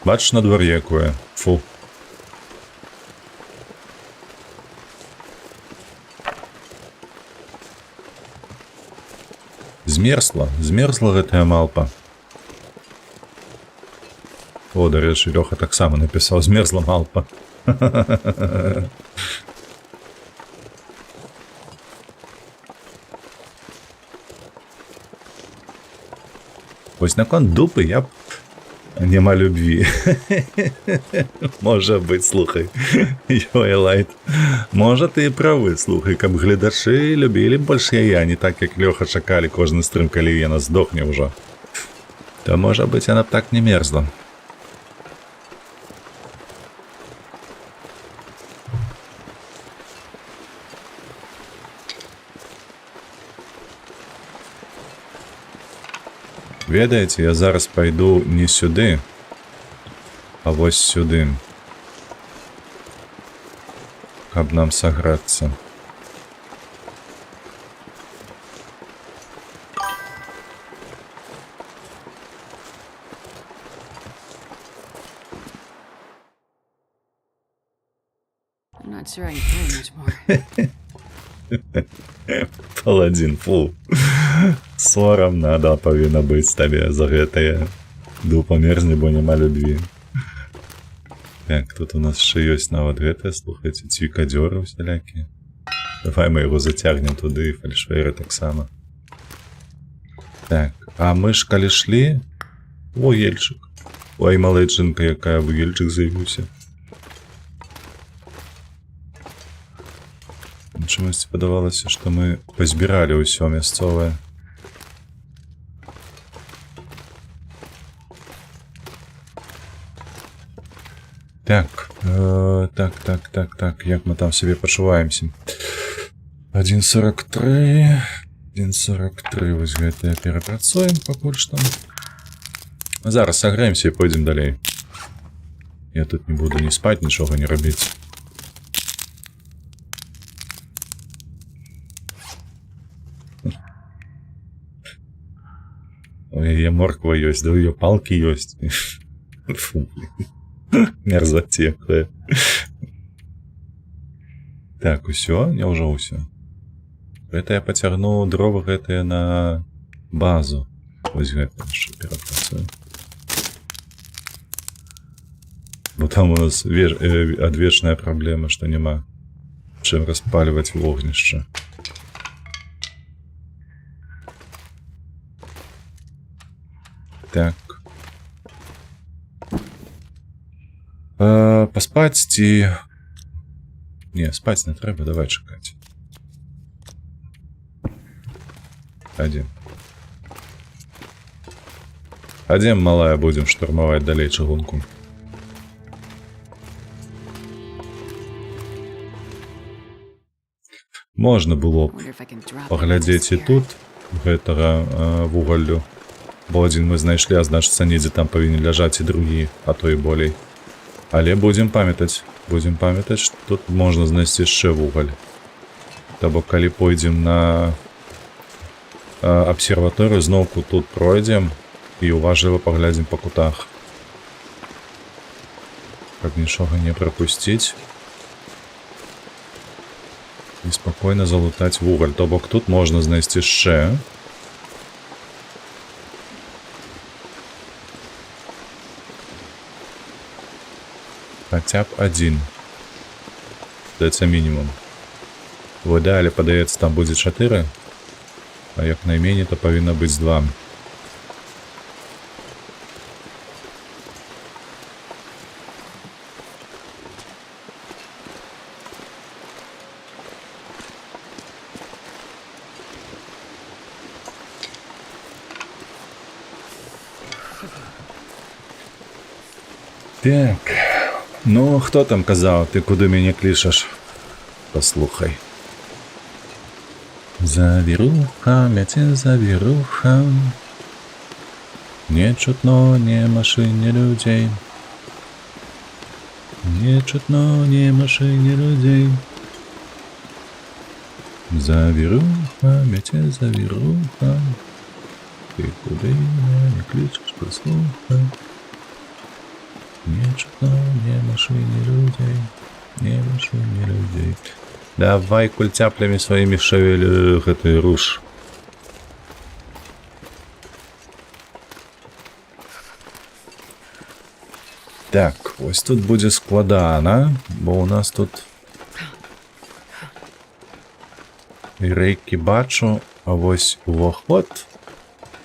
Бачыш на дворе якое? Фу. Змерзла гэтая малпа. О, дарэчы, Лёха таксама напісаў, змерзла малпа. Вось наконт дупы я б няма любві. Можа быць, слухай. Лайт. Можа, ты і правы, слухай, каб гледачы любілі больш яе, не так, як Лёха чакалі кожны стрым, калі яна здохне ўжо. То, можа быць, яна б так не мерзла. Ведаеце, я зараз пайду не сюды, а вось сюды. Каб нам саграцца. I'm not sure I can carry much more. Паладзін, фу. Сорамна, да, павінна быць табе за гэтае. Дупа мерзне, бо няма любві. Так, тут у нас яшчэ ёсць нават гэтае, слухайце, цвікадзёры усялякія. Давай мы яго зацягнем туды, фальшвейры таксама. Так, а мы ж калі шлі... О, ельчык. Ой, малайчынка, якая вугельчик з'явіўся. Чамусь падавалася, што мы пазбіралі ўсё мясцовае. Так, так, як мы там себе пачуваемся? 1.43, 1.43, вось гэтае перапрацуем пакуль што. Зараз саграемся і пойдзем далей. Я тут не буду ні спаць, нічога не рабіць. У яе морква ёсць, да ў яе палкі ёсць. Фу, блин. Мерзотекая. Так, усё? Няўжо ўсё? Гэта я пацягну дровы гэтыя на базу. Вось гэта яшчэ перапрацую. Бо там у нас адвечная праблема, што няма чым распальваць вогнішча. Так. Паспаць ці... Не, спаць не трэба, давай чакаць. Хадзем. Хадзем, малая, будзем штурмаваць далей чыгунку. Можна было б паглядзець і тут гэтага вугаллю. Бо адзін мы знайшлі, а значыцца недзе там павінен ляжаць і другі, а то і болей. Але будзем памятаць, што тут можна знайсці яшчэ вугаль. То бок, калі пойдзем на абсерваторыю, зноўку тут пройдзем і уважліва паглядзім па кутах. Каб нічога не прапусціць. І спакойна залутаць вугаль. То бок, тут можна знайсці яшчэ. Хаця б адзін. Даецца мінімум. В ідэале, падаецца, там будзе 4, а як найменей, то павінна быць 2. Так. Ну, хто там казаў, ты куды мяне клічаш? Паслухай. Завіруха, мяце завіруха. Не чутно, не машын, не людзей. Не чутно, не машын, не людзей. Завіруха, мяце завіруха. Ты куды мяне клічаш, паслухай. Не чутно, не машын, не людзей. Не машын, не людзей. Давай кульцяплямі сваімі шавель гэты руш. Так, вось тут будзе складана, бо у нас тут рэйкі бачу, а вось уваход.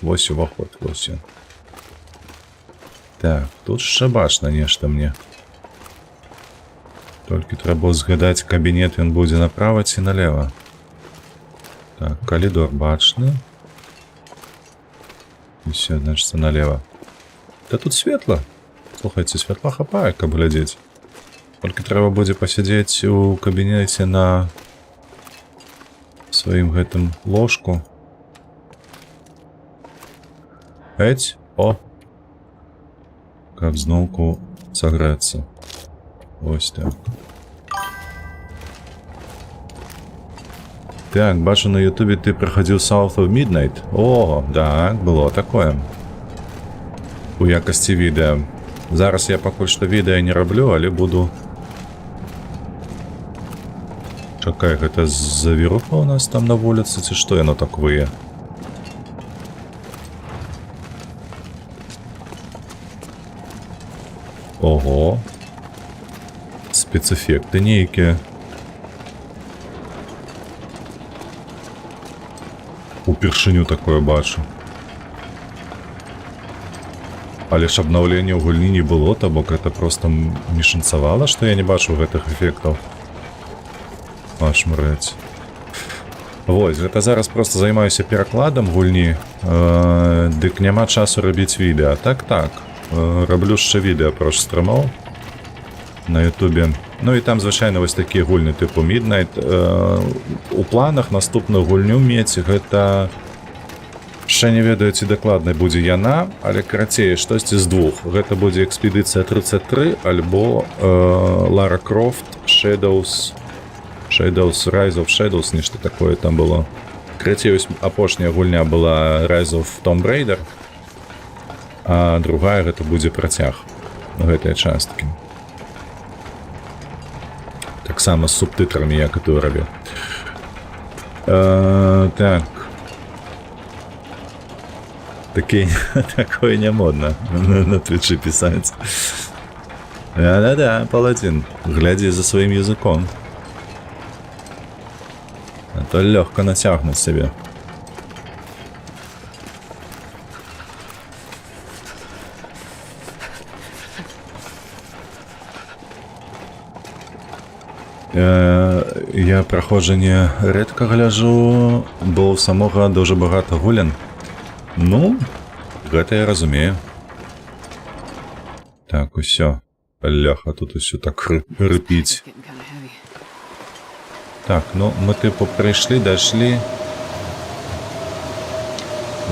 Вось уваход, вось ён. Так, тут ще бачна нешта мне. Толькі трэба згадаць кабінет, ён будзе направа ці налева. Так, калідор бачны. І все, значыцца налева. Та тут светла. Слухайце, святла хапае, каб глядзець. Толькі трэба будзе пасядзець у кабінеце на сваім гэтым ложку. Эць, о! Каб зноўку сагрэцца. Ось так. Так, бачу на ютубе ты праходзіў South of Midnight. О, так, было такое. У якасці відэа. Зараз я пакуль што відэа не раблю, але буду... Чакай, гэта завіруха у нас там на вуліцы, ці што яно так вые? Ого. Спецэфекты нейкія. Упершыню такое бачу. Але ж абнаўлення ў гульні не было, то бок это просто не шанцавала, што я не бачу гэтых эфектаў. Аж мрэць. Вось, гэта зараз просто займаюся перакладам гульні, дык няма часу рабіць відэа. Так, раблю яшчэ відэа пра стрымаў на ютубе. Ну і там, звычайна, вось такія гульні тыпу Midnight. У планах наступную гульню мець, гэта... Яшчэ не ведаю, ці дакладна будзе яна, але карацей, штосьці з двух. Гэта будзе Экспедыцыя 33, альбо Лара Крофт, Shadows, Rise of Shadows, нешта такое там было. Карацей, апошняя гульня была Rise of Tomb Raider, а другая гэта будзе працяг гэтай часткі. Таксама з субтытрамі, як і той рабіў. Так. Такое не модно на Твиче писать. Да-да-да, паладин, гляди за своим языком. А то легко натягнуть себе. Я праходжанне рэдка гляжу, бо ў самога дуже багата гулян. Ну, гэта я разумею. Так, усё. Бляха, тут усё так рыпіць. Так, ну, мы тыпу прыйшлі, дайшлі.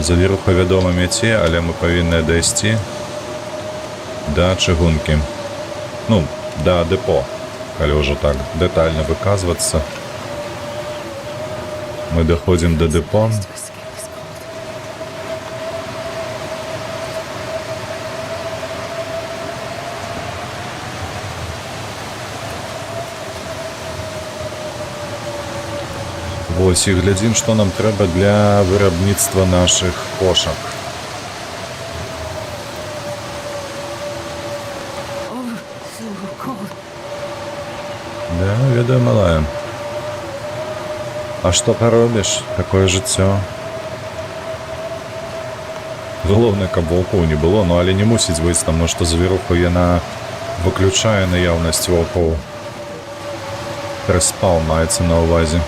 Завіруха, вядома, мяце, але мы павінны дайсці да чыгункі. Ну, да дэпо, калі ўжо так дэтальна выказвацца. Мы даходзім да дэпо. Вось, і глядзім, што нам трэба для вырабніцтва нашых кошак. Да, ведаю, малая. А што паробіш? Такое жыццё. Галоўнае, каб ваўкоў не было, ну але не мусіць быць, таму што завіруху яна выключае наяўнасць ваўкоў. Рэспаун маецца на ўвазе.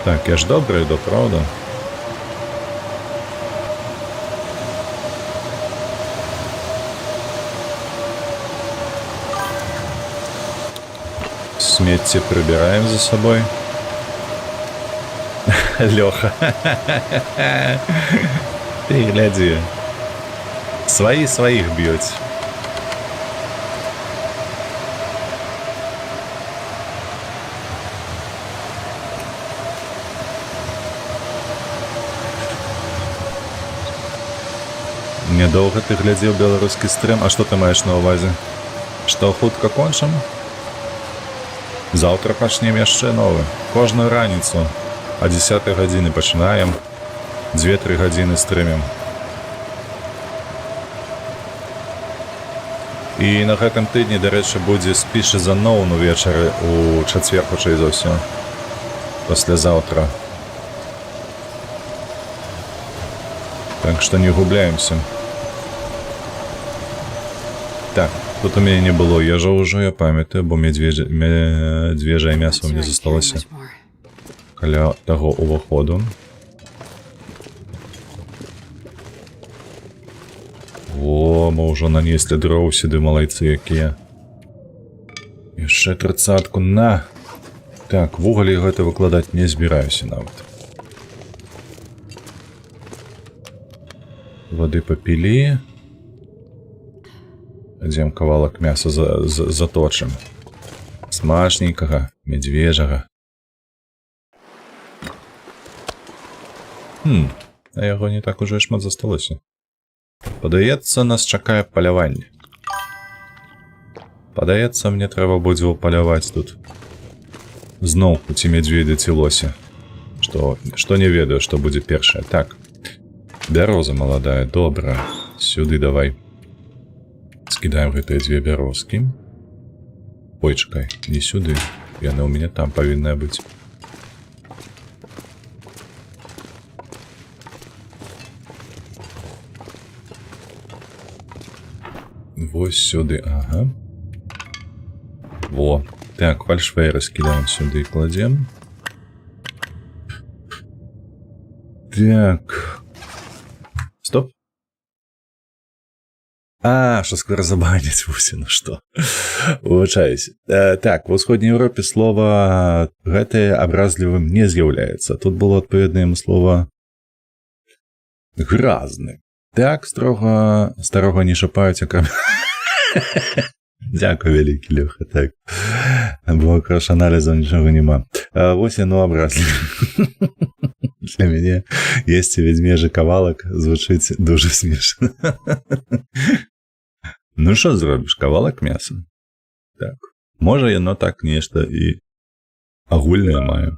Так, я ж добре йду, правда? Смецце прибираем за собой. Леха. Ты гляди. Свои своих бьют. Недолго ты глядел белорусский стрим. А что ты маешь на увазе? Что хутка кончим? Завтра пачнем яшчэ новы. Кожную раніцу о 10 гадзіны пачынаем. 2-3 гадзіны стрымем. І на гэтым тыдні, дарэчы, будзе Species Unknown увечары у чацвер, хутчэй за ўсё. Паслязаўтра. Так што не губляемся. Так, тут у мяне не было ежа ўжо, я памятаю, бо медвежае мясо мне засталося каля таго уваходу. О, мы ўжо нанеслі дроў сюды, малайцы якія. Яшчэ 30-ку, на! Так, вугалі гэта выкладаць не збіраюся нават. Вады папілі. Ідзем кавалак мяса заточым. Смачненькага, медвежага. А яго не так ужо шмат засталося. Падаецца, нас чакае паляванне. Падаецца, мне трэба будзе паляваць тут. Зноўку ці медведя, ці лося. Што не ведаю, што будзе першае. Так. Бяроза маладая, добра. Сюды давай. Скідаем гэтыя дзве бярозкі. Ой, чакай, не сюды. Яны ў мяне там павінная быць. Вось сюды, ага. Во. Так, фальшфейры скидаем сюды и кладем. Так. Стоп. А, что скоро забанить вовсе, ну что. Выбачаюсь. Так, в Усходній Європі слово гэтае абразлівым не з'яўляецца. Тут было адпаведнае яму слово гразны. Так, старога не шапаюць, акрамя... Дякую, вялікі, Лёха, так. Бо краш-аналізу нічога няма. Вось яно абразлівым. Для мяне есці ведзьмежы кавалак звучыць дуже смешна. Ну што зробіш, кавалак мяса? Так. Можа яно так нешта і агульнае мае.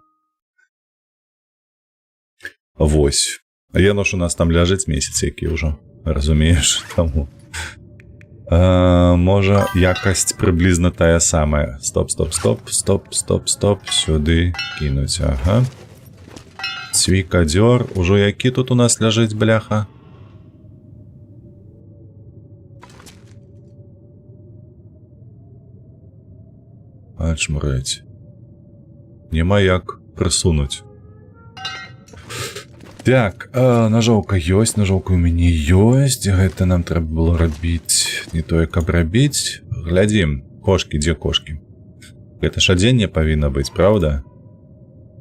Вось. Яно ж у нас там ляжыць месяц які ўжо. Разумееш? Таму. Можа якасць прыблізна тая самая. Стоп. Сюды кінуць, ага. Цвікадзёр. Ужо які тут у нас ляжыць, бляха? Ачмрэць. Нема як прысунуць. Так, ножовка ёсць, ножовка у мяне ёсць. Гэта нам трэба было рабіць. Не тое, каб рабіць. Глядзім. Кошкі, дзе кошкі? Гэта ж адзенне павінна быць, правда?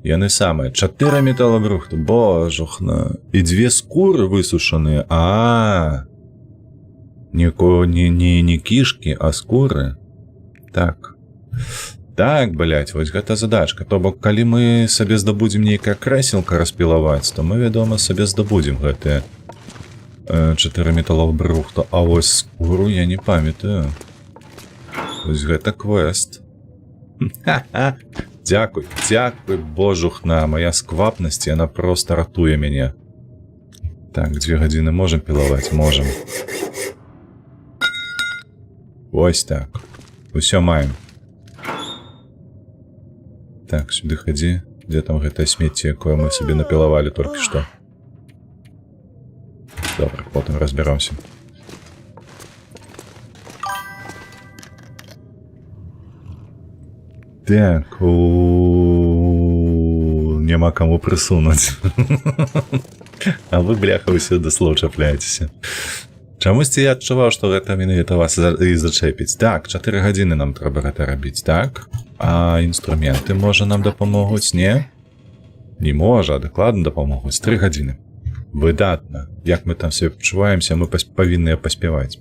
Яны самыя. 4 металабрухту. Божухна. І 2 скуры высушаныя. Не кішкі, а скуры. Так. Так, блядь, вось гэта задачка. То бок, калі мы сабе здабудзем нейкая крэсілка распілаваць, то мы, вядома, сабе здабудзем гэтыя 4 металабрухту. А вось скуру я не памятаю. Вось гэта квест. Ха-ха. Дзякуй, божухна, моя сквапнасць, яна проста ратуе мяне. Так, 2 гадзіны можам пілаваць? Можам. Вось так. Усё маем. Так, сюды хадзі. Дзе там гэтае смецце, якое мы сабе напілавалі толькі што? Добра, потым разберомся. Так, няма каму прысунуць. А вы, бляха, ўсё да слоў чапляецеся. Чамусьці я адчуваў, што гэта менавіта вас і зачэпіць. Так, 4 гадзіны нам трэба гэта рабіць, так? А інструменты, можа, нам дапамогуць, не? Не можа, дакладна дапамогуць. 3 гадзіны. Выдатна. Як мы там себе пачуваемся, мы павінныя паспяваць.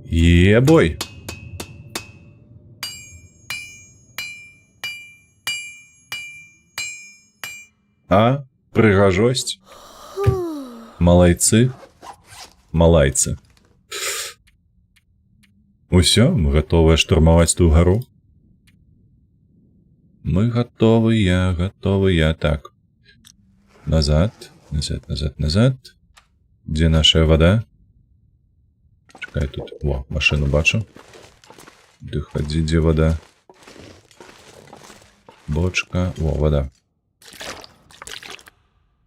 Е-бой! А? Прыгажосць? Малайцы? Малайцы. Усё, мы гатовыя штурмаваць ту гару? Мы гатовыя. Так. Назад. Дзе наша вода? Чакай тут. О, машину бачу. Ды хадзі, дзе вода? Бочка. О, вода.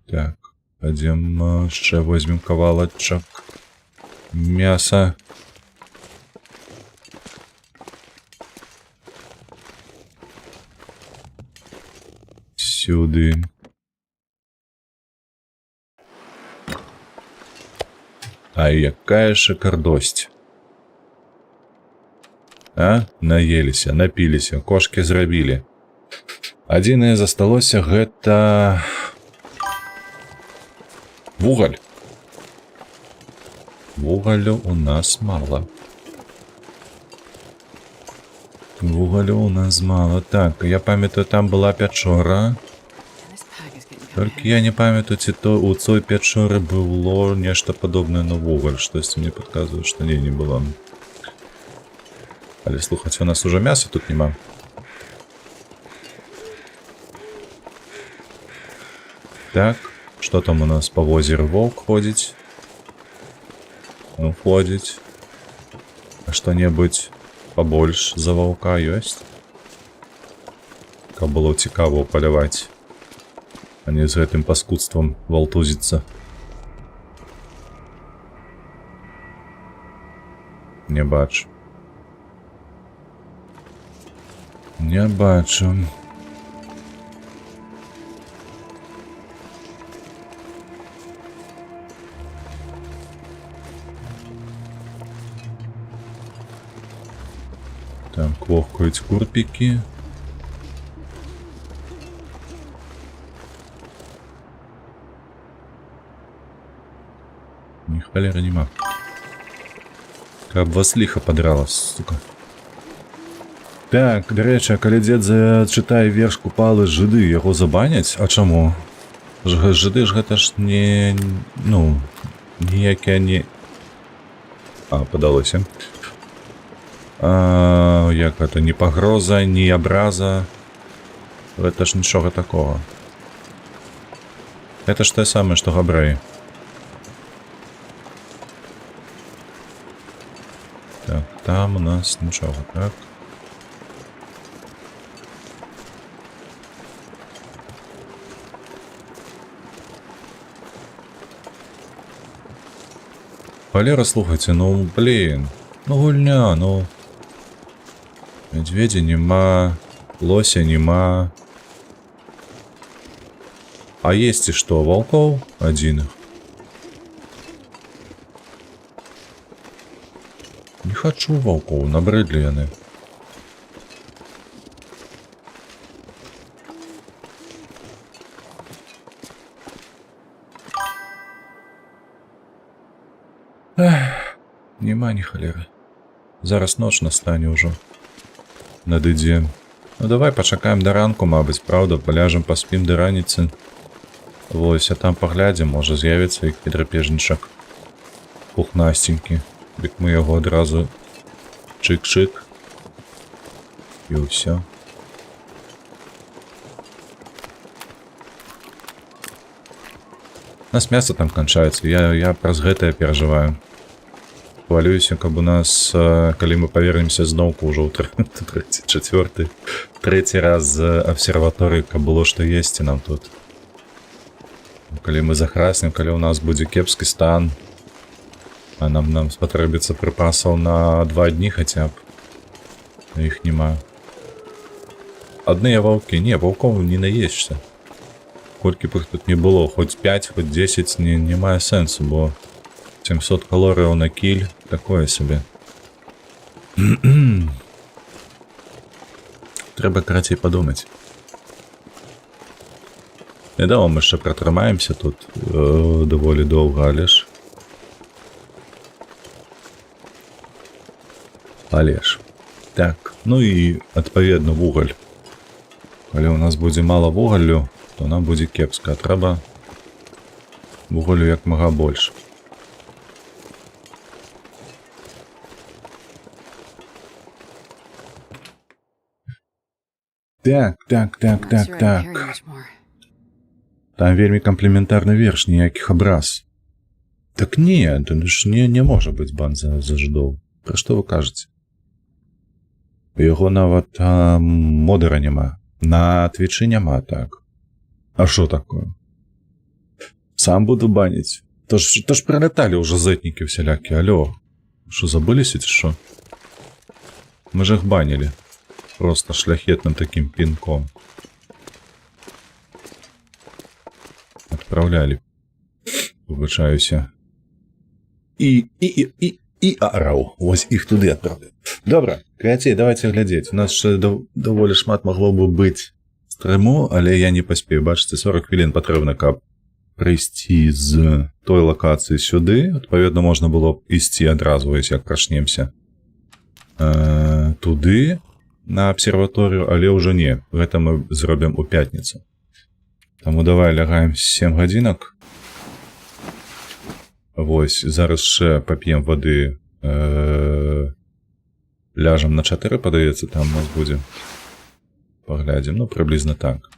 Так. Пойдем, ще возьмем кавалочек мяса. Сюди. А якая шикардость. А? Наеліся, напіліся, кошки зрабілі. Адзінае засталося гэта... Вугаль. Вугалю у нас мало. Так, я памятаю, там была пячора. Толькі я не памятаю, ці то у цой пячоры было нешта падобнае на вугаль. Штосьці мне падказвае, што не было. Але слухаць, у нас уже мяса тут нема. Так. Что там у нас по озеру? Волк ходить? Ну, ходить. А что-нибудь побольше за волка есть? Как было цікаво полевать, а не з гэтым паскудством валтузиться. Не бачу. Не бачу. Там квохкають курпіки. Ні холери нема. Каб вас ліха подрала, сука. Так, до речі, калі дзед зачытае верш Купалы жыды, яго забаняць? А чаму? Жыды ж гэта ж не... Ну, ніякія не... А, падалося. Як гэта, не пагроза, не абраза. Гэта ж нічога такого. Это ж те самае, што габрэі. Так, там у нас нічога, так? Валера, слухайте, ну, блин. Ну, гульня, ну... Медведя нема, лося нема. А есть и что, волков? Один. Не хочу волков, набрыдли яны. Эх, нема ні холеры. Зараз ноч настане ўжо. Надыдзе. Ну давай пачакаем да ранку, мабыць, правда, паляжам, паспім да раніцы. Вось, а там паглядзім, можа з'явіцца які драпежнічак. Пухнастенькі. Дык мы яго адразу чык-чык. І ўсё. У нас мяса там канчаецца, я праз гэтае перажываю. Хвалююся, каб у нас, калі мы павернемся зноўку ўжо ў трэці раз з абсерваторыі, каб было што есці нам тут. Калі мы захраснем, калі ў нас будзе кепскі стан, а нам спатрэбіцца прыпасаў на 2 дні хаця б. Іх няма. Адныя ваўкі, не, ваўкоў не наешся. Колькі б іх тут не было, хоць 5, хоць 10, не мае сэнсу, бо 700 калорыяў на кіль, такое сабе. Трэба карацей падумаць. Вядома, мы яшчэ пратрымаемся тут даволі доўга, але ж. Так, ну і адпаведна вугаль. Калі ў нас будзе мала вугаллю, то нам будзе кепска, трэба вугалю як мага больш. Так. Там вельмі камплементарны верш, ніякіх абраз. Так не, это ж не можа быць бан за жыдоў. Пра што вы кажаце? У яго нават модера няма. На твічы няма, так. А што такое? Сам буду баніць. То ж прилеталі ўжо зэтнікі всялякі, алё. Што, забыліся ці што? Мы ж іх банілі. Просто шляхетным таким пинком. Отправляли. Выбачаюся. І араў. Вось іх туды адправляю. Добра, карацей, давайте глядзець. У нас ще даволі шмат магло бы быць стрыму, але я не паспею. Бачыце, 40 хвілін патрэбна, каб прыйсці з той лакацыі сюды. Адпаведна, можна было б ісці адразу, вось як прачнемся. Туды. На абсерваторыю, але ўжо не. Гэта мы зробім у пятніцу. Таму давай лягаем 7 гадзінак. Вось, зараз ще пап'ем вады. Ляжам на 4, падаецца, там у нас будзе. Паглядзім, ну, прыблізна так.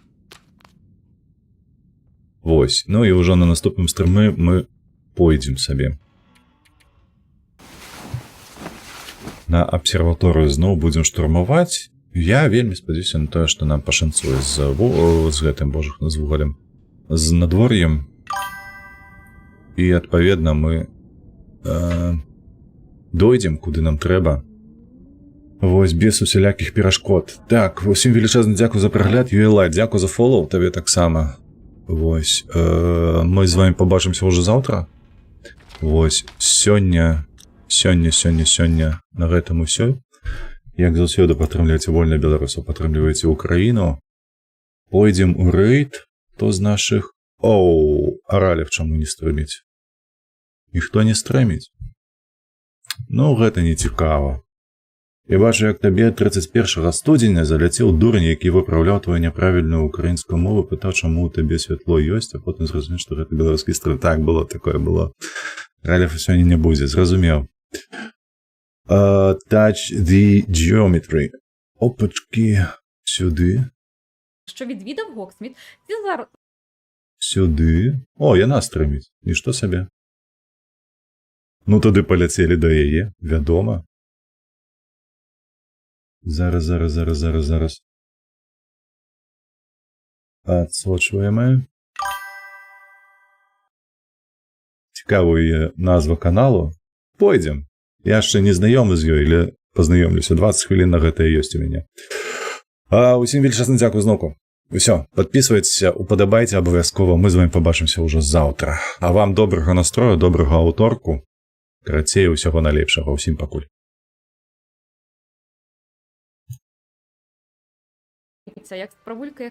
Вось, ну і ўжо на наступным стрымы мы пойдзем сабе. На абсерваторыю зноў будзем штурмаваць. Я вельмі спадзяюся на тое, што нам пашанцуе з гэтым, божах, з вугалем, з надвор'ем. І, адпаведна, мы дойдзем, куды нам трэба. Вось, без усялякіх перашкод. Так, усім велічэзны дзякуй за прагляд, Юэлай, дзякуй за фолоу, табе таксама. Вось, мы з вами побачымся ўжо заўтра. Вось, сёння на гэтым усё. Як заўсёды падтрымляйце вольна беларусаў, падтрымлівайце Украіну. Пойдзем у рэйд, хто з нашых... Оу, Аралев чаму не стрыміць? Ніхто не стрыміць? Ну, гэта не цікава. Я бачу, як табе 31 студзеня заляцеў дурень, які выпраўляў твою няправільную украінскую мову, пытаў, чаму ў табе святло ёсць, а потым зразумеў, што гэта беларускі стрым. Так, было, такое было. Аралев сёння не будзе, зразумеў. Touch the geometry. Опачкі, сюди. Що відвідав Гоксміт, Сюди. О, яна стрыміць. Нішто сабе. Ну, тады паляцелі да яе, вядома. Зараз. Адсочваем. Цікавая назва каналу. Пойдзем. Я яшчэ не знаёмы з ёй, але пазнаёмлюся. 20 хвілін на гэта ёсць у мяне. Усім велічэзны дзякуй зноўку. Усё, падпісвайцеся, упадабайце абавязкова. Мы з вами побачымся ўжо заўтра. А вам добрага настрою, добрага аўторку. Карацей, усяго найлепшага. Усім пакуль. як правулька,